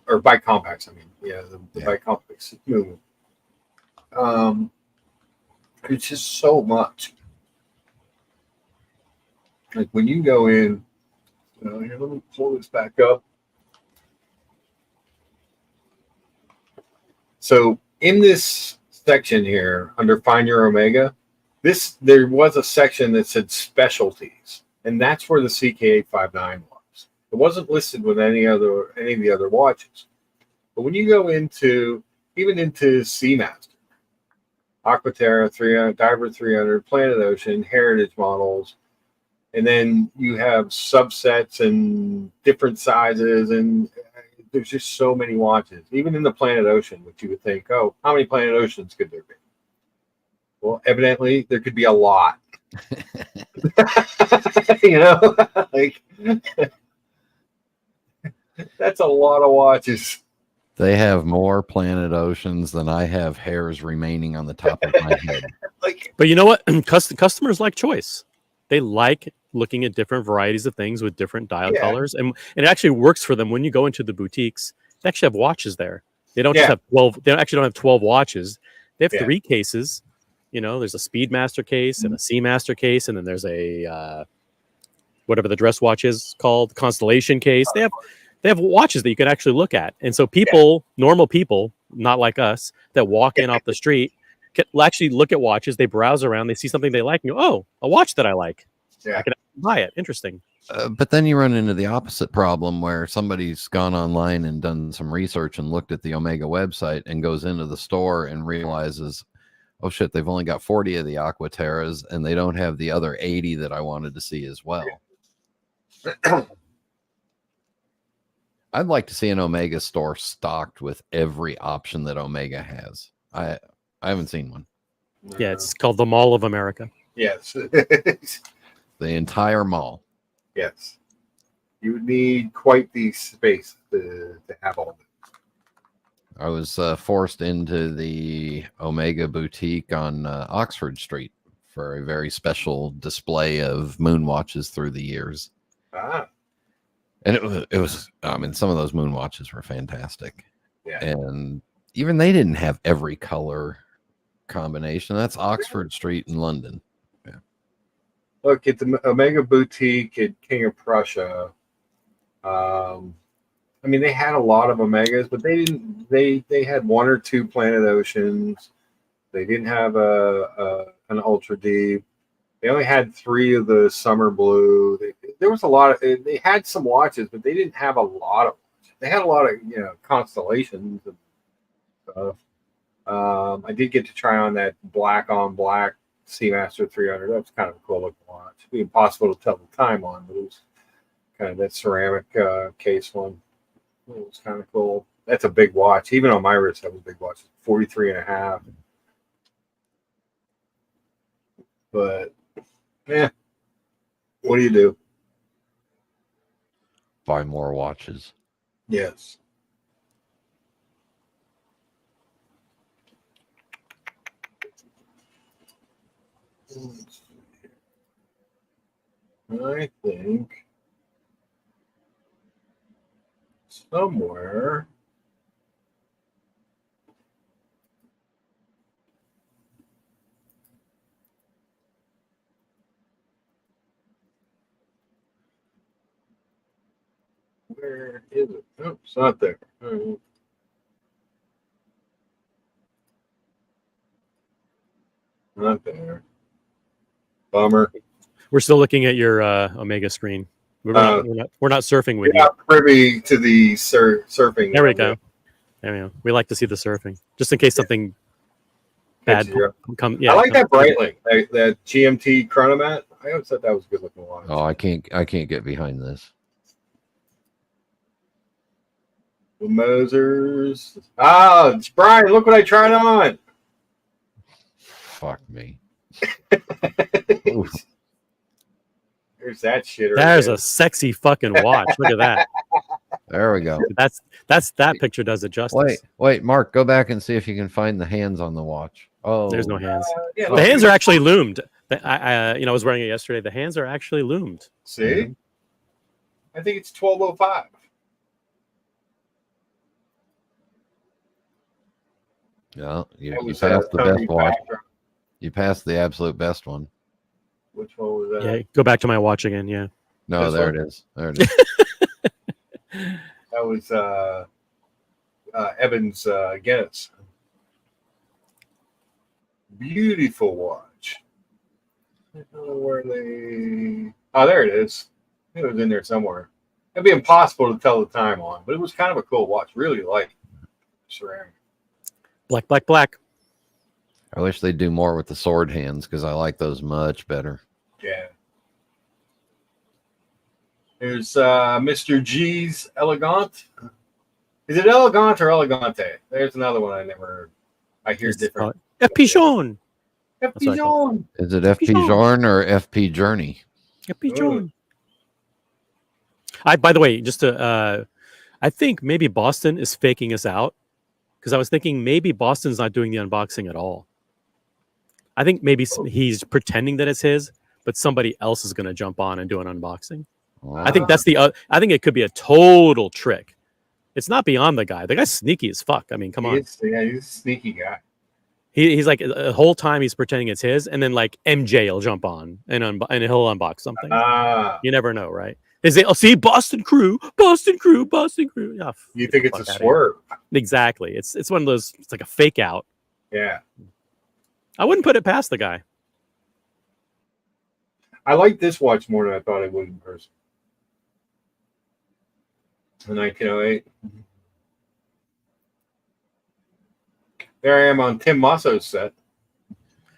bicompacts. I mean, the bicompacts movement. It's just so much. Like when you go in, here, let me pull this back up. So in this section here, under Find Your Omega, there was a section that said specialties, and that's where the CK859 was. It wasn't listed with any of the other watches. But when you go into Seamaster, Aquaterra 300, Diver 300, Planet Ocean, Heritage models, and then you have subsets and different sizes, and there's just so many watches, even in the Planet Ocean, which you would think, oh, how many Planet Oceans could there be? Well, evidently there could be a lot. You know, like that's a lot of watches. They have more Planet Oceans than I have hairs remaining on the top of my head. Like, But you know what? Customers like choice. They like looking at different varieties of things with different dial colors, and it actually works for them. When you go into the boutiques, they actually have watches there. They don't just have 12. They actually don't have 12 watches. They have 3 cases. You know, there's a Speedmaster case and a Seamaster case, and then there's a whatever the dress watch is called, Constellation case. They have watches that you can actually look at, and so people, normal people, not like us, that walk in off the street, can actually look at watches. They browse around, they see something they like, and go, "Oh, a watch that I like. I can buy it. Interesting." But then you run into the opposite problem where somebody's gone online and done some research and looked at the Omega website and goes into the store and realizes, oh shit, they've only got 40 of the Aquaterras and they don't have the other 80 that I wanted to see as well. I'd like to see an Omega store stocked with every option that Omega has. I haven't seen one. Yeah, it's called the Mall of America. Yes. The entire mall. Yes. You would need quite the space to have all of it. I was forced into the Omega boutique on Oxford Street for a very special display of moon watches through the years. Ah. And it was, I mean, some of those moon watches were fantastic. Yeah. And even they didn't have every color combination. That's Oxford Street in London. Yeah. Look at the Omega boutique at King of Prussia. I mean, they had a lot of Omegas, but they didn't. They had 1 or 2 Planet Oceans. They didn't have an Ultra Deep. They only had 3 of the Summer Blue. There was a lot of. They had some watches, but they didn't have a lot of watches. They had a lot of constellations and stuff. I did get to try on that black on black Seamaster 300. That was kind of a cool looking watch. It'd be impossible to tell the time on, but it was kind of that ceramic case one. It was kind of cool. That's a big watch. Even on my wrist, that was a big watch. 43.5. But, what do you do? Buy more watches. Yes. I think somewhere where is it? Oh, it's not there. Not there. Bummer. We're still looking at your Omega screen. We're not surfing with you. Not privy to the surfing. There we go. There we go. We like to see the surfing, just in case something bad come. Yeah, I like that Breitling, that GMT Chronomat. I always thought that was a good looking watch. Oh, I can't get behind this. The Mosers. Ah, it's Brian. Look what I tried on. Fuck me. There's that shit. There's a sexy fucking watch. Look at that. There we go. That picture does it justice. Wait, Mark, go back and see if you can find the hands on the watch. Oh, there's no hands. Yeah, the hands are actually loomed. I was wearing it yesterday. The hands are actually loomed. See, mm-hmm. I think it's 12:05. Yeah, you passed the best watch. You passed the absolute best one. Which one was that? Yeah, go back to my watch again. Yeah. No, there it is. There it is. That was Evans Guinness. Beautiful watch. I don't know where they. Oh, there it is. It was in there somewhere. It'd be impossible to tell the time on, but it was kind of a cool watch. Really light ceramic. Black, black, black. I wish they'd do more with the sword hands because I like those much better. Yeah. There's Mr. G's Elegant. Is it elegant or elegante? There's another one I never heard. I hear different. F. Pigeon. F. That's what I call Pigeon. Is it FP Jorn or FP Journey? F. Pigeon. By the way, just to, I think maybe Boston is faking us out because I was thinking maybe Boston's not doing the unboxing at all. I think maybe he's pretending that it's his, but somebody else is going to jump on and do an unboxing. Wow. I think that's I think it could be a total trick. It's not beyond the guy. The guy's sneaky as fuck. I mean, come on. He's a sneaky guy. He's like the whole time he's pretending it's his, and then like MJ will jump on and he'll unbox something. You never know, right? Is it? Oh, see, Boston crew. Oh, You think it's a swerve? Exactly. It's one of those. It's like a fake out. Yeah. I wouldn't put it past the guy. I like this watch more than I thought I would in person. In 1908. There I am on Tim Masso's set.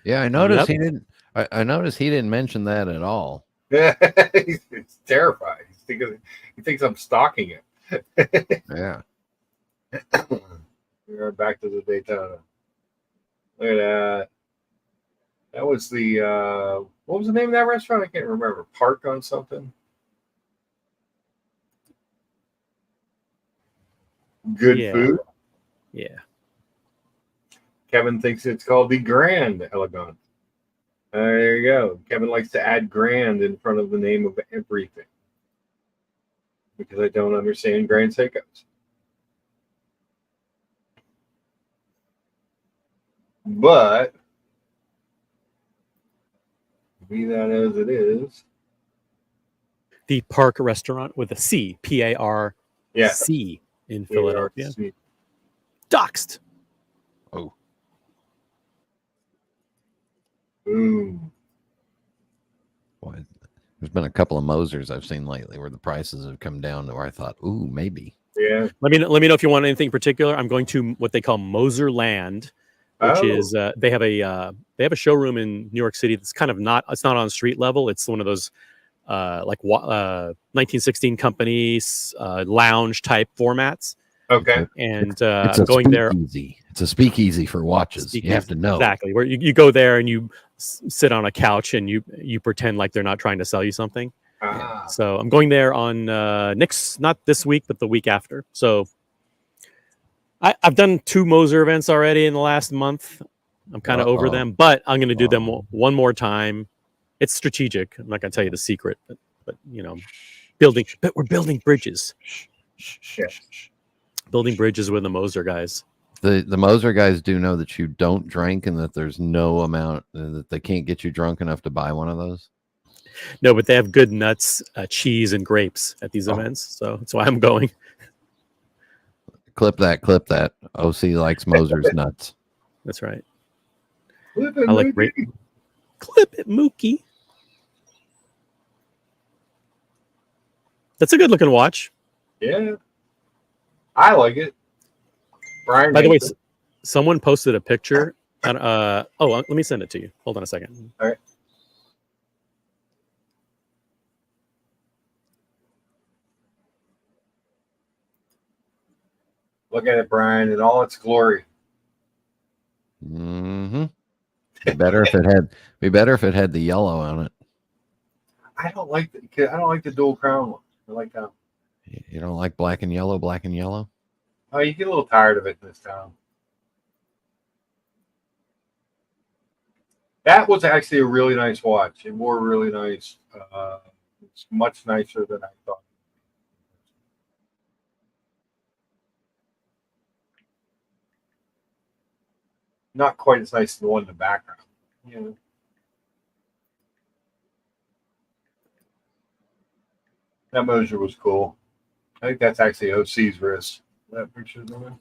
Yeah, I noticed he didn't. I noticed he didn't mention that at all. He's terrified. He thinks I'm stalking it. Yeah. We're back to the Daytona. Look at that. That was the what was the name of that restaurant? I can't remember. Park on something. Good food. Yeah. Kevin thinks it's called the Grand Elegant. There you go. Kevin likes to add grand in front of the name of everything. Because I don't understand Grand Psychosis. But be that as it is. The Park Restaurant with a C. P-A-R-C in Philadelphia. Doxed. Oh. Boom. Boy, there's been a couple of Mosers I've seen lately where the prices have come down to where I thought, ooh, maybe. Yeah. Let me know if you want anything particular. I'm going to what they call Moser Land, which is they have a showroom in New York City that's kind of not on street level. It's one of those 1916 companies lounge type formats. Okay. And it's I'm going there. It's a speakeasy for watches. You have to know exactly where you go there and you sit on a couch and you pretend like they're not trying to sell you something. So I'm going there on not this week, but the week after. So I've done 2 Moser events already in the last month. I'm kind of over them, but I'm going to do them one more time. It's strategic. I'm not going to tell you the secret, but you know, we're building bridges. Building bridges with the Moser guys. The Moser guys do know that you don't drink and that there's no amount that they can't get you drunk enough to buy one of those. No, but they have good nuts, cheese, and grapes at these events. So that's why I'm going. Clip that. OC likes Moser's nuts. That's right. I like grape. Clip it, Mookie. That's a good looking watch. Yeah. I like it. Brian, by the way, someone posted a picture. And, let me send it to you. Hold on a second. All right. Look at it, Brian, in all its glory. Mm-hmm. Be better if it had the yellow on it. I don't like the dual crown one. I like that. You don't like black and yellow? Oh, you get a little tired of it in this town. That was actually a really nice watch. It wore really nice. It's much nicer than I thought. Not quite as nice as the one in the background. Yeah. That Moser was cool. I think that's actually OC's wrist. That picture of them.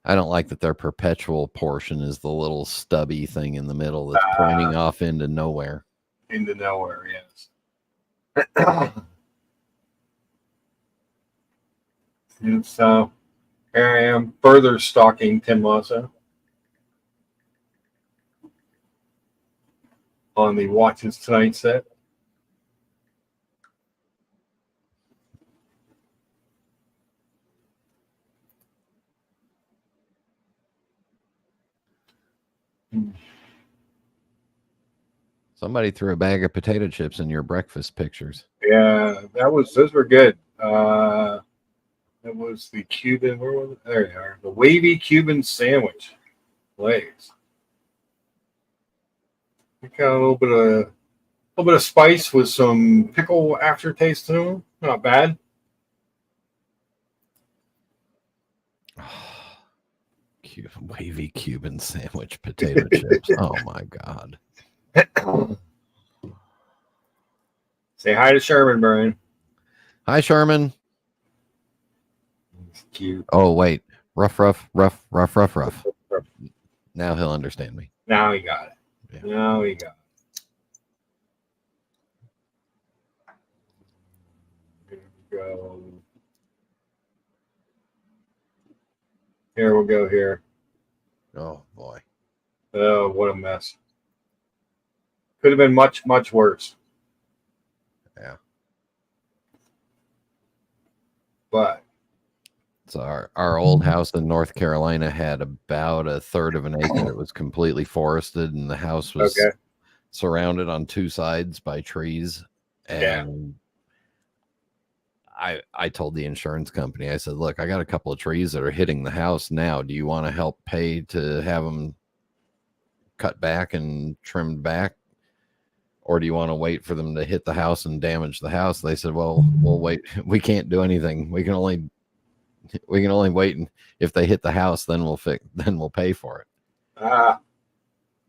I don't like that their perpetual portion is the little stubby thing in the middle that's pointing off into nowhere. Into nowhere, yes. And so here I am further stalking Tim Lasso on the Watches Tonight set. Somebody threw a bag of potato chips in your breakfast pictures. Yeah, those were good. That was the Cuban. Where was it? There you are. The wavy Cuban sandwich. Legs. Got a little bit of spice with some pickle aftertaste to them. Not bad. Wavy Cuban sandwich potato chips. Oh my God. Say hi to Sherman, Brian. Hi, Sherman. He's cute. Oh, wait. Rough. Now he'll understand me. Now he got it. Yeah. Now he got it. Here we go. Here we'll go here. Oh, boy. Oh, what a mess. Could have been much, much worse. Yeah. But So our old house in North Carolina had about a third of an acre that was completely forested, and the house was surrounded on two sides by trees. And I told the insurance company, I said, look, I got a couple of trees that are hitting the house now. Do you want to help pay to have them cut back and trimmed back? Or do you want to wait for them to hit the house and damage the house? They said, well, we'll wait. We can't do anything. We can only wait. And if they hit the house, then we'll pay for it.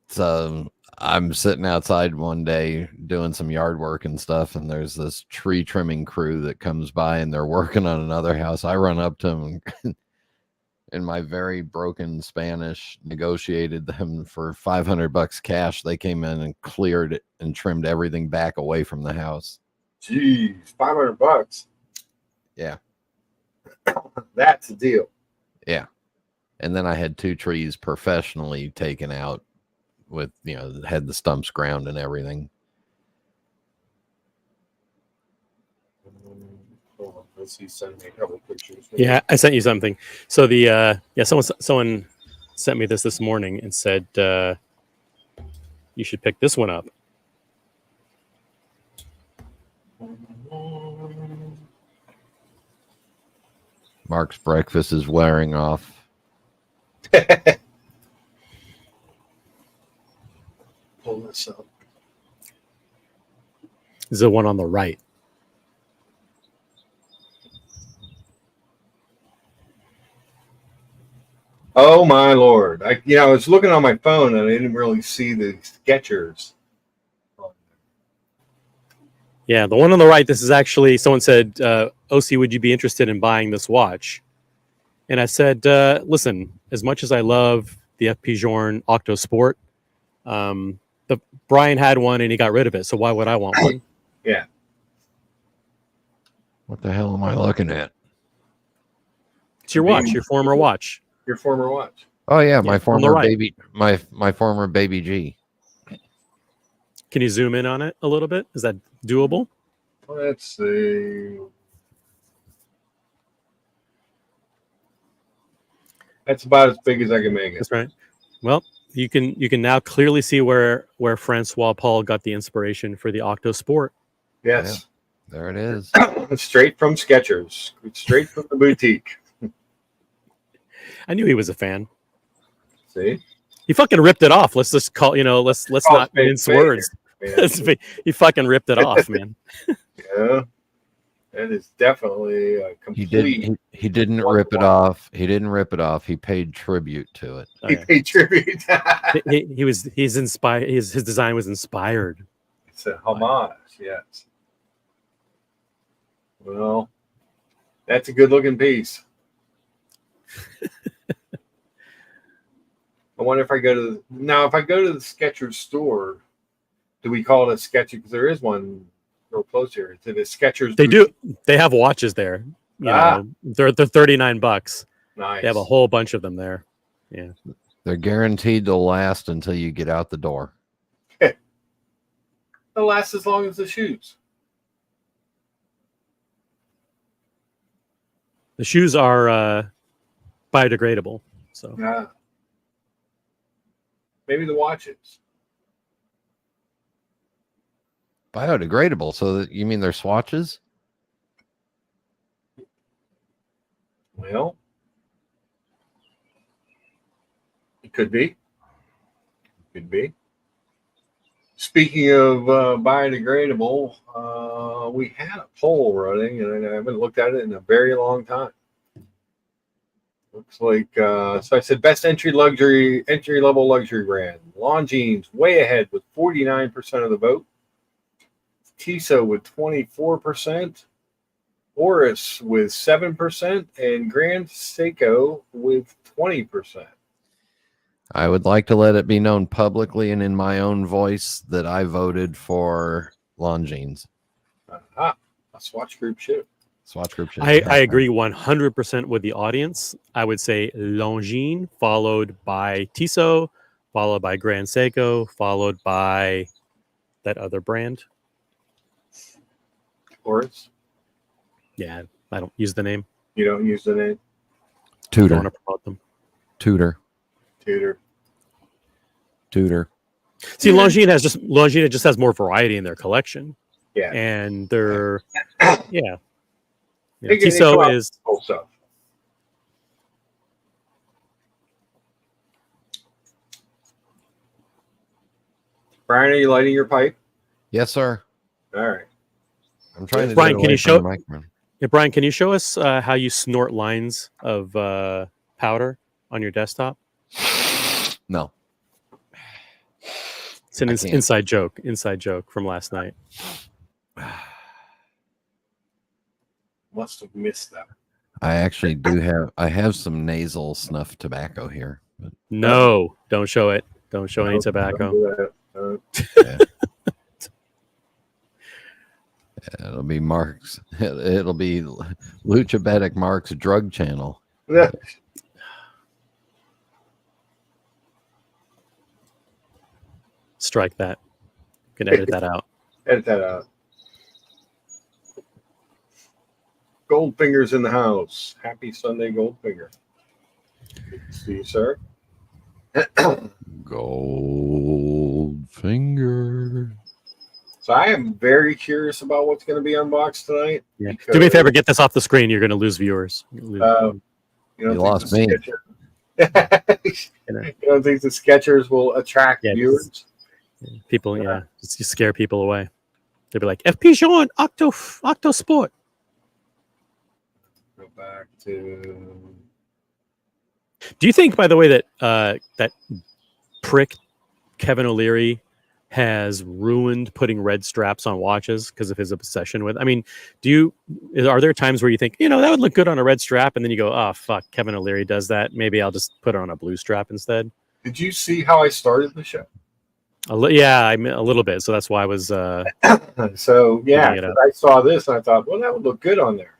So I'm sitting outside one day doing some yard work and stuff, and there's this tree trimming crew that comes by, and they're working on another house. I run up to them and in my very broken Spanish negotiated them for $500 cash. They came in and cleared it and trimmed everything back away from the house. Jeez, $500. Yeah. That's a deal. Yeah. And then I had two trees professionally taken out with, had the stumps ground and everything. Let's see, send me a couple pictures. Yeah, I sent you something. So someone sent me this morning and said you should pick this one up. Mark's breakfast is wearing off. Pull this up. This is the one on the right. Oh my Lord! I was looking on my phone and I didn't really see the Skechers. Yeah, the one on the right. This is actually someone said, "OC, would you be interested in buying this watch?" And I said, "Listen, as much as I love the FP Journe Octo Sport, the Brian had one and he got rid of it. So why would I want one?" Yeah. What the hell am I looking at? It's your watch, your former watch. Your former watch. Oh yeah, my former right. baby, my former baby G. Can you zoom in on it a little bit? Is that doable? Let's see. That's about as big as I can make it. That's right. Well, you can now clearly see where Francois Paul got the inspiration for the Octo Sport. Yes. Yeah, there it is. Straight from Skechers. Straight from the boutique. I knew he was a fan. See? He fucking ripped it off. Let's just call, let's not mince words. He fucking ripped it off, man. Yeah. That is definitely a complete. He didn't rip it off. He didn't rip it off. He paid tribute to it. He paid tribute. He's inspired. His design was inspired. It's a homage, yes. Well, that's a good looking piece. I wonder if I go to the Skechers store, do we call it a Skechers? Because there is one real close here. It's a Skechers. They do. They have watches there. They're $39. Nice. They have a whole bunch of them there. Yeah. They're guaranteed to last until you get out the door. They'll last as long as the shoes. The shoes are biodegradable. So maybe the watches. Biodegradable. So that, you mean they're swatches? Well, it could be. Could be. Speaking of biodegradable, we had a poll running, and I haven't looked at it in a very long time. Looks like so. I said best entry level luxury brand. Longines way ahead with 49% of the vote. Tissot with 24%. Oris with 7%, and Grand Seiko with 20%. I would like to let it be known publicly and in my own voice that I voted for Longines. A swatch group shoot. Swatch group. I agree 100% with the audience. I would say Longines, followed by Tissot, followed by Grand Seiko, followed by that other brand. Oris. Yeah, I don't use the name. You don't use the name? I don't Tudor. want to promote them. Tudor. See, Longines just has more variety in their collection. Yeah. And they're yeah. They Tissot come out is cool stuff. Brian, are you lighting your pipe? Yes, sir. All right. I'm trying to. Brian, do it can away you from show- the microphone. Yeah, Brian, can you show us how you snort lines of powder on your desktop? No. It's an I can't. inside joke from last night. Must have missed that. I actually do have. I have some nasal snuff tobacco here. But No, don't show it. Don't show any tobacco. Don't do that. it'll be Mark's. It'll be Luchabetic Mark's drug channel. Strike that. You can edit that out. Edit that out. Goldfinger's in the house. Happy Sunday, Goldfinger. Good to see you, sir. Goldfinger. So I am very curious about what's going to be unboxed tonight. Yeah. Do me a favor, get this off the screen. You're going to lose viewers. You don't think lost the me. you don't think the Skechers will attract Yeah, viewers? People, just you scare people away. They'll be like, FP Jean, Octo Sport. Go back to. Do you think, by the way, that that prick Kevin O'Leary has ruined putting red straps on watches because of his obsession with? I mean, are there times where you think, that would look good on a red strap, and then you go, oh fuck, Kevin O'Leary does that. Maybe I'll just put it on a blue strap instead. Did you see how I started the show? Yeah, I mean, a little bit. So that's why I was. So Putting it up. I saw this and I thought, well, that would look good on there.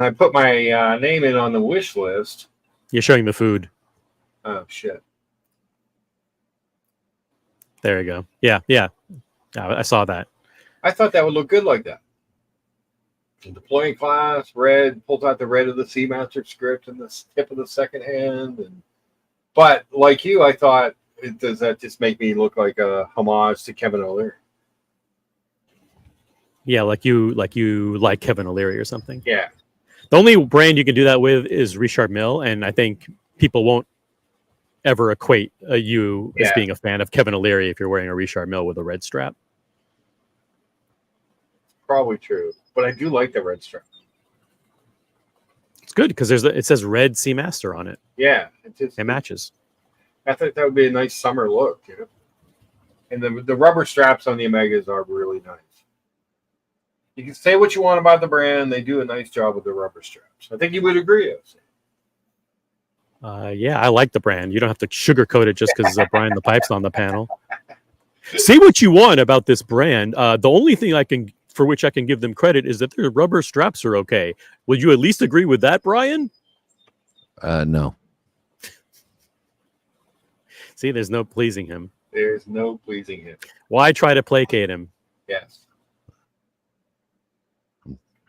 I put my name in on the wish list. You're showing the food. Oh shit! There you go. Yeah. I saw that. I thought that would look good like that. The deploying class, red, pulls out the red of the Seamaster script and the tip of the second hand. But like you, I thought, does that just make me look like a homage to Kevin O'Leary? Yeah, like you like Kevin O'Leary or something. Yeah. The only brand you can do that with is Richard Mille, and I think people won't ever equate you as being a fan of Kevin O'Leary if you're wearing a Richard Mille with a red strap. Probably true, but I do like the red strap. It's good because it says Red Seamaster on it. Yeah, It matches. I think that would be a nice summer look, And the rubber straps on the Omegas are really nice. You can say what you want about the brand; they do a nice job with the rubber straps. I think you would agree. Yeah, I like the brand. You don't have to sugarcoat it just because Brian the Pipe's on the panel. Say what you want about this brand. The only thing for which I can give them credit is that their rubber straps are okay. Would you at least agree with that, Brian? No. See, there's no pleasing him. There's no pleasing him. Why try to placate him? Yes.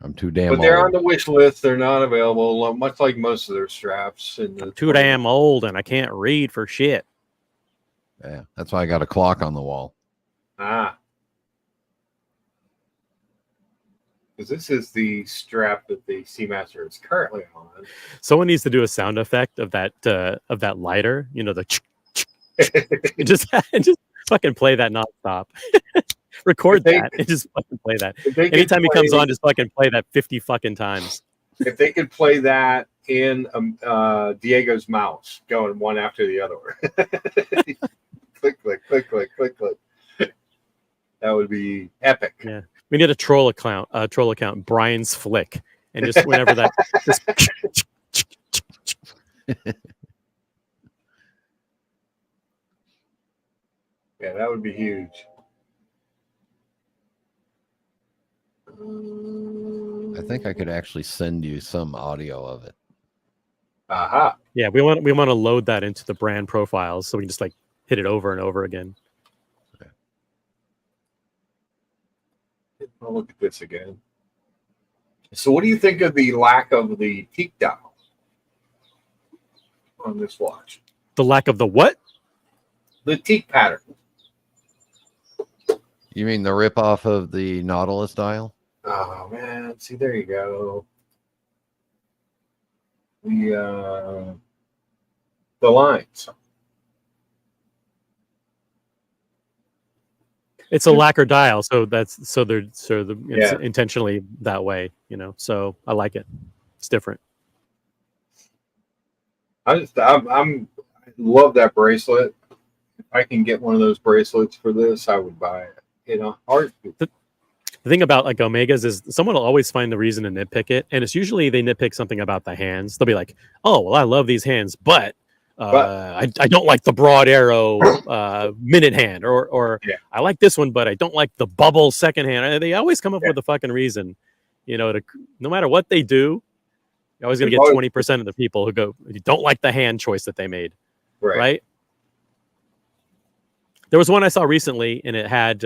I'm too damn But they're old. on the wish list. They're not available, much like most of their straps. I'm too damn old and I can't read for shit. Yeah, that's why I got a clock on the wall. Ah. Because this is the strap that the Seamaster is currently on. Someone needs to do a sound effect of that lighter. You know, the just fucking play that nonstop. Record that and just fucking play that. Anytime he comes on, just fucking play that 50 fucking times. If they could play that in Diego's mouse, going one after the other. Click, click, click, click, click, click. That would be epic. Yeah. We need a troll account, Brian's Flick. And just whenever that just yeah, that would be huge. I think I could actually send you some audio of it. Aha. yeah, we want to load that into the brand profiles so we can just like hit it over and over again. I'll look at this again. So what do you think of the lack of the teak dial on this watch? The lack of the what? The teak pattern. You mean the ripoff of the Nautilus dial? Oh man, see, there you go. The lines. It's a lacquer dial, so it's Yeah. intentionally that way, you know. So I like it. It's different. I love that bracelet. If I can get one of those bracelets for this, I would buy it. You know, The thing about like Omegas is someone will always find the reason to nitpick it, and it's usually they nitpick something about the hands. They'll be like, "Oh, well, I love these hands, but I don't like the broad arrow minute hand, or Yeah. I like this one, but I don't like the bubble second hand." And they always come up with a fucking reason, you know. No matter what they do, you're always gonna get 20% of the people who go, "You don't like the hand choice that they made," right? There was one I saw recently, and it had.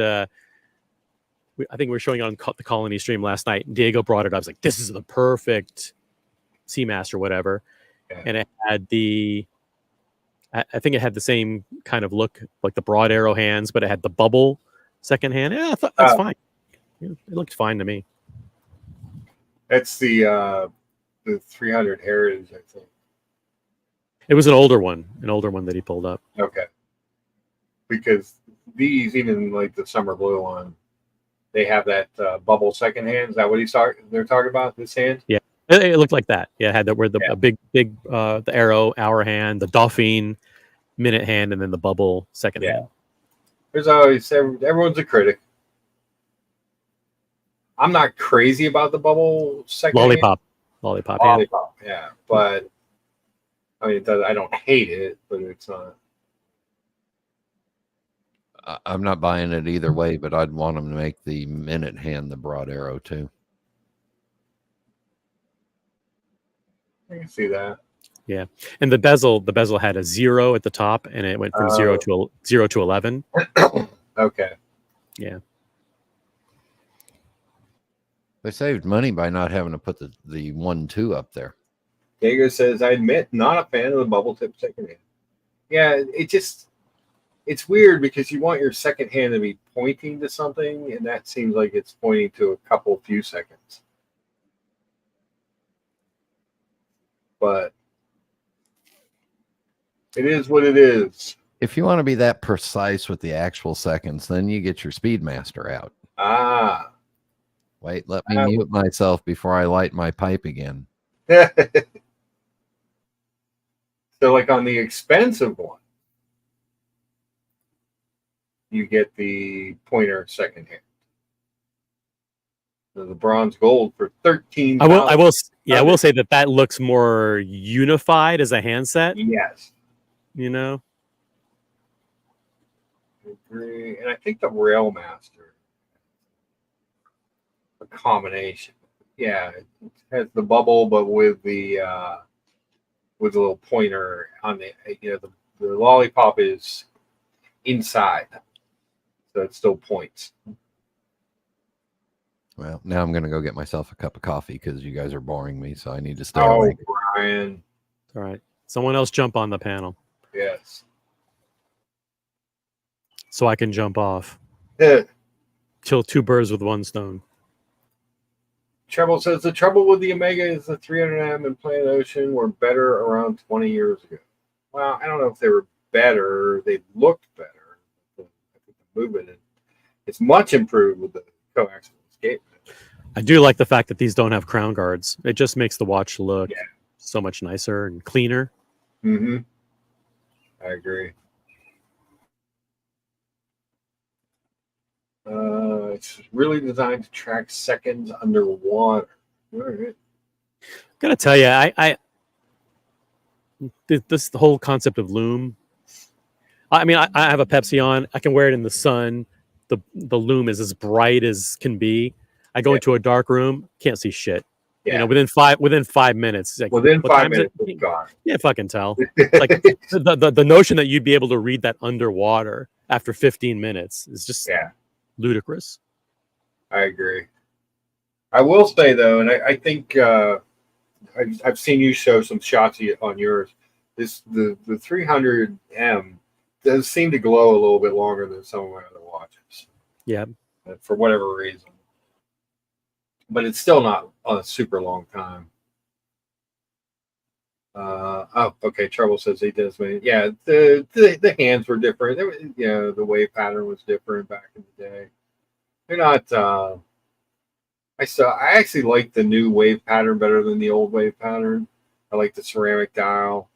I think we were showing on the Colony stream last night, and Diego brought it up. I was like, "This is the perfect Seamaster, whatever," and it had I think it had the same kind of look, like the broad arrow hands, but it had the bubble second hand. Yeah, I thought that's fine. It looked fine to me. That's the 300 Heritage, I think. It was an older one that he pulled up. Okay. Because these, even like the summer blue one, they have that bubble second hand. Is that what they're talking about? This hand? Yeah, it looked like that. Yeah, it had a big the arrow hour hand, the Dauphine minute hand, and then the bubble second hand. There's always everyone's a critic. I'm not crazy about the bubble second Lollipop. hand. Lollipop. Yeah, but I mean, I don't hate it, but it's not. I'm not buying it either way, but I'd want them to make the minute hand the broad arrow too. I can see that. Yeah, and the bezel had a 0 at the top, and it went from 0 to 11. Okay. Yeah. They saved money by not having to put the 1-2 up there. Diego says, I admit, not a fan of the bubble tip second hand. Yeah, it's weird because you want your second hand to be pointing to something, and that seems like it's pointing to a few seconds. But it is what it is. If you want to be that precise with the actual seconds, then you get your Speedmaster out. Ah. Wait, let me mute myself before I light my pipe again. So like on the expensive one, you get the pointer second hand. So the bronze gold for $13. I will say that looks more unified as a handset. Yes. You know? I agree. And I think the Rail Master, a combination. Yeah, it has the bubble, but with the little pointer on the the lollipop is inside, so it still points. Well, now I'm going to go get myself a cup of coffee because you guys are boring me, so I need to stay awake. Brian. All right. Someone else jump on the panel. Yes. So I can jump off. Yeah. Kill two birds with one stone. Treble says the trouble with the Omega is the 300M and Planet Ocean were better around 20 years ago. Well, I don't know if they were better. They looked better. I think the movement it's much improved with the coaxial escape. I do like the fact that these don't have crown guards. It just makes the watch look so much nicer and cleaner. Mm-hmm. I agree. It's really designed to track seconds underwater. All right. Gotta tell you, this whole concept of loom. I mean, I have a Pepsi on. I can wear it in the sun. The loom is as bright as can be. I go into a dark room, can't see shit. Yeah. You know, within 5 minutes. Like, Within what 5 time is minutes, it? it's gone. Yeah, fucking tell. Like the notion that you'd be able to read that underwater after 15 minutes is just ludicrous. I agree. I will say though, and I think I've seen you show some shots on yours. The 300M does seem to glow a little bit longer than some of my other watches. Yeah, for whatever reason, but it's still not a super long time. Oh, okay. Trouble says he does. Yeah, the hands were different. The wave pattern was different back in the day. They're not. I actually like the new wave pattern better than the old wave pattern. I like the ceramic dial.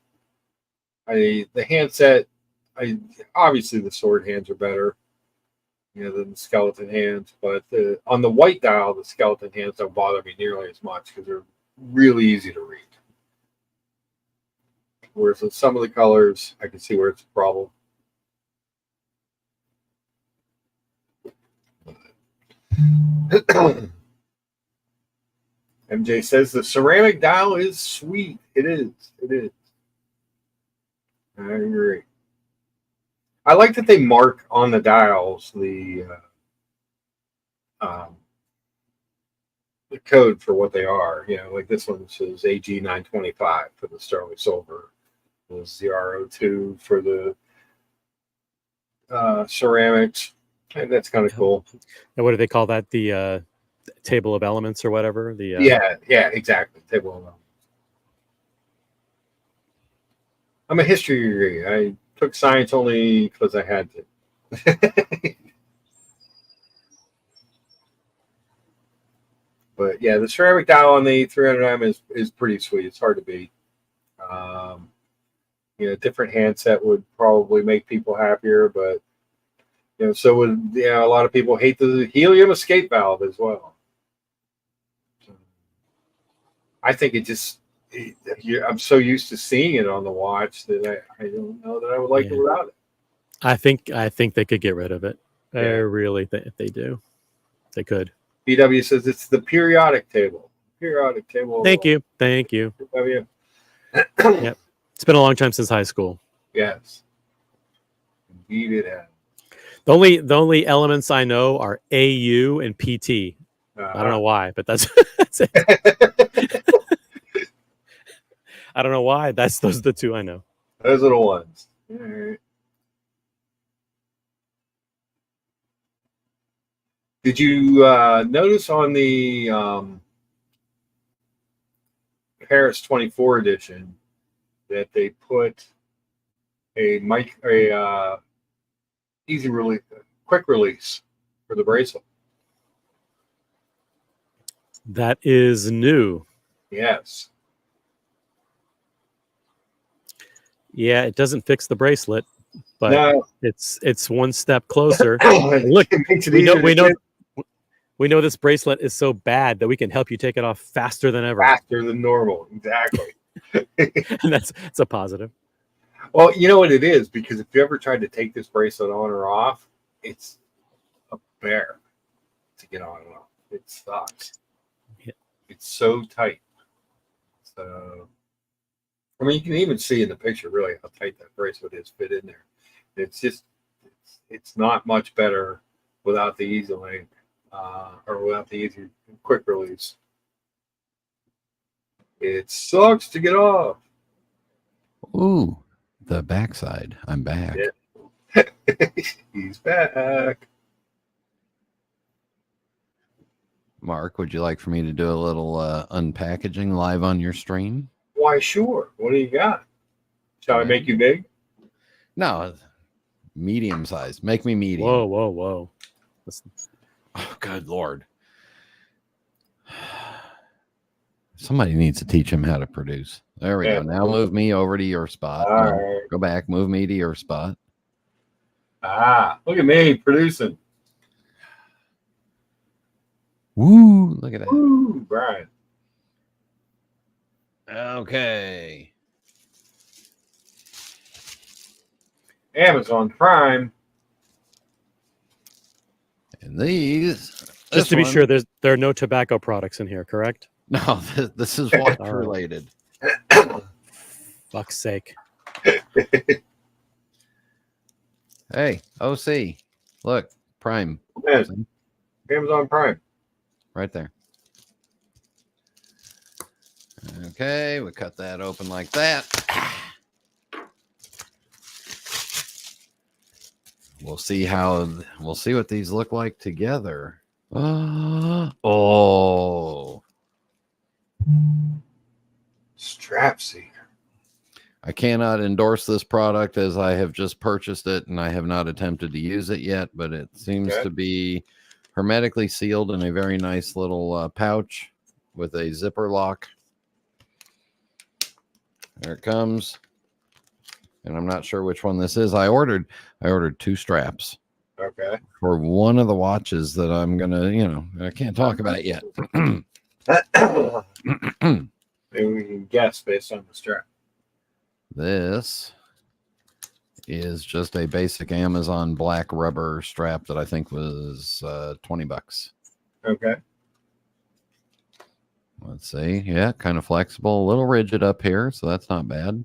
The handset. Obviously the sword hands are better, than the skeleton hands. But on the white dial, the skeleton hands don't bother me nearly as much because they're really easy to read. Whereas with some of the colors, I can see where it's a problem. MJ says the ceramic dial is sweet. It is. It is. I agree. I like that they mark on the dials the code for what they are. Like this one says AG 925 for the sterling silver. The ZRO2 for the ceramics. And that's kind of cool. And what do they call that? The table of elements or whatever? Yeah, exactly. Table of elements. I'm a history degree. I took science only because I had to. But yeah, the ceramic dial on the 300M is pretty sweet. It's hard to beat. Different handset would probably make people happier, but so would a lot of people hate the helium escape valve as well. I think I'm so used to seeing it on the watch that I don't know that I would like it without it. I think they could get rid of it. I really think if they do, they could. BW says it's the periodic table. Periodic table. Thank you. BW. Yep. It's been a long time since high school. Yes. Indeed it has. The only elements I know are AU and PT. I don't know why, but that's it. I don't know why. Those are the two I know. Those are the ones. All right. Did you notice on the Paris 24 edition that they put a easy release, quick release for the bracelet? That is new. Yes. Yeah, it doesn't fix the bracelet, but no. It's one step closer. Look, we know this bracelet is so bad that we can help you take it off faster than ever. Faster than normal, exactly. And it's a positive. Well, you know what it is, because if you ever tried to take this bracelet on or off, it's a bear to get on and off. It sucks. Yeah. It's so tight. So, I mean, you can even see in the picture really how tight that bracelet is fit in there. It's not much better without the easy link or without the easy quick release. It sucks to get off. Ooh, the backside. I'm back. Yeah. He's back. Mark, Mark, would you like for me to do a little unpackaging live on your stream? Why, sure. What do you got? Shall I make you big? No, medium size. Make me medium. Whoa, whoa, whoa. Oh, good Lord. Somebody needs to teach him how to produce. There we go. Now move me over to your spot. All No, right. Go back. Move me to your spot. Look at me producing. Woo! Look at that. Woo, Brian. Okay. Amazon Prime. And these. Just to be sure, there are no tobacco products in here, correct? No, this is watch All right. related. Fuck's sake. Hey, OC. Look, Prime. Man, See? Amazon Prime. Right there. Okay, we cut that open like that. We'll see what these look like together. Oh. Strap seeker. I cannot endorse this product as I have just purchased it and I have not attempted to use it yet, but it seems to be hermetically sealed in a very nice little pouch with a zipper lock. There it comes. And I'm not sure which one this is. I ordered 2 straps. Okay. For one of the watches that I'm gonna, I can't talk about it yet. Maybe we can guess based on the strap. This is just a basic Amazon black rubber strap that I think was $20. Okay. Let's see. Yeah, kind of flexible, a little rigid up here, so that's not bad.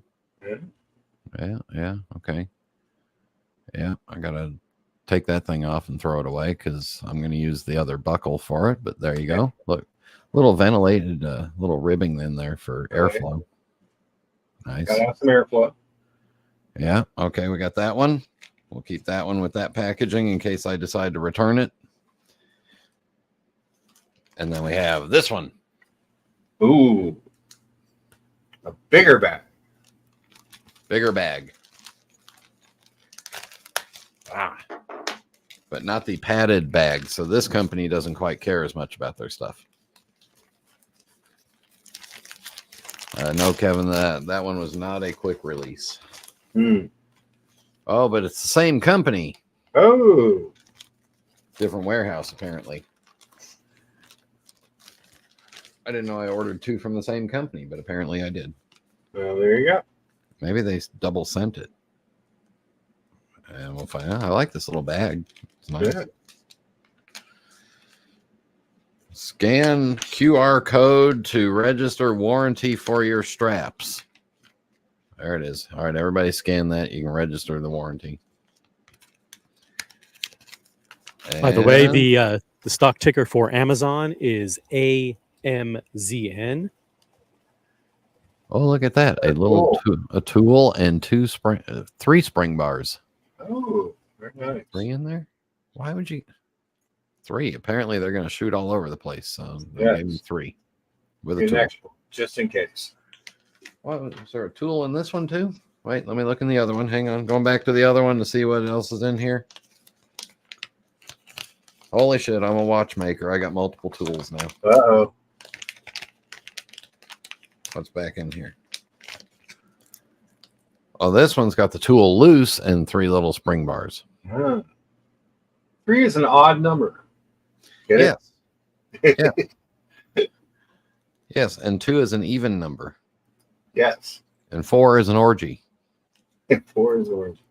Yeah. Okay. Yeah, I gotta take that thing off and throw it away because I'm going to use the other buckle for it. But there you go. Look, little ventilated, little ribbing in there for airflow. Nice. Got to have some airflow. Yeah. Okay, we got that one. We'll keep that one with that packaging in case I decide to return it. And then we have this one. Ooh, a bigger bag. Bigger bag. But not the padded bag. So this company doesn't quite care as much about their stuff. No, Kevin, that one was not a quick release. Oh, but it's the same company. Oh. Different warehouse, apparently. I didn't know I ordered 2 from the same company, but apparently I did. Well, there you go. Maybe they double sent it. And we'll find out. I like this little bag. It's nice. Yeah. Scan QR code to register warranty for your straps. There it is. All right, everybody scan that. You can register the warranty. By the way, the stock ticker for Amazon is AMZN. Oh, look at that. A little a tool and 3 spring bars. Oh, very nice. 3 in there? Why would you? 3. Apparently, they're going to shoot all over the place. So maybe 3 with a tool. Just in case. What, is there a tool in this one too? Wait, let me look in the other one. Hang on. Going back to the other one to see what else is in here. Holy shit, I'm a watchmaker. I got multiple tools now. Uh-oh. What's back in here? Oh, this one's got the tool loose and 3 little spring bars. 3 is an odd number. Get it? Yeah. Yes, and 2 is an even number. Yes. And 4 is an orgy. 4 is orgy.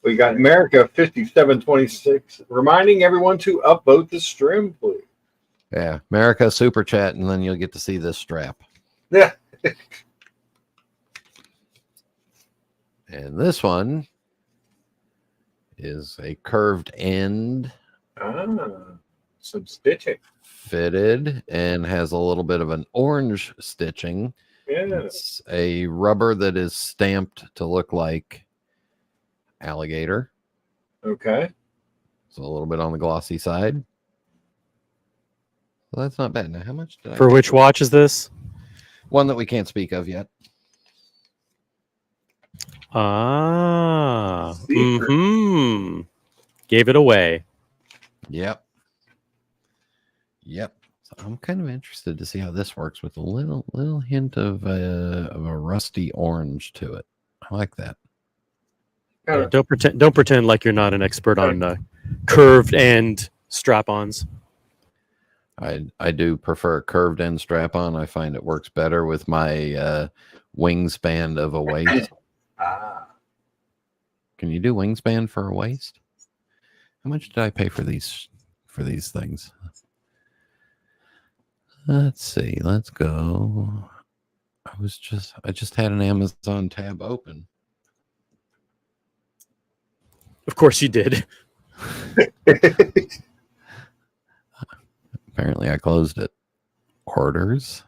We got America 5726 reminding everyone to upvote the stream, please. Yeah, America super chat, and then you'll get to see this strap. Yeah. And this one is a curved end. Some stitching. Fitted and has a little bit of an orange stitching. Yeah. It's a rubber that is stamped to look like alligator. Okay. So a little bit on the glossy side. Well, that's not bad. Now, how much did I For pay which watch is this? one that we can't speak of yet? Ah. Secret. Mm-hmm. Gave it away. Yep. Yep. So I'm kind of interested to see how this works with a little hint of a rusty orange to it. I like that. Yeah, don't pretend like you're not an expert on curved end strap-ons. I do prefer a curved end strap on. I find it works better with my wingspan of a waist. Can you do wingspan for a waist? How much did I pay for these things? Let's see. Let's go. I just had an Amazon tab open. Of course you did. Apparently I closed it. Orders.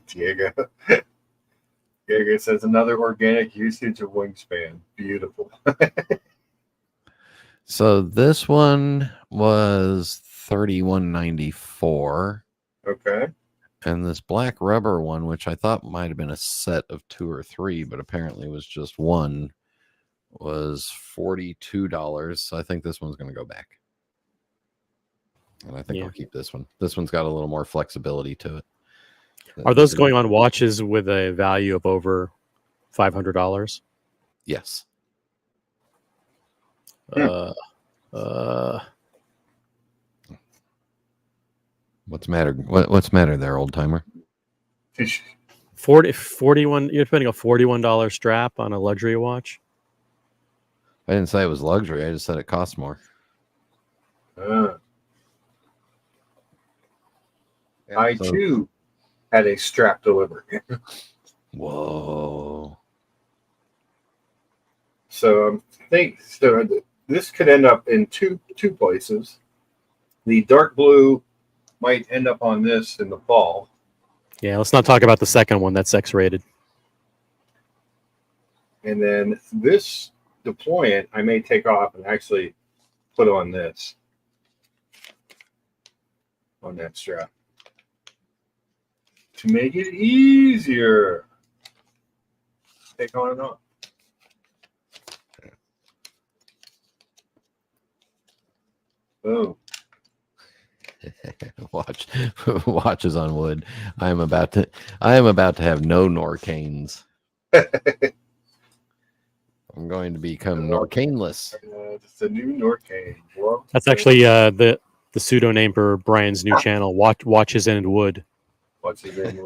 Diego says another organic usage of wingspan. Beautiful. So this one was $31.94. Okay. And this black rubber one, which I thought might have been a set of 2 or 3, but apparently was just one, was $42. So I think this one's going to go back. And I think I'll keep this one. This one's got a little more flexibility to it. Are those going on watches with a value of over $500? Yes. What's matter? What's matter there, old timer? 41. You're spending a $41 strap on a luxury watch. I didn't say it was luxury. I just said it costs more. I too had a strap delivered. Whoa. So this could end up in two places. The dark blue might end up on this in the fall. Yeah, let's not talk about the second one. That's X-rated. And then this deployant I may take off and actually put on this. On that strap. To make it easier. Take on and off. Boom. Watches on wood. I am about to have no Norcanes. I'm going to become Norcaneless. It's a new Norcane. That's actually the pseudo name for Brian's new channel, Watches and Wood. What's his name?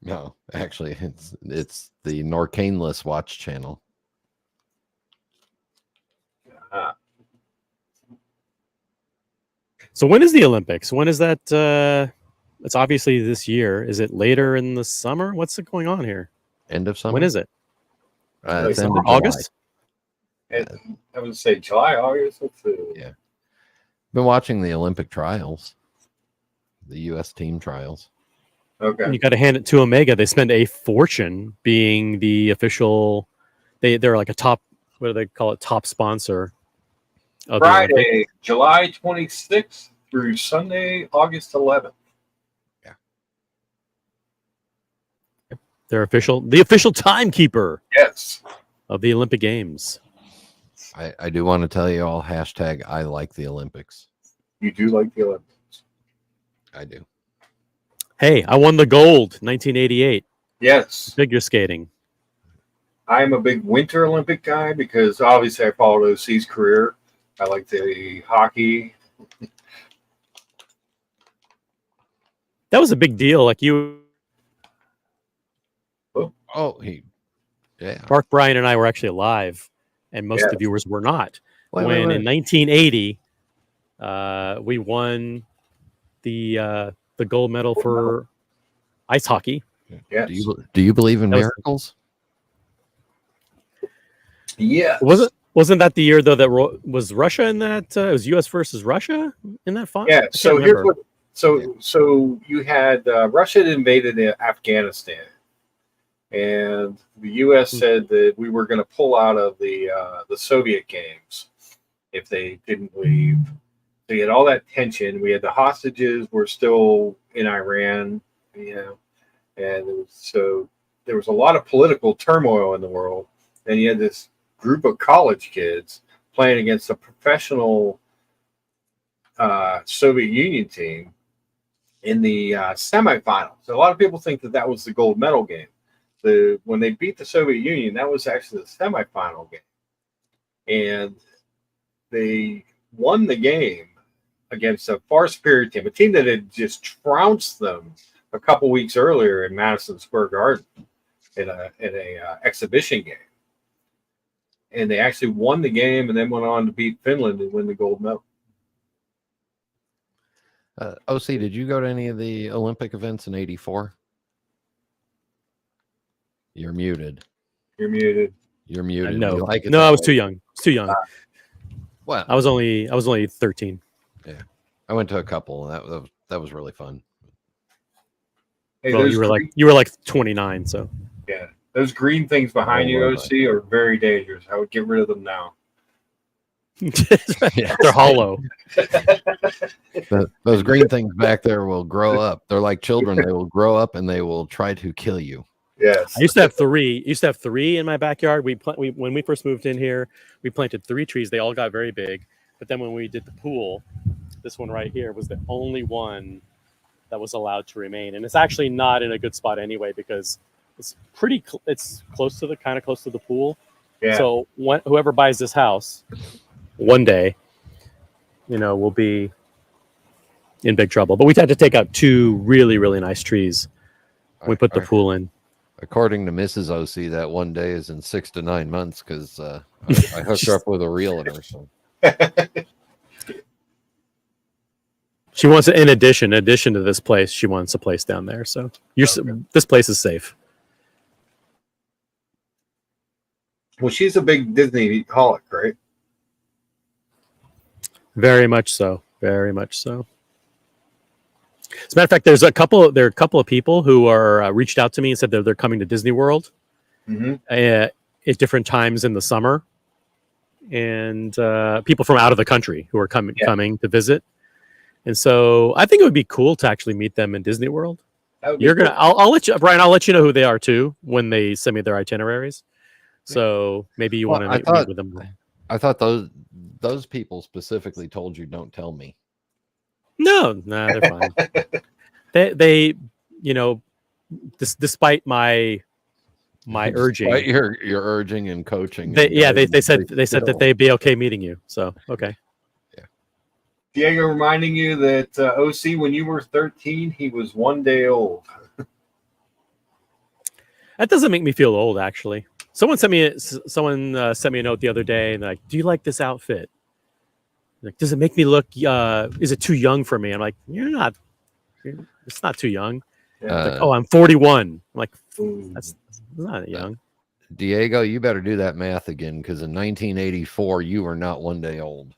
No, actually, it's the Norcaneless watch channel. So when is the Olympics? When is that? It's obviously this year. Is it later in the summer? What's going on here? End of summer. When is it? It's end of August. I would say July, August. Yeah. Been watching the Olympic trials, the U.S. team trials. Okay. And you got to hand it to Omega. They spend a fortune being the official. They're like a top. What do they call it? Top sponsor. Of Friday, July 26th through Sunday, August 11th. Yeah. They're the official timekeeper. Yes. Of the Olympic Games. I do want to tell you all hashtag I like the Olympics. You do like the Olympics? I do. Hey, I won the gold 1988. Yes. Figure skating. I'm a big Winter Olympic guy because obviously I followed OC's career. I like the hockey. That was a big deal. Like you. Yeah. Mark, Brian, and I were actually alive, and most of the viewers were not. Wait. In 1980, we won the gold medal for ice hockey. Yes. Do you believe in miracles? Yeah. Wasn't that the year though that was Russia in that? It was U.S. versus Russia in that final. Yeah. So here's what. So you had Russia had invaded Afghanistan, and the U.S. said that we were going to pull out of the Soviet games if they didn't leave. So you had all that tension. We had the hostages were still in Iran, you know, and there was a lot of political turmoil in the world. And you had this group of college kids playing against a professional Soviet Union team in the semifinals. So a lot of people think that was the gold medal game. When they beat the Soviet Union, that was actually the semifinal game, and they won the game against a far superior team, a team that had just trounced them a couple weeks earlier in Madison Square Garden in a exhibition game. And they actually won the game and then went on to beat Finland and win the gold medal. OC, did you go to any of the Olympic events in '84? You're muted. You're muted. You're muted. No, You like it no, that I was way. too young. It's too young. Well, I was only 13. yeah, I went to a couple, and that was really fun. Hey, Well, you were like 29, so yeah, those green things behind you, OC, are very dangerous. I would get rid of them now. Yeah. they're hollow. Those green things back there will grow up. They're like children. They will grow up and they will try to kill you. Yes. I used to have three in my backyard. When we first moved in here, we planted 3 trees. They all got very big. But then when we did the pool, this one right here was the only one that was allowed to remain. And it's actually not in a good spot anyway because it's it's close to the pool. Yeah. So whoever buys this house one day, will be in big trouble. But we had to take out 2 really, really nice trees. We put the pool in. According to Mrs. OC, that one day is in 6 to 9 months because I hooked her up with a realtor. So. She wants it in addition to this place. She wants a place down there. So this place is safe. Well, she's a big Disney holic, right? Very much so. Very much so. As a matter of fact, there are a couple of people who are reached out to me and said that they're coming to Disney World at different times in the summer, and people from out of the country who are coming to visit. And so I think it would be cool to actually meet them in Disney World. I'll let you, Brian. I'll let you know who they are too when they send me their itineraries. So maybe you want to meet with them. I thought those people specifically told you don't tell me. No, they're fine. they despite my urging, despite your urging and coaching. They said that they'd be okay meeting you. So okay. Yeah. Diego reminding you that OC, when you were 13, he was 1 day old. That doesn't make me feel old, actually. Someone sent me a note the other day and like, do you like this outfit? Like, does it make me look? Is it too young for me? I'm like, you're not. It's not too young. Like, I'm 41. I'm like, that's not young. Diego, you better do that math again because in 1984 you were not 1 day old.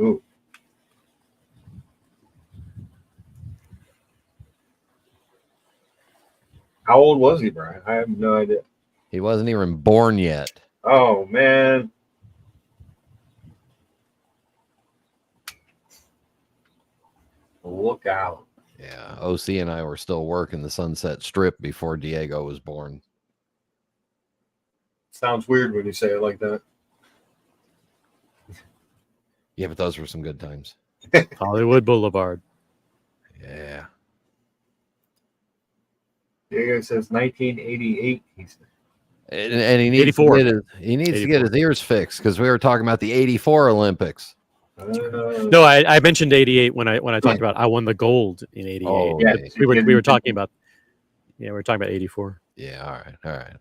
Ooh. How old was he, Brian? I have no idea. He wasn't even born yet. Oh, man. Look out. Yeah, OC and I were still working the Sunset Strip before Diego was born. Sounds weird when you say it like that. Yeah, but those were some good times. Hollywood Boulevard. Yeah. Diego says 1988. And he needs 84. He needs to get his ears fixed because we were talking about the '84 Olympics. No, I mentioned 88 when I talked about I won the gold in 88. Oh, yeah. We were talking about 84. Yeah, all right.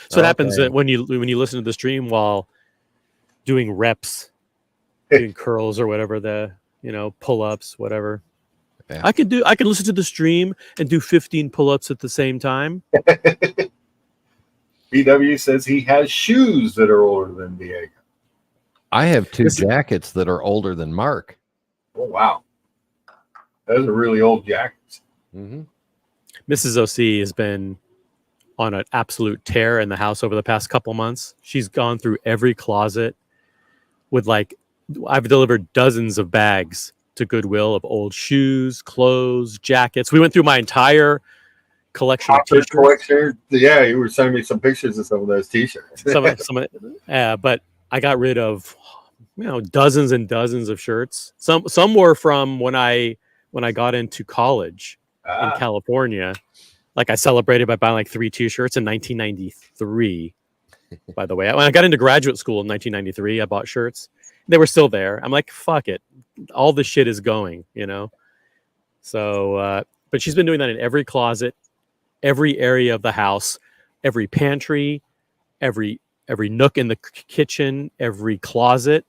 So it happens that when you listen to the stream while doing reps, doing curls or whatever, pull-ups, whatever. Yeah. I can listen to the stream and do 15 pull-ups at the same time. BW says he has shoes that are older than Diego. I have 2 jackets that are older than Mark. Oh, wow. Those are really old jackets. Mm-hmm. Mrs. OC has been on an absolute tear in the house over the past couple months. She's gone through every closet with like, I've delivered dozens of bags to Goodwill of old shoes, clothes, jackets. We went through my entire collection of t-shirts. Collection. Yeah, you were sending me some pictures of some of those t-shirts. But I got rid of, dozens and dozens of shirts. Some were from when I got into college in California. Like I celebrated by buying like 3 t-shirts in 1993. By the way, when I got into graduate school in 1993, I bought shirts. They were still there. I'm like, fuck it. All the shit is going, So, but she's been doing that in every closet, every area of the house, every pantry, every nook in the kitchen, every closet.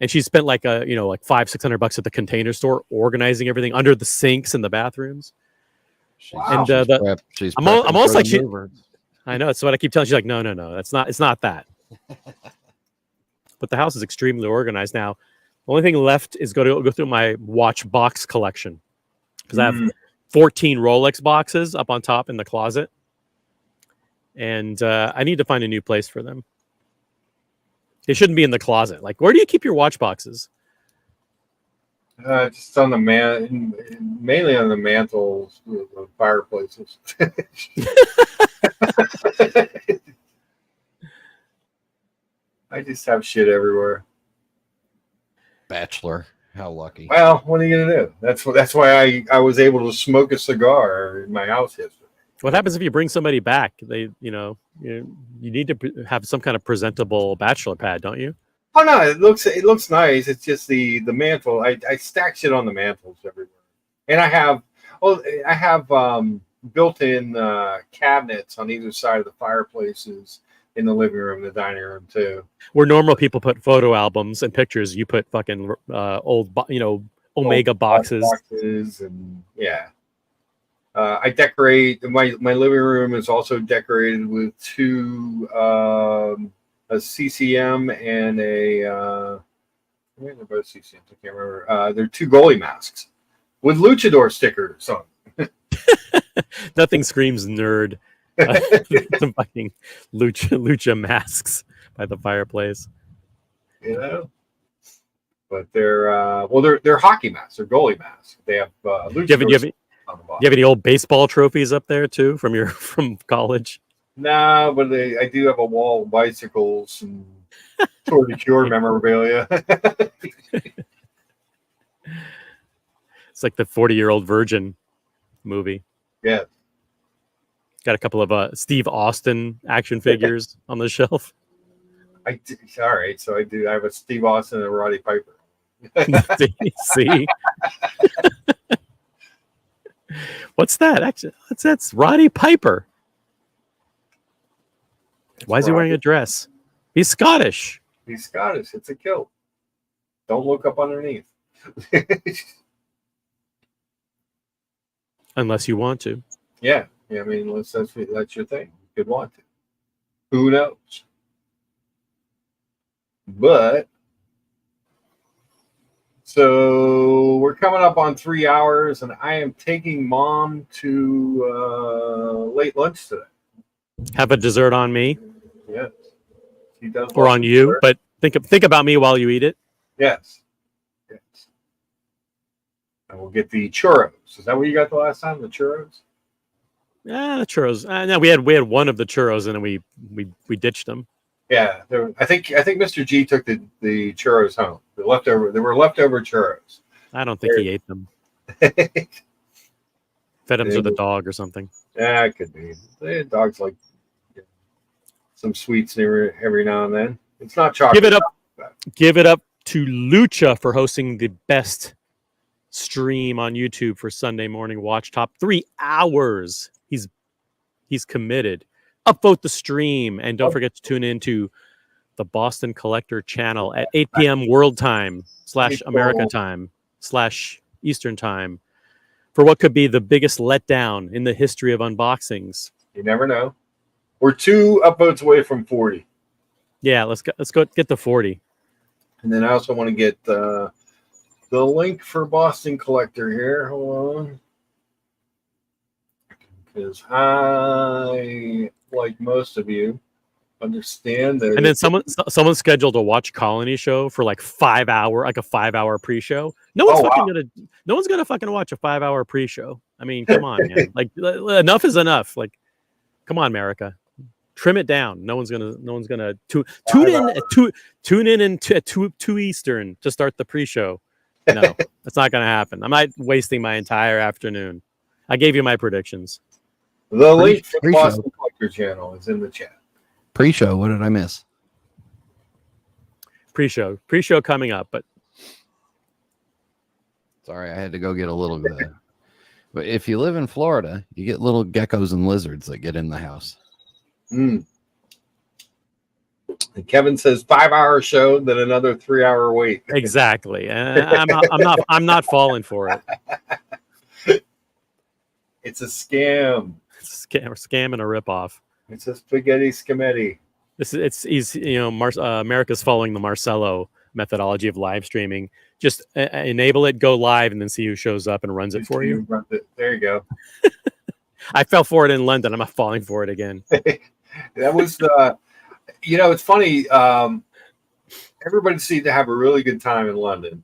And she spent like $500-600 at the Container Store organizing everything under the sinks in the bathrooms. Wow. And I'm almost like, I know, it's what I keep telling. She's like, no, it's not that. But the house is extremely organized now. The only thing left is go through my watch box collection, because I have 14 Rolex boxes up on top in the closet, and I need to find a new place for them. They shouldn't be in the closet. Like, where do you keep your watch boxes? Just on the mainly on the mantles, the fireplaces. I just have shit everywhere. Bachelor, how lucky. Well, what are you gonna do? That's why I was able to smoke a cigar in my house yesterday. What happens if you bring somebody back? You need to have some kind of presentable bachelor pad, don't you? Oh no, it looks nice. It's just the mantle. I stack shit on the mantles everywhere, and I have built-in cabinets on either side of the fireplaces in the living room, the dining room too. Where normal people put photo albums and pictures, you put fucking old Omega boxes. And yeah. I decorate my living room is also decorated with 2 a CCM and a they're both CCMs, I can't remember. They're 2 goalie masks with luchador stickers on. Nothing screams nerd. Some fucking lucha masks by the fireplace. But they're hockey masks. They're goalie masks. They have luchador. Do you have any old baseball trophies up there too from college? No, but I do have a wall of bicycles and Tour de Cure memorabilia. It's like the 40-year-old virgin movie. Yeah. Got a couple of Steve Austin action figures on the shelf. All right, so I do. I have a Steve Austin and a Roddy Piper. See? What's that? Actually, that's Roddy Piper. Why is he wearing a dress? He's Scottish. He's Scottish. It's a kilt. Don't look up underneath. Unless you want to. Yeah. I mean, that's your thing. You could want to. Who knows? But so we're coming up on 3 hours, and I am taking Mom to late lunch today. Have a dessert on me. Yes. She does. Or on you, but think about me while you eat it. Yes. And we'll get the churros. Is that what you got the last time? The churros? Yeah, the churros. No, we had one of the churros, and then we ditched them. Yeah, I think Mr. G took the churros home. There were leftover churros. I don't think he ate them. Fed them to the dog or something. Yeah, it could be. The dogs like some sweets every now and then. It's not chocolate. Give it up to Lucha for hosting the best stream on YouTube for Sunday morning watch top 3 hours. He's committed. Upvote the stream, and don't forget to tune into the Boston Collector channel at 8 p.m. World Time / America Time / Eastern Time for what could be the biggest letdown in the history of unboxings. You never know. We're 2 upvotes away from 40. Yeah, let's go get the 40. And then I also want to get the link for Boston Collector here. Hold on. Because I like most of you, understand that. And then someone scheduled a watch Colony show for like 5 hour, like a 5 hour pre-show. No one's gonna fucking watch a 5 hour pre-show. I mean, come on, man. Like enough is enough. Like, come on, America. Trim it down. No one's gonna tune in at 2 Eastern to start the pre-show. No, that's not gonna happen. I'm not wasting my entire afternoon. I gave you my predictions. The link for the Boston Collector channel is in the chat. Pre-show. What did I miss? Pre-show coming up, but sorry, I had to go get a little bit. But if you live in Florida, you get little geckos and lizards that get in the house. And Kevin says 5 hour show, then another 3 hour wait. Exactly. I'm not falling for it. It's a scam. It's a scam and a ripoff. It's a spaghetti scametti. He's America's following the Marcelo methodology of live streaming. Just enable it, go live, and then see who shows up and runs it for you. There you go. I fell for it in London. I'm not falling for it again. That was it's funny. Everybody seemed to have a really good time in London.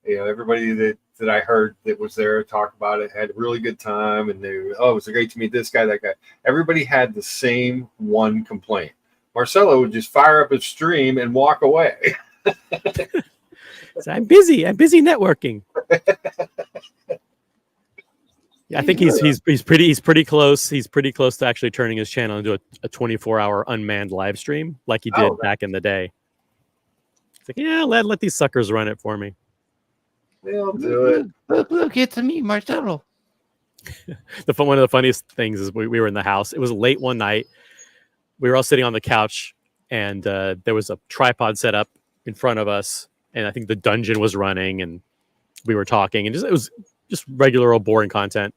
Everybody that I heard that was there talk about it had a really good time, and it was great to meet this guy, that guy. Everybody had the same one complaint. Marcelo would just fire up his stream and walk away. So I'm busy networking. Yeah, I think he's pretty close. He's pretty close to actually turning his channel into a 24-hour unmanned live stream like he did back in the day. It's like, yeah, let these suckers run it for me. They'll do it. Look, it's me, Marcelo. One of the funniest things is we were in the house. It was late one night. We were all sitting on the couch, and there was a tripod set up in front of us, and I think the dungeon was running, and we were talking, and it was just regular old boring content.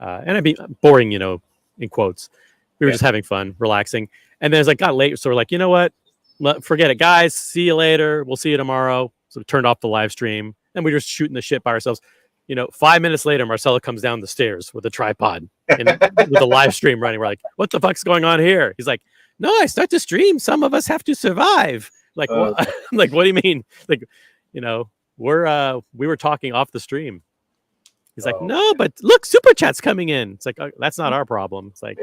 And I mean boring, in quotes. We were just having fun, relaxing. And then as it got late, so we're like, you know what? Forget it, guys. See you later. We'll see you tomorrow. So we turned off the live stream, and we were just shooting the shit by ourselves. 5 minutes later, Marcelo comes down the stairs with a tripod and with a live stream running. We're like, what the fuck's going on here? He's like, no, I start to stream. Some of us have to survive. Like, what? Like, what do you mean? Like, we were talking off the stream. He's like, no, but look, super chat's coming in. It's like, that's not our problem. It's like,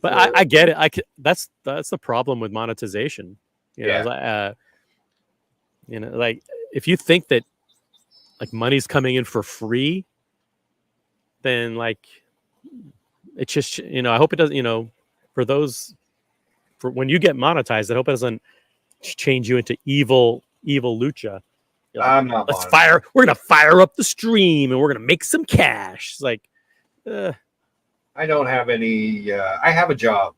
but I get it. That's the problem with monetization. Like if you think that like money's coming in for free, then like it's just I hope it doesn't for when you get monetized, I hope it doesn't change you into evil lucha. Like, I'm not. We're gonna fire up the stream and we're gonna make some cash. It's like, I don't have any. I have a job.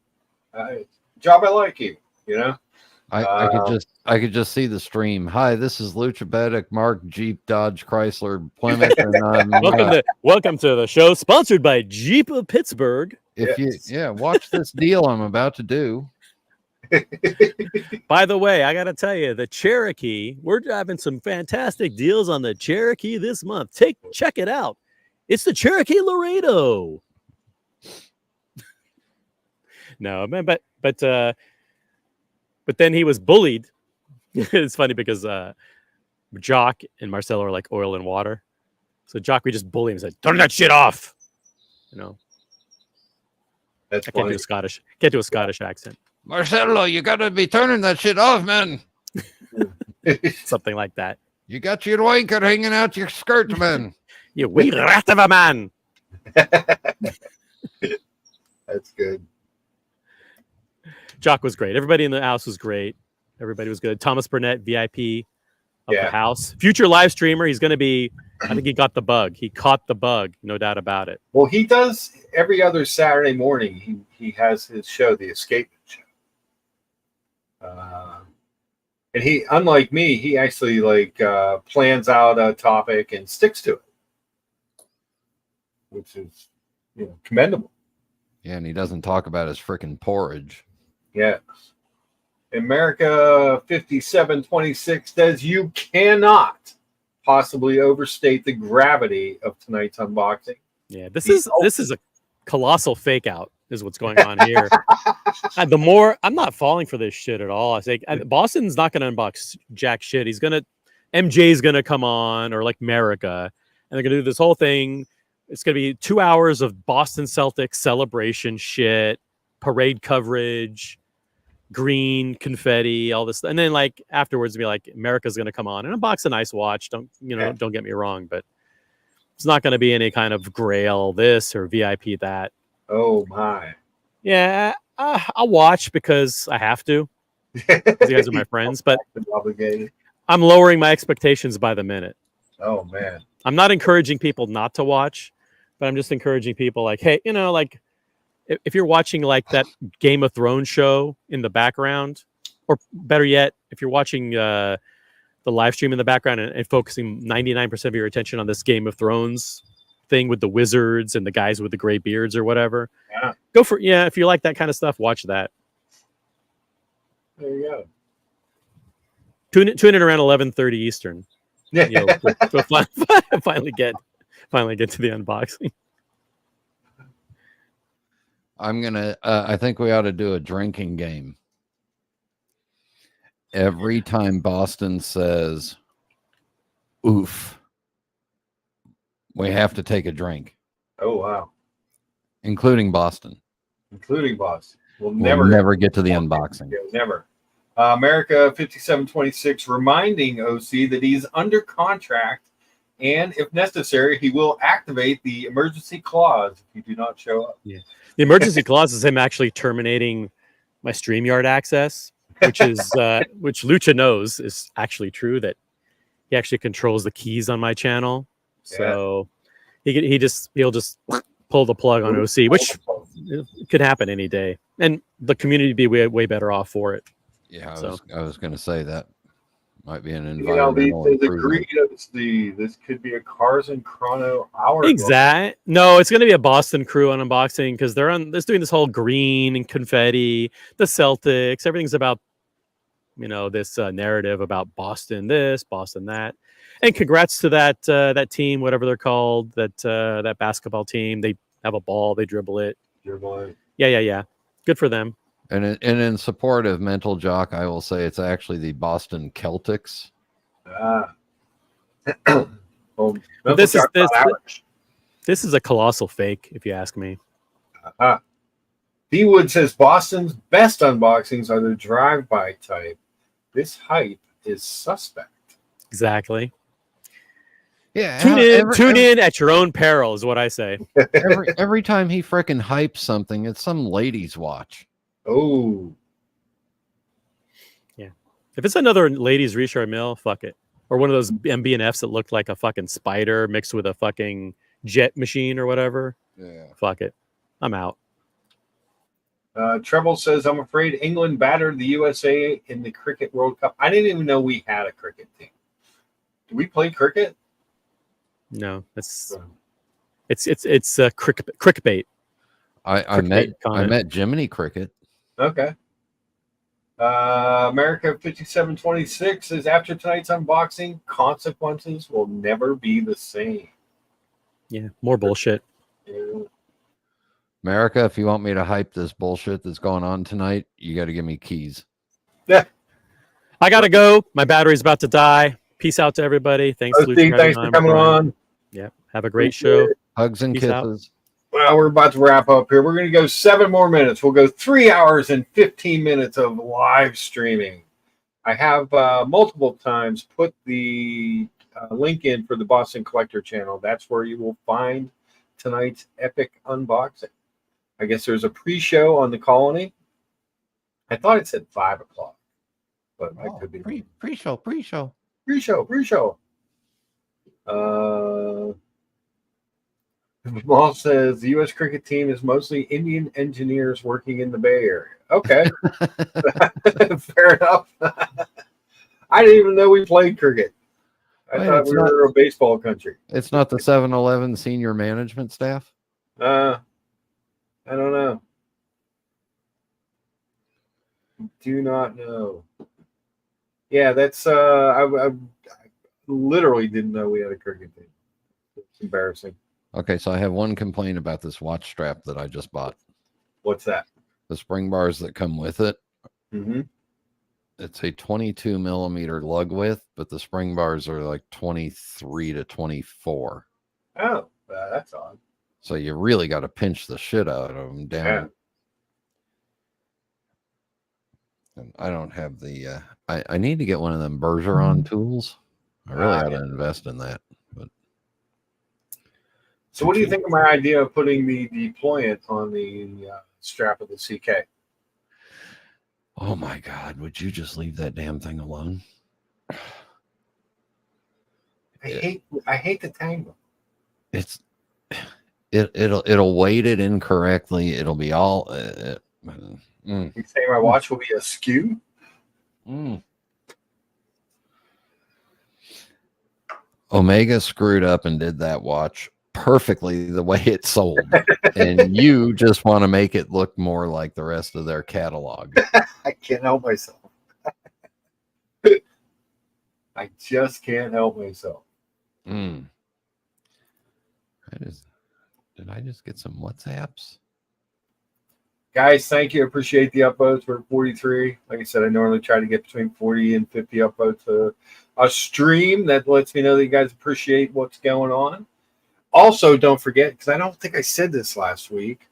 Job I like, I could just see the stream. Hi, this is Lucha Bedic, Mark, Jeep, Dodge, Chrysler, Plymouth, and welcome to the show, sponsored by Jeep of Pittsburgh. Watch this deal I'm about to do. By the way, I gotta tell you, the Cherokee, we're having some fantastic deals on the Cherokee this month. Check it out. It's the Cherokee Laredo. No, man, but then he was bullied. It's funny because Jock and Marcelo are like oil and water. So Jock, we just bully him and said, "Turn that shit off." That's I can't do a Scottish accent. Marcelo, you gotta be turning that shit off, man. Something like that. You got your wanker hanging out your skirt, man. You wee rat of a man. That's good. Jock was great. Everybody in the house was great. Everybody was good. Thomas Burnett, VIP of the house. Future live streamer. He's going to be, I think he got the bug. He caught the bug. No doubt about it. Well, he does every other Saturday morning. He has his show, The Escapement Show. And he, unlike me, he actually plans out a topic and sticks to it, which is commendable. Yeah, and he doesn't talk about his freaking porridge. Yes. America 5726 says you cannot possibly overstate the gravity of tonight's unboxing. Yeah, this is a colossal fake out. is what's going on here. And the more I'm not falling for this shit at all. I say Boston's not going to unbox jack shit. MJ's going to come on, or like America, and they're going to do this whole thing. It's going to be 2 hours of Boston Celtics celebration shit, parade coverage, green confetti, all this, and then like afterwards be like America's going to come on and unbox a nice watch. Don't get me wrong, but it's not going to be any kind of Grail this or VIP that. Oh my. Yeah, I'll watch because I have to. You guys are my friends, but obligated. I'm lowering my expectations by the minute. Oh man. I'm not encouraging people not to watch, but I'm just encouraging people like, hey, like if you're watching like that Game of Thrones show in the background, or better yet, if you're watching the live stream in the background and focusing 99% of your attention on this Game of Thrones thing with the wizards and the guys with the gray beards or whatever, if you like that kind of stuff, watch that. There you go. Tune in around 11:30 Eastern. Yeah. We'll finally get to the unboxing. I think we ought to do a drinking game. Every time Boston says, oof, we have to take a drink. Oh, wow. Including Boston. We'll never get to the unboxing. Never. America 5726 reminding OC that he's under contract, and if necessary, he will activate the emergency clause if you do not show up. Yeah. The emergency clause is him actually terminating my StreamYard access, which is which Lucha knows is actually true, that he actually controls the keys on my channel. So he'll just pull the plug on OC, which could happen any day, and the community would be way better off for it. Yeah, I was going to say that might be an environmental this could be a Cars and Chrono hour. Exactly. No, it's going to be a Boston crew on unboxing because they're doing this whole green and confetti, the Celtics. Everything's about this narrative about Boston this, Boston that. And congrats to that team, whatever they're called, that basketball team. They have a ball, they dribble it. Yeah. Good for them. And in support of Mental Jock, I will say it's actually the Boston Celtics. This is a colossal fake, if you ask me. D-Wood says Boston's best unboxings are the drive-by type. This hype is suspect. Exactly. Yeah. Tune in at your own peril is what I say. Every time he frickin' hypes something, it's some ladies' watch. Oh. Yeah. If it's another ladies Richard Mill, fuck it. Or one of those MB&Fs that looked like a fucking spider mixed with a fucking jet machine or whatever. Yeah. Fuck it. I'm out. Treble says, I'm afraid England battered the USA in the Cricket World Cup. I didn't even know we had a cricket team. Do we play cricket? No, it's cricket bait. I met Jiminy Cricket. Okay. America 5726 says, after tonight's unboxing, consequences will never be the same. Yeah, more bullshit. Yeah. America, if you want me to hype this bullshit that's going on tonight, you got to give me keys. Yeah. I got to go. My battery's about to die. Peace out to everybody. Thanks, thanks for coming on. Yeah. Have a great show. Hugs and Peace kisses. out. Well, we're about to wrap up here. We're going to go 7 more minutes. We'll go 3 hours and 15 minutes of live streaming. I have multiple times put the link in for the Boston Collector channel. That's where you will find tonight's epic unboxing. I guess there's a pre-show on the Colony. I thought it said 5 o'clock, but I could be pre-show. Jamal says the U.S. cricket team is mostly Indian engineers working in the Bay Area. Okay. Fair enough. I didn't even know we played cricket. I thought we were a baseball country. It's not the 7-Eleven senior management staff? I don't know. Do not know. Yeah, that's I literally didn't know we had a cricket team. It's embarrassing. Okay, so I have one complaint about this watch strap that I just bought. What's that? The spring bars that come with it. Mm-hmm. It's a 22 millimeter lug width, but the spring bars are like 23 to 24. Oh, that's odd. So you really got to pinch the shit out of them down. Yeah. And I don't have the. I need to get one of them Bergeron tools. I really ought to invest in that. But so, what do you think of my idea of putting the deployant on the strap of the CK? Oh my God! Would you just leave that damn thing alone? I hate the tangle. It'll weight it incorrectly. It'll be all. You say my watch will be askew? Omega screwed up and did that watch perfectly the way it's sold, and you just want to make it look more like the rest of their catalog. I can't help myself. I just can't help myself. Did I just get some WhatsApps? Guys, thank you. Appreciate the upvotes. We're at 43. Like I said, I normally try to get between 40 and 50 upvotes a stream. That lets me know that you guys appreciate what's going on. Also, don't forget, because I don't think I said this last week,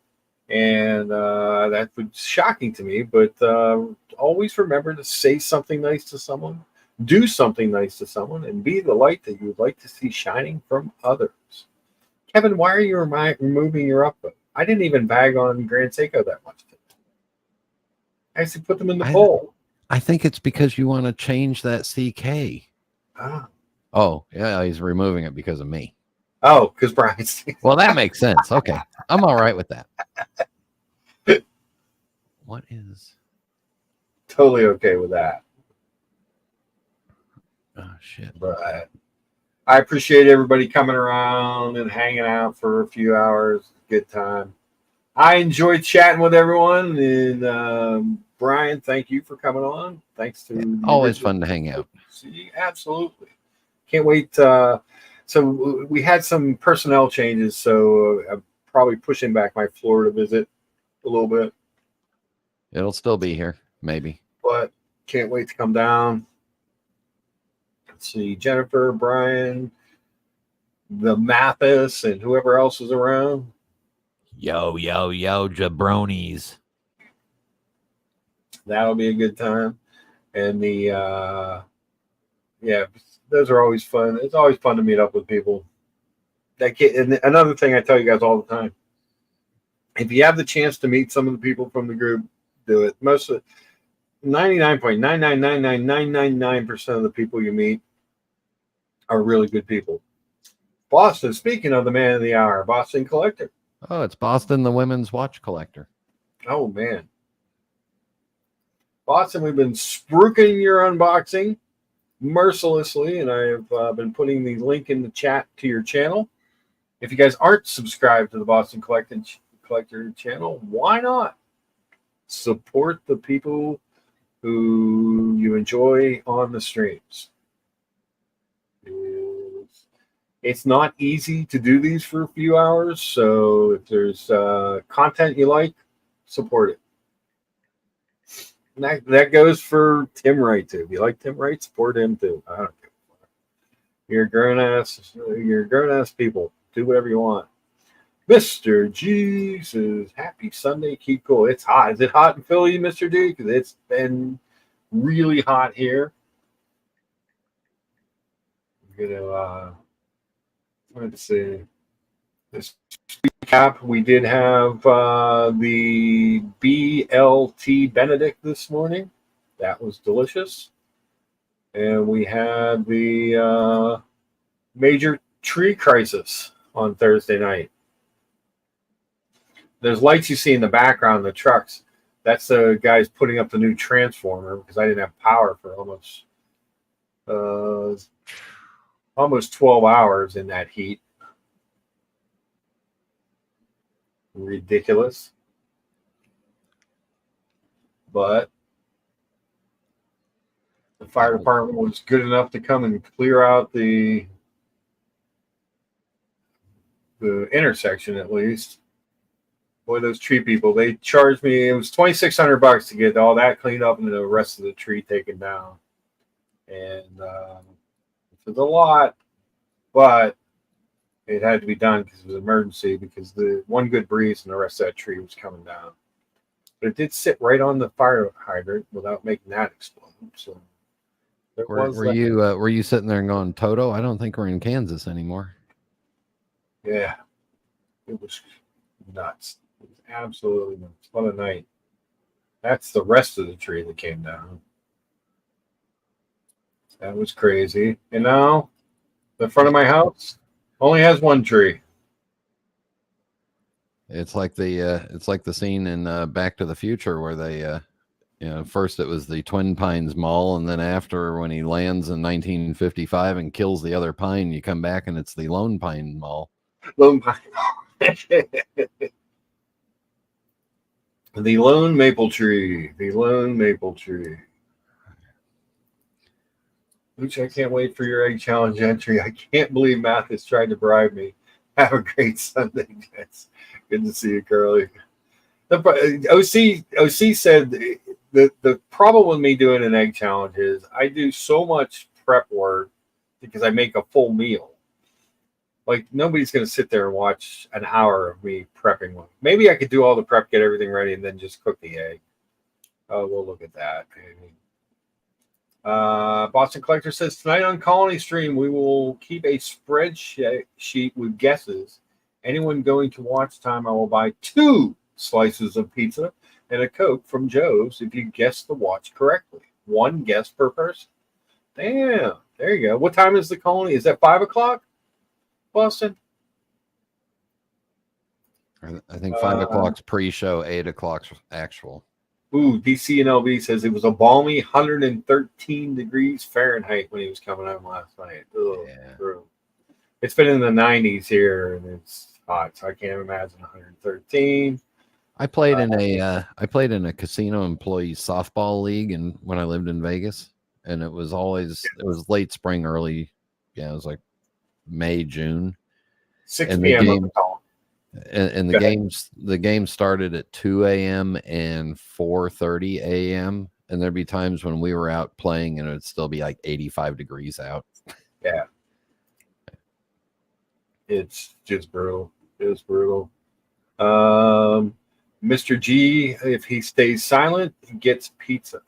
and that was shocking to me, but always remember to say something nice to someone, do something nice to someone, and be the light that you would like to see shining from others. Kevin, why are you removing your upvote? I didn't even bag on Grand Seiko that much. I actually put them in the poll. I think it's because you want to change that CK. Oh, yeah, he's removing it because of me. Oh, because Brian's. Well, that makes sense. Okay. I'm all right with that. What is? Totally okay with that. Oh, shit. But I appreciate everybody coming around and hanging out for a few hours. Good time. I enjoyed chatting with everyone. And Brian, thank you for coming on. Thanks to always fun to hang out. Absolutely. Can't wait. So we had some personnel changes. So I'm probably pushing back my Florida visit a little bit. It'll still be here, maybe. But can't wait to come down. Let's see, Jennifer, Brian, the Mathis, and whoever else is around. Yo, jabronis. That'll be a good time. And those are always fun. It's always fun to meet up with people. And another thing I tell you guys all the time, if you have the chance to meet some of the people from the group, do it. Most of 99.9999999% of the people you meet are really good people. Boston, speaking of the man of the hour, Boston Collector. Oh, it's Boston, the women's watch collector. Oh, man. Boston, we've been spruiking your unboxing mercilessly, and I have been putting the link in the chat to your channel. If you guys aren't subscribed to the Boston Collector channel, why not? Support the people who you enjoy on the streams. It's not easy to do these for a few hours, so if there's content you like, support it. And that goes for Tim Wright too. If you like Tim Wright, support him too. I don't care. You're grown ass people. Do whatever you want. Mr. G says, happy Sunday, keep cool. It's hot. Is it hot in Philly, Mr. D? Because it's been really hot here. I'm gonna let's see. This recap, we did have the BLT Benedict this morning. That was delicious. And we had the Major Tree Crisis on Thursday night. There's lights you see in the background of the trucks. That's the guys putting up the new transformer because I didn't have power for almost 12 hours in that heat. Ridiculous. But the fire department was good enough to come and clear out the intersection at least. boy, those tree people, they charged me, it was $2,600 to get all that cleaned up and the rest of the tree taken down. And it was a lot, but it had to be done because it was an emergency, because the one good breeze and the rest of that tree was coming down. But it did sit right on the fire hydrant without making that explode. So were you sitting there and going, Toto, I don't think we're in Kansas anymore. Yeah, it was nuts. It was absolutely nuts. What a night. That's the rest of the tree that came down. That was crazy. And now the front of my house only has one tree. It's like the scene in Back to the Future where they first it was the Twin Pines Mall, and then after, when he lands in 1955 and kills the other pine, you come back and it's the Lone Pine Mall. Lone Pine. The lone maple tree. The lone maple tree. Which I can't wait for your egg challenge entry. I can't believe Mathis tried to bribe me. Have a great Sunday, guys. Good to see you, Curly. OC said the problem with me doing an egg challenge is I do so much prep work because I make a full meal. Like, nobody's going to sit there and watch an hour of me prepping one. Maybe I could do all the prep, get everything ready, and then just cook the egg. Oh, we'll look at that, maybe. Boston Collector says, tonight on Colony Stream, we will keep a spreadsheet with guesses. Anyone going to watch time, I will buy 2 slices of pizza and a Coke from Joe's if you guess the watch correctly. 1 guess per person. Damn, there you go. What time is the Colony? Is that 5 o'clock, Boston? I think 5 o'clock's pre-show, 8 o'clock's actual. Ooh, DC and LB says it was a balmy 113 degrees Fahrenheit when he was coming home last night. Ugh, Yeah. It's been in the 90s here, and it's hot, so I can't imagine 113. I played in a casino employee softball league, and when I lived in Vegas, and it was late spring, early, it was like May, June. 6 and p.m. the game, and the game started at 2 a.m. and 4:30 a.m. and there'd be times when we were out playing and it'd still be like 85 degrees out. Yeah. It's just brutal. It was brutal. Mr. G, if he stays silent, he gets pizza.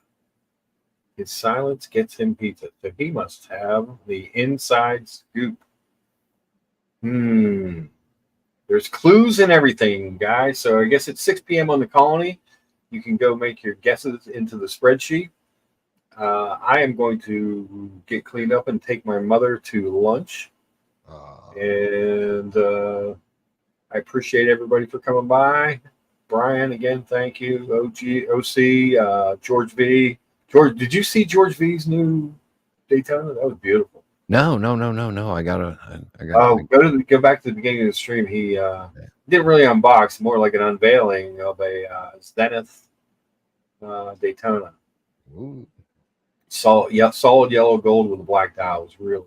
His silence gets him pizza. So he must have the inside scoop. There's clues and everything, guys. So I guess it's 6 p.m. on the Colony. You can go make your guesses into the spreadsheet. I am going to get cleaned up and take my mother to lunch. And I appreciate everybody for coming by. Brian, again, thank you. OC, George V. George, did you see George V's new Daytona? That was beautiful. No. I gotta go back to the beginning of the stream. He didn't really unbox, more like an unveiling of a Zenith Daytona. Ooh. Solid yellow gold with a black dial. It was really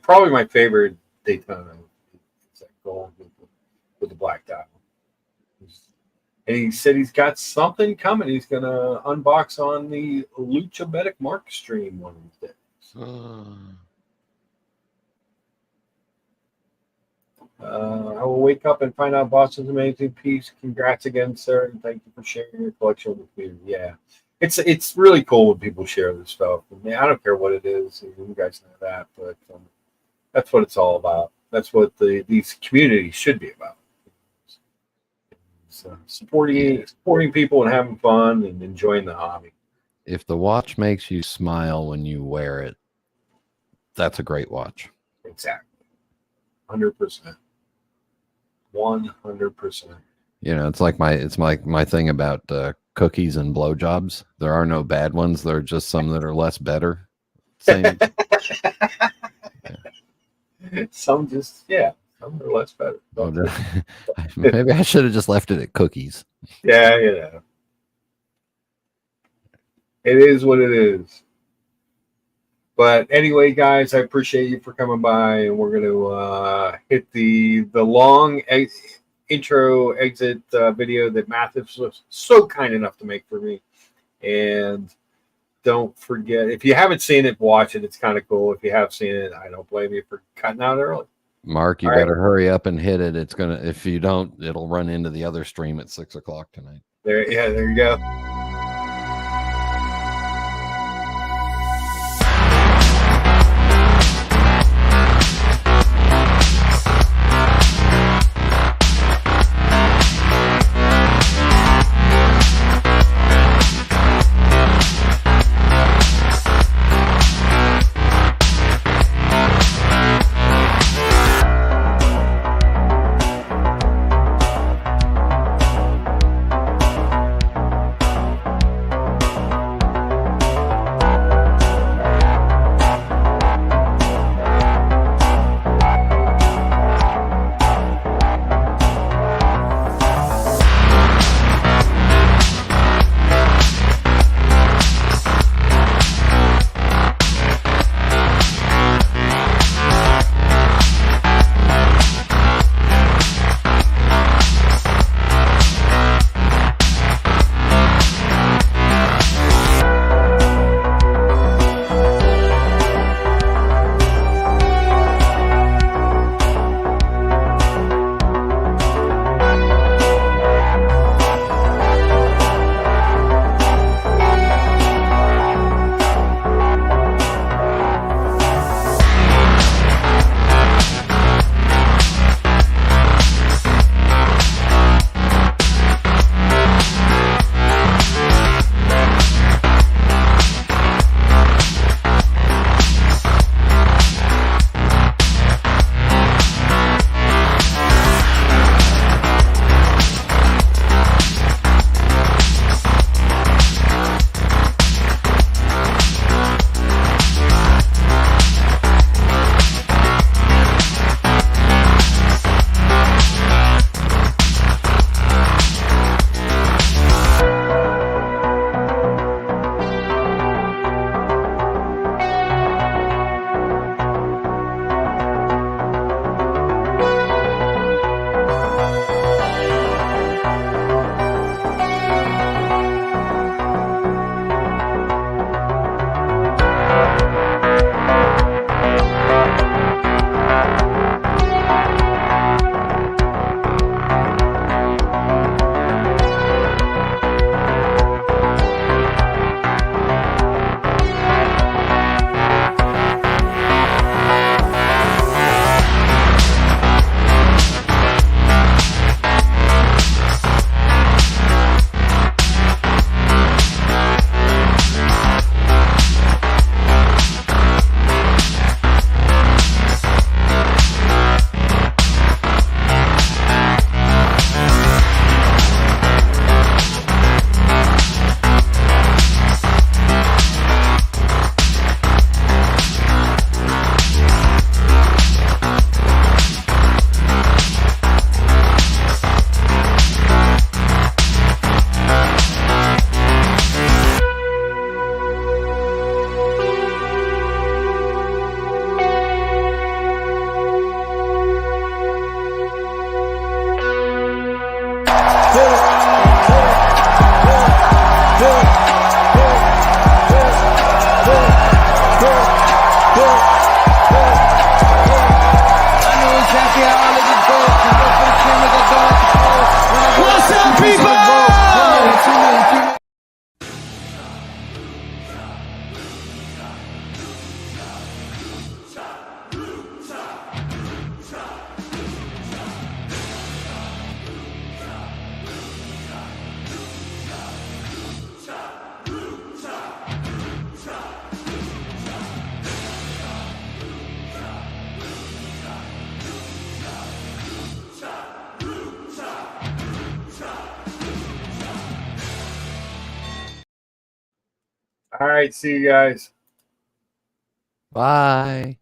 probably my favorite Daytona. It's that gold with the black dial. And he said he's got something coming. He's gonna unbox on the Lucha Medic Mark stream one of these days. I will wake up and find out Boston's amazing piece. Congrats again, sir, and thank you for sharing your collection with me. Yeah, it's really cool when people share this stuff. I mean, I don't care what it is. You guys know that, but that's what it's all about. That's what these communities should be about. So supporting people and having fun and enjoying the hobby. If the watch makes you smile when you wear it, that's a great watch. Exactly. 100%. 100%. You know, it's like my thing about cookies and blowjobs. There are no bad ones. There are just some that are less better. Same. Some just, some are less better. Maybe I should have just left it at cookies. Yeah, it is what it is. But anyway, guys, I appreciate you for coming by, and we're going to hit the long intro exit video that Mathis was so kind enough to make for me. And don't forget, if you haven't seen it, watch it. It's kind of cool. If you have seen it, I don't blame you for cutting out early. Mark, you All better hurry up and hit it. It's gonna, if you don't, it'll run into the other stream at 6 o'clock tonight. There you go. All right, see you guys. Bye.